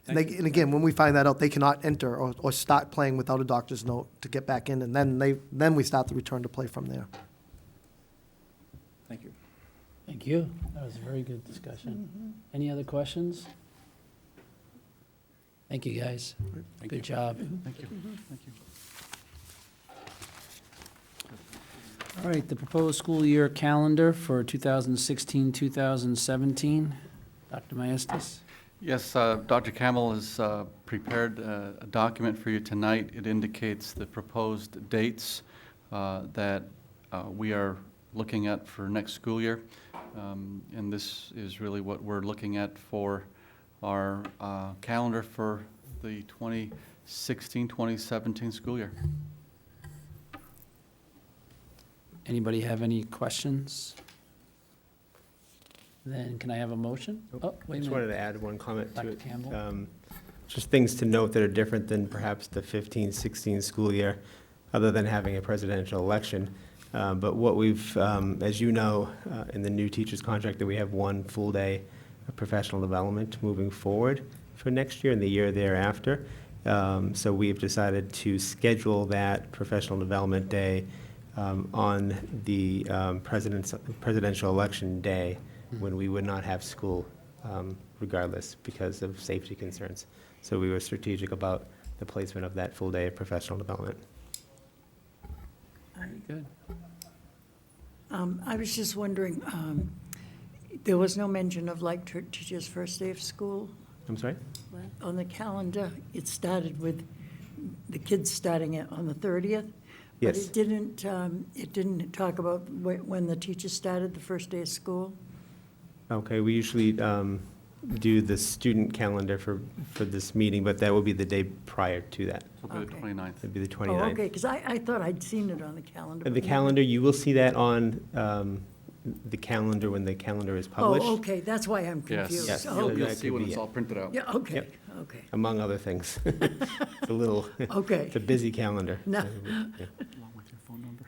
And again, when we find that out, they cannot enter or start playing without a doctor's note to get back in, and then we start the return to play from there. Thank you. Thank you. That was a very good discussion. Any other questions? Thank you, guys. Good job. Thank you. Thank you. All right, the proposed school year calendar for 2016-2017. Dr. Maestas? Yes, Dr. Campbell has prepared a document for you tonight. It indicates the proposed dates that we are looking at for next school year. And this is really what we're looking at for our calendar for the 2016-2017 school year. Anybody have any questions? Then can I have a motion? Oh, wait a minute. I just wanted to add one comment to Dr. it. Campbell? Just things to note that are different than perhaps the 15-16 school year, other than having a presidential election. But what we've, as you know, in the new teacher's contract, that we have one full day of professional development moving forward for next year and the year thereafter. So we've decided to schedule that professional development day on the presidential election day, when we would not have school regardless because of safety concerns. So we were strategic about the placement of that full day of professional development. Very good. I was just wondering, there was no mention of like teachers' first day of school I'm sorry? on the calendar. It started with the kids starting it on the 30th. But Yes. it didn't talk about when the teachers started the first day of school. Okay, we usually do the student calendar for this meeting, but that will be the day prior to that. It'll be the 29th. It'll be the Oh, 29th. okay, because I thought I'd seen it on the calendar. The but calendar, you will see that on the calendar when the calendar is published. Oh, okay, that's why I'm confused. Yes. Oh, You'll that see could when be it's it. all printed out. yeah, okay, Yep. okay. Among other things. It's a little, Okay. it's a busy calendar. No. Yeah. Along with your phone number.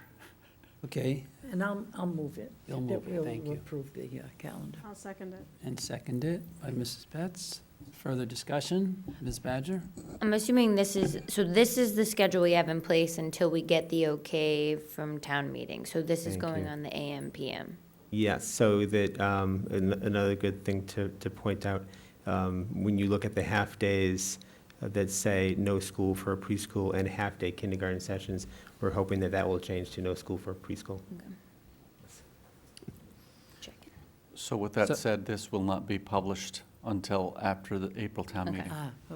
Okay, And I'll move it. You'll move it, thank you. We'll approve the calendar. I'll second it. and second it by Mrs. Betts. Further discussion? Ms. Badger? I'm assuming this is the schedule we have in place until we get the okay from town meeting. So this is Thank going you. on the AM, PM. Yes, so that, another good thing to point out, when you look at the half-days that say no school for preschool and half-day kindergarten sessions, we're hoping that that will change to no school for preschool. So with that So- said, this will not be published until after the April town Okay. meeting.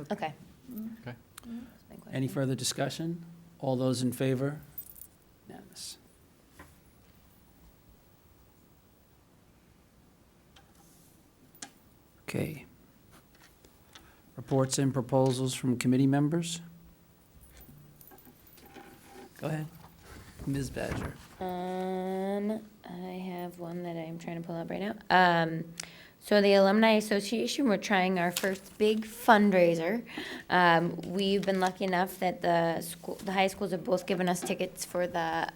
Okay. Okay. Any further discussion? All those in favor? Unanimous. Okay. reports and proposals from committee members. Go ahead, Ms. Badger. I have one that I'm trying to pull up right now. So the Alumni Association, we're trying our first big fundraiser. We've been lucky enough that the high schools have both given us tickets for the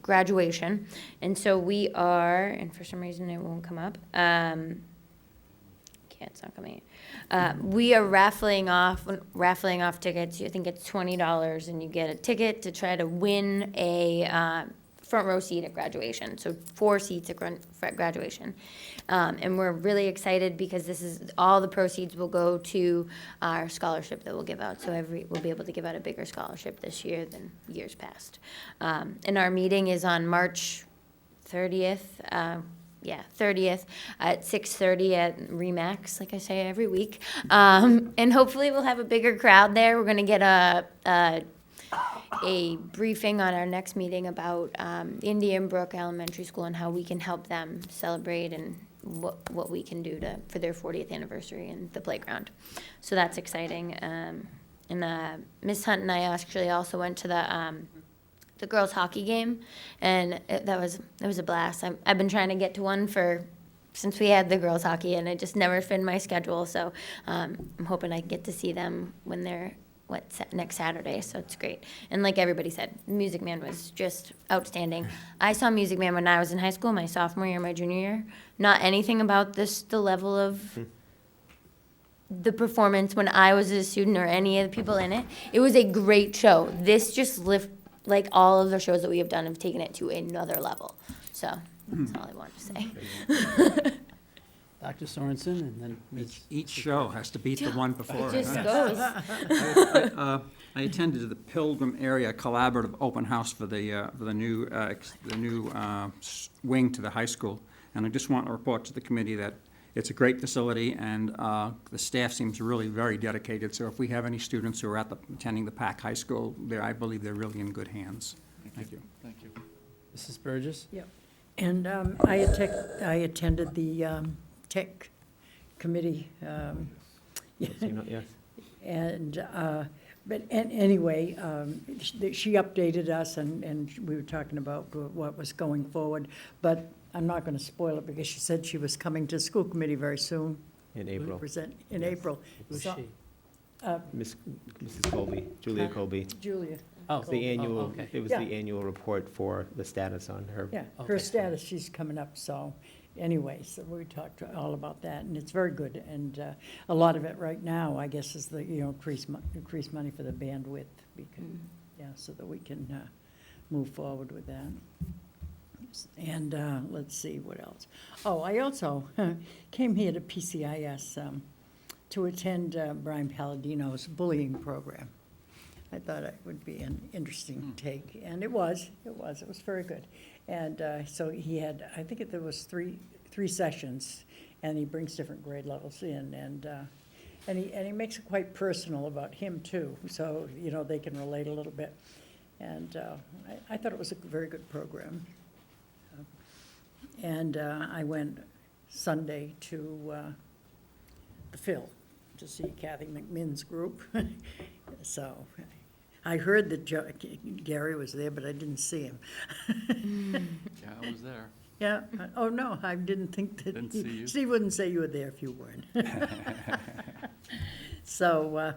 graduation. And so we are, and for some reason it won't come up. It's not coming. We are raffling off tickets. I think it's $20, and you get a ticket to try to win a front row seat at graduation. So 4 seats at graduation, and we're really excited because this is all the proceeds will go to our scholarship that we'll give out. So we'll be able to give out a bigger scholarship this year than years past. And our meeting is on March 30th. 30th at 6:30 at Remax, like I say every week. And hopefully we'll have a bigger crowd there. We're going to get a briefing on our next meeting about Indian Brook Elementary School and how we can help them celebrate and what we can do for their 40th anniversary and the playground. So that's exciting. And Miss Hunt and I actually also went to the girls' hockey game, and it was a blast. I've been trying to get to one since we had the girls' hockey, and it just never fit in my schedule. So I'm hoping I get to see them when they're next Saturday. So it's great. And like everybody said, Music Man was just outstanding. I saw Music Man when I was in high school, my sophomore year, my junior year. Not anything about the level of the performance when I was a student or any of the people in it. It was a great show. This just like all of the shows that we have done have taken it to another level. So that's all I wanted to say. Dr. Sorensen, and then Ms. Each show has to beat the one before. It just goes. I attended the Pilgrim Area Collaborative Open House for the new wing to the high school, and I just want to report to the committee that it's a great facility, and the staff seems really very dedicated. So if we have any students who are attending the PAC High School, I believe they're really in good hands. Thank you. Thank you. Mrs. Burgess? Yep. And I attended the tech committee. Yes. And anyway, she updated us, and we were talking about what was going forward. But I'm not going to spoil it because she said she was coming to school committee very soon. In April. In April. Who's So- she? Mrs. Colby, Julia Colby. Julia. Oh, The annual, okay. it was Yeah. the annual report for the status on her. Yeah, Okay. her status, she's coming up, so, anyway, so we talked all about that, and it's very good, and a lot of it right now, I guess, is the, increase money for the bandwidth, because, so that we can move forward with that. And let's see, what else? Oh, I also came here to PCIS to attend Brian Palladino's bullying program. I thought it would be an interesting take, and it was very good. And so he had, I think there was three sessions, and he brings different grade levels in, and he makes it quite personal about him too, so they can relate a little bit. And I thought it was a very good program. And I went Sunday to the Phil to see Kathy McMinn's group. So I heard that Gary was there, but I didn't see him. Yeah, I was there. Yeah, oh, no, I didn't think that. Didn't see you. Steve wouldn't say you were there if you weren't. So,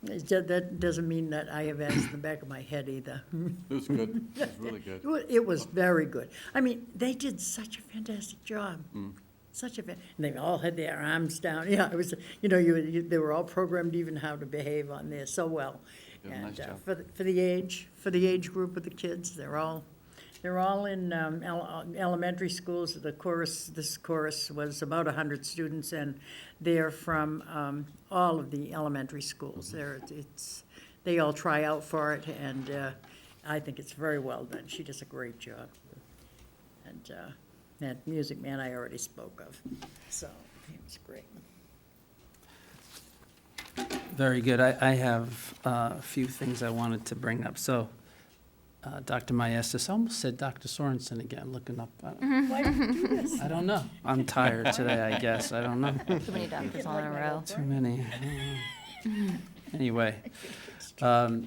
that doesn't mean that I have asked in the back of my head either. It was good. It was really good. It was very good. I mean, they did such a fantastic job. And they all had their arms down. Yeah, it was, they were all programmed even how to behave on there so well. Did a And nice job. for the age group of the kids, they're all in elementary schools. This chorus was about 100 students, and they're from all of the elementary schools. They all try out for it, and I think it's very well done. She does a great job. And that Music Man I already spoke of, so it was great. Very good. I have a few things I wanted to bring up. So, Dr. Maestas, I almost said Dr. Sorensen again, looking up. Why did you do this? I don't know. I'm tired today, I guess. I don't know. Too many doctors all in a row. Too many. Anyway,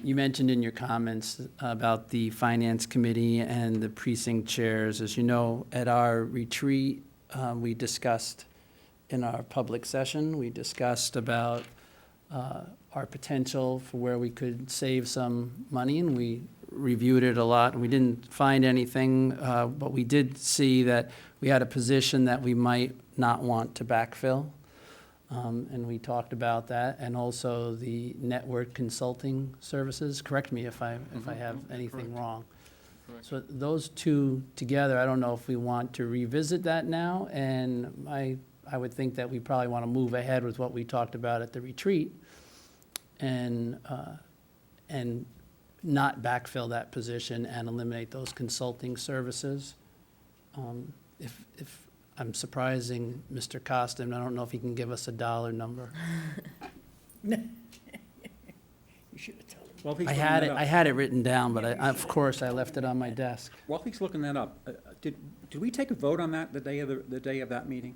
you mentioned in your comments about the finance committee and the precinct chairs. As you know, at our retreat, we discussed in our public session, we discussed about our potential for where we could save some money, and we reviewed it a lot, and we didn't find anything, but we did see that we had a position that we might not want to backfill. And we talked about that, and also the network consulting services. Correct me if I have anything wrong. So those two together, I don't know if we want to revisit that now, and I would think that we probably want to move ahead with what we talked about at the retreat, and not backfill that position and eliminate those consulting services. If I'm surprising Mr. Costin, I don't know if he can give us a dollar number. You should have told him. Well, if he's I looking had that it, up- I had it written down, but of course, I left it on my desk. While he's looking that up, did we take a vote on that the day of that meeting?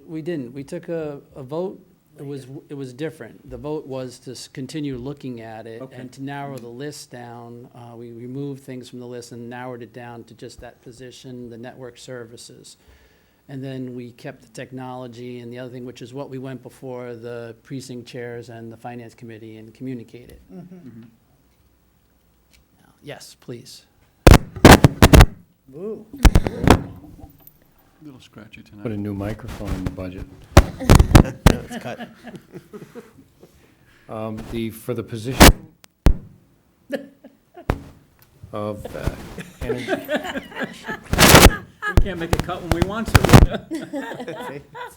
We didn't. We took a vote. It was different. The vote was to continue looking at it Okay. and to narrow the list down. We removed things from the list and narrowed it down to just that position, the network services. And then we kept the technology and the other thing, which is what we went before the precinct chairs and the finance committee and communicated. Yes, please. Ooh. A little scratchy tonight. Put a new microphone in the budget. It's cut. For the position of energy. We can't make a cut when we want to.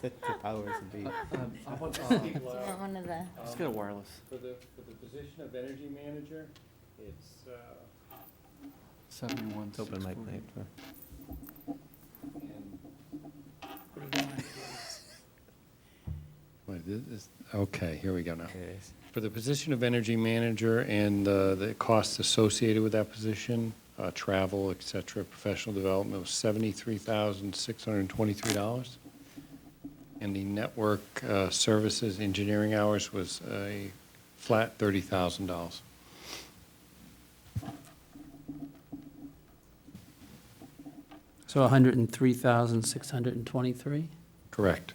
The powers that be. One of the. Let's get a wireless. For the position of energy manager, it's 71. Open mic night. Okay, here we go now. For the position of energy manager and the costs associated with that position, travel, et cetera, professional development was $73,623. And the network services engineering hours was a flat $30,000. So 103,623? Correct.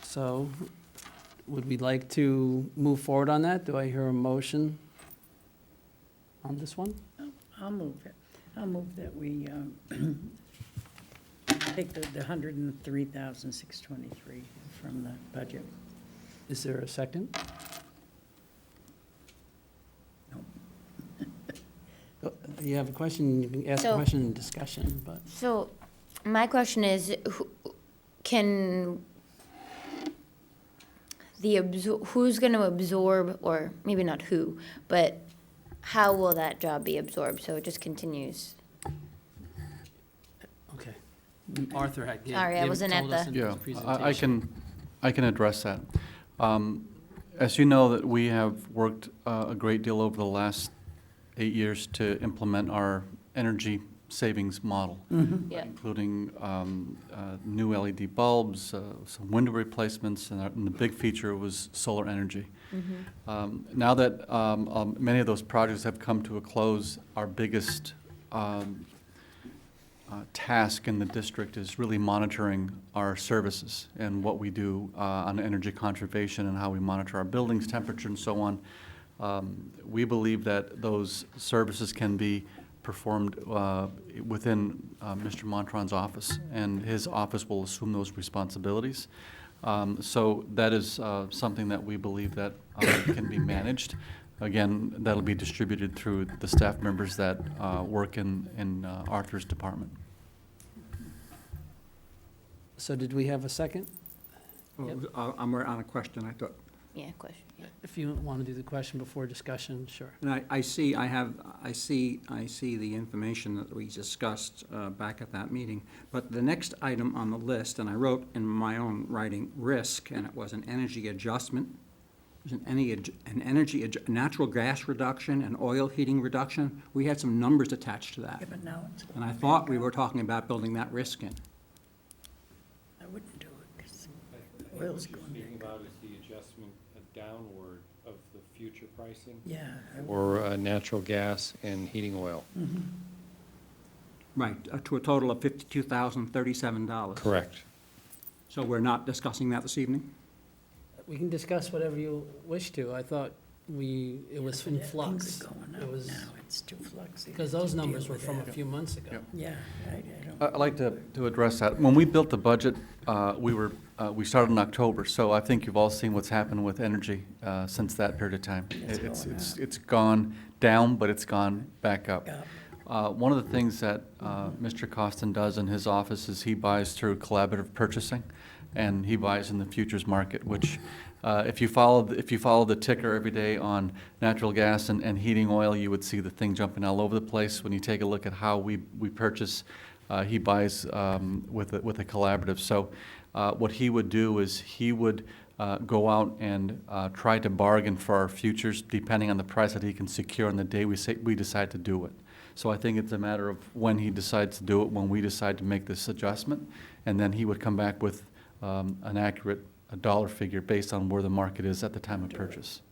So would we like to move forward on that? Do I hear a motion on this one? I'll move it. I'll move that we take the 103,623 from the budget. Is there a second? No. You have a question, you can ask a So- question in discussion, but. So, my question is, who's going to absorb, or maybe not who, but how will that job be absorbed? So it just continues. Okay. Arthur had Sorry, I wasn't at told us the- in Yeah, his presentation. I can address that. As you know, that we have worked a great deal over the last 8 years to implement our energy savings model, Yeah. including new LED bulbs, some window replacements, and the big feature was solar energy. Now that many of those projects have come to a close, our biggest task in the district is really monitoring our services and what we do on energy conservation and how we monitor our buildings, temperature, and so on. We believe that those services can be performed within Mr. Montron's office, and his office will assume those responsibilities. So that is something that we believe that can be managed. Again, that'll be distributed through the staff members that work in Arthur's department. So did we have a second? I'm on a question, I thought. Yeah, question. Yeah. If you want to do the question before discussion, sure. And I see the information that we discussed back at that meeting. But the next item on the list, and I wrote in my own writing, risk, and it was an energy adjustment. It was natural gas reduction and oil heating reduction. We had some numbers attached to that. Yeah, but now it's. And I thought we were talking about building that risk in. I wouldn't do it, 'cause Oil's What going you're speaking back about is the adjustment downward of the future pricing? Yeah. Or natural gas and heating oil? Mhm. Right, to a total of $52,037. Correct. So we're not discussing that this evening? We can discuss whatever you wish to. I thought it was in flux. Things are going up It was, now, it's too fluxy. because those numbers were from a few months ago. Yeah, I don't. I'd like to address that. When we built the budget, we started in October, so I think you've all seen what's happened with energy since that period of time. It's gone down, but it's gone back up. One of the things that Mr. Costin does in his office is he buys through collaborative purchasing, and he buys in the futures market, which if you follow the ticker every day on natural gas and heating oil, you would see the thing jumping all over the place. When you take a look at how we purchase, he buys with a collaborative. So what he would do is he would go out and try to bargain for our futures depending on the price that he can secure on the day we decide to do it. So I think it's a matter of when he decides to do it, when we decide to make this adjustment, and then he would come back with an accurate dollar figure based on where the market is at the time of purchase.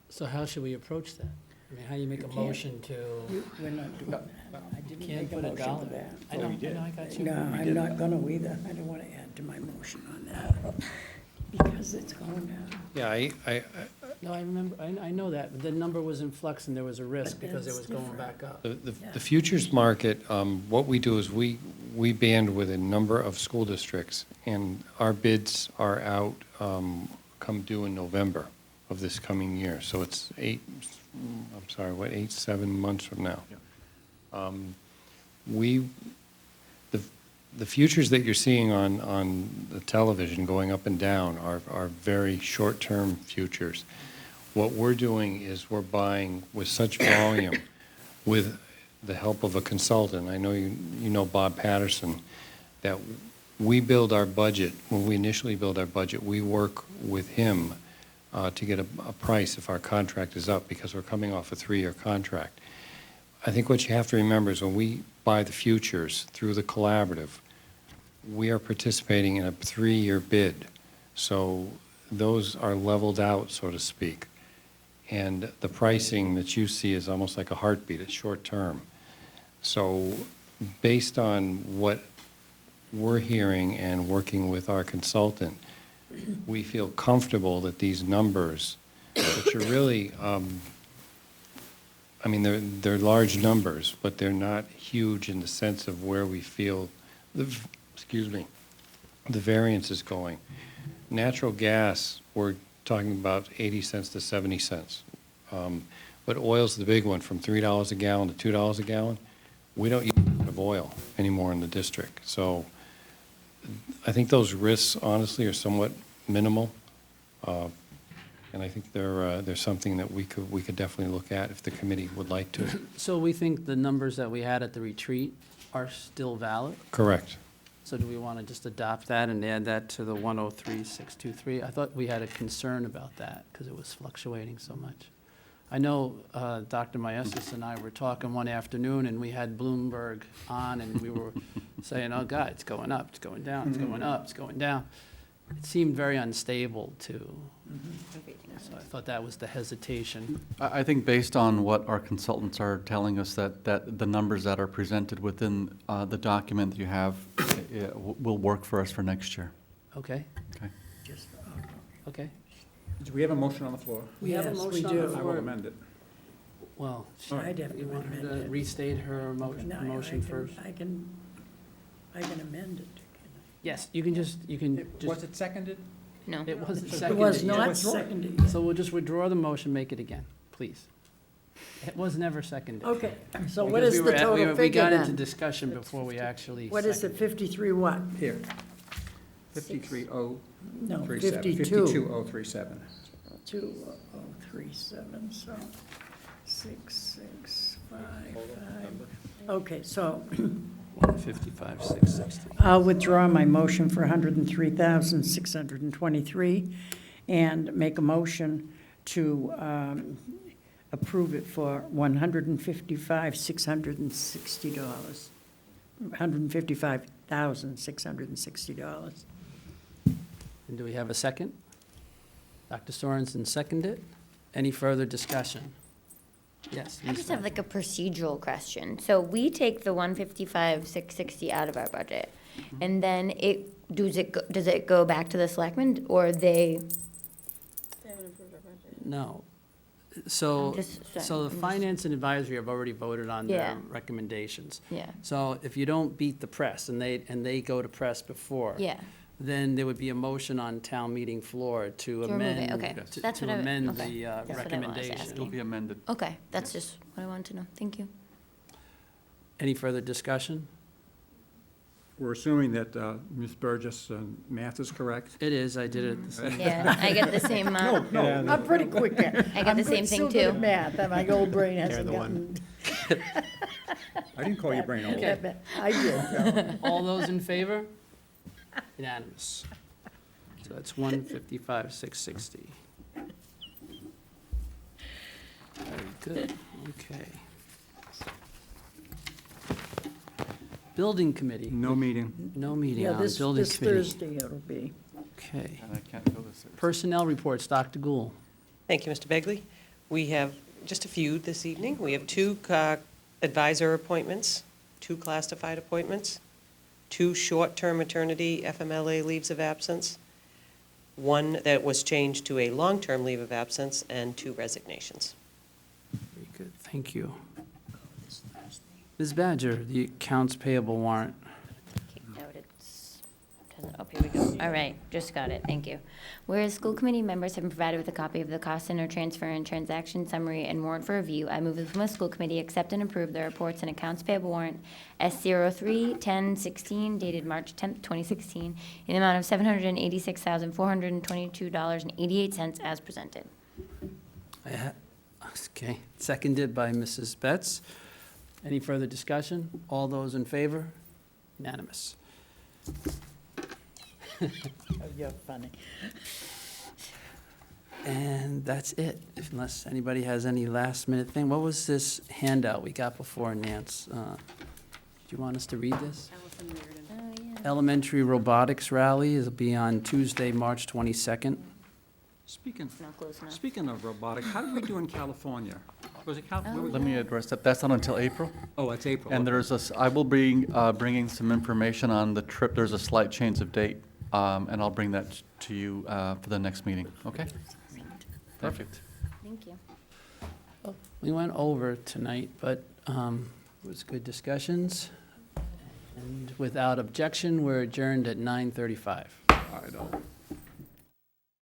So how should we approach that? I mean, how do you make a motion to? We're not doing that. I didn't Can't make a put a motion dollar. for that. I know, I got you. No, I'm not gonna either. I don't wanna add to my motion on that, because it's going down. Yeah, No, I remember, I know that, but the number was in flux and there was a risk But because it that's was going different. back up. the futures market, what we do is we band with a number of school districts, and our bids are out come due in November of this coming year. So it's 7 months from now. The futures that you're seeing on the television going up and down are very short-term futures. What we're doing is we're buying with such volume with the help of a consultant. I know you know Bob Patterson, that we build our budget. When we initially build our budget, we work with him to get a price if our contract is up, because we're coming off a 3-year contract. I think what you have to remember is when we buy the futures through the collaborative, we are participating in a 3-year bid. So those are leveled out, so to speak. And the pricing that you see is almost like a heartbeat. It's short term. So based on what we're hearing and working with our consultant, we feel comfortable that these numbers, which are really, I mean, they're large numbers, but they're not huge in the sense of where we feel the variance is going. Natural gas, we're talking about 80 cents to 70 cents. But oil's the big one, from $3 a gallon to $2 a gallon. We don't use a lot of oil anymore in the district. So I think those risks, honestly, are somewhat minimal. And I think they're something that we could definitely look at if the committee would like to. So we think the numbers that we had at the retreat are still valid? Correct. So do we want to just adopt that and add that to the 103,623? I thought we had a concern about that because it was fluctuating so much. I know Dr. Maestas and I were talking one afternoon, and we had Bloomberg on, and we were saying, oh, God, it's going up, it's going down, it's going up, it's going down. It seemed very unstable, too. So I thought that was the hesitation. I think based on what our consultants are telling us, that the numbers that are presented within the document that you have will work for us for next year. Okay. Okay. Okay. Do we have a motion on the floor? We have a Yes, motion we on the do. I floor. will amend it. Well, I'd have you to want her amend to it. restate her No, motion first? I can amend it. Yes, you can just. Was it seconded? No. It wasn't It seconded. was yet. not seconded yet. So we'll just withdraw the motion, make it again, please. It was never seconded. Okay, so what Because is we the were at- total we figure got into then? discussion before we actually. What is it, 53 what? Here. 53037. No, 52037. 2037, so 6655. Okay, so 155,660. I'll withdraw my motion for 103,623 and make a motion to approve it for $155,660. $155,660. And do we have a second? Dr. Sorensen seconded it. Any further discussion? Yes. I Ms. just have Beck. like a procedural question. So we take the 155,660 out of our budget, and then does it go back to the selectmen, or they? No. So, I'm just- so the I'm just- finance and advisory have already voted on their Yeah. recommendations. Yeah. So if you don't beat the press, and they go to press before. Yeah. Then there would be a motion on town meeting floor to remove it, amend. okay. to- That's to what I- amend okay. the That's what I was recommendation. asking. It'll be amended. Okay, that's just what I wanted to know. Thank you. Any further discussion? We're assuming that Ms. Burgess' math is correct. It is, I did it the same. Yeah, I get the same. I'm pretty quick at. I got the same thing I'm still good too. at math, and my old brain hasn't the gotten. I didn't call your brain old. Okay. I did. All those in favor? Unanimous. So that's 155,660. Very good, okay. Building committee, No meeting. no meeting Yeah, on this building committee. Thursday it'll be. Okay. And I can't go this Thursday. Personnel reports, Dr. Gould. Thank you, Mr. Begley. We have just a few this evening. We have 2 advisor appointments, 2 classified appointments, 2 short-term maternity FMLA leaves of absence, 1 that was changed to a long-term leave of absence, and 2 resignations. Very good, thank you. Ms. Badger, the accounts payable warrant. Oh, here we go. All right, just got it. Thank you. Whereas school committee members have been provided with a copy of the cost center transfer and transaction summary and warrant for review, I move the Plymouth School Committee accept and approve the reports and accounts payable warrant S03-1016 dated March 10th, 2016, in the amount of $786,422.88 as presented. Okay, seconded by Mrs. Betts. Any further discussion? All those in favor? Unanimous. Oh, you're funny. And that's it, unless anybody has any last minute thing. What was this handout we got before, Nance? Do you want us to read this? Elementary robotics rally will be on Tuesday, March 22nd. Speaking Not close enough. speaking of robotics, how did we do in California? Was it California? Let me address that. That's not until April. Oh, it's April. And there's I will be bringing some information on the trip. There's a slight change of date, and I'll bring that to you for the next meeting, okay? Perfect. Thank you. We went over tonight, but it was good discussions. And without objection, we're adjourned at 9:35. I don't.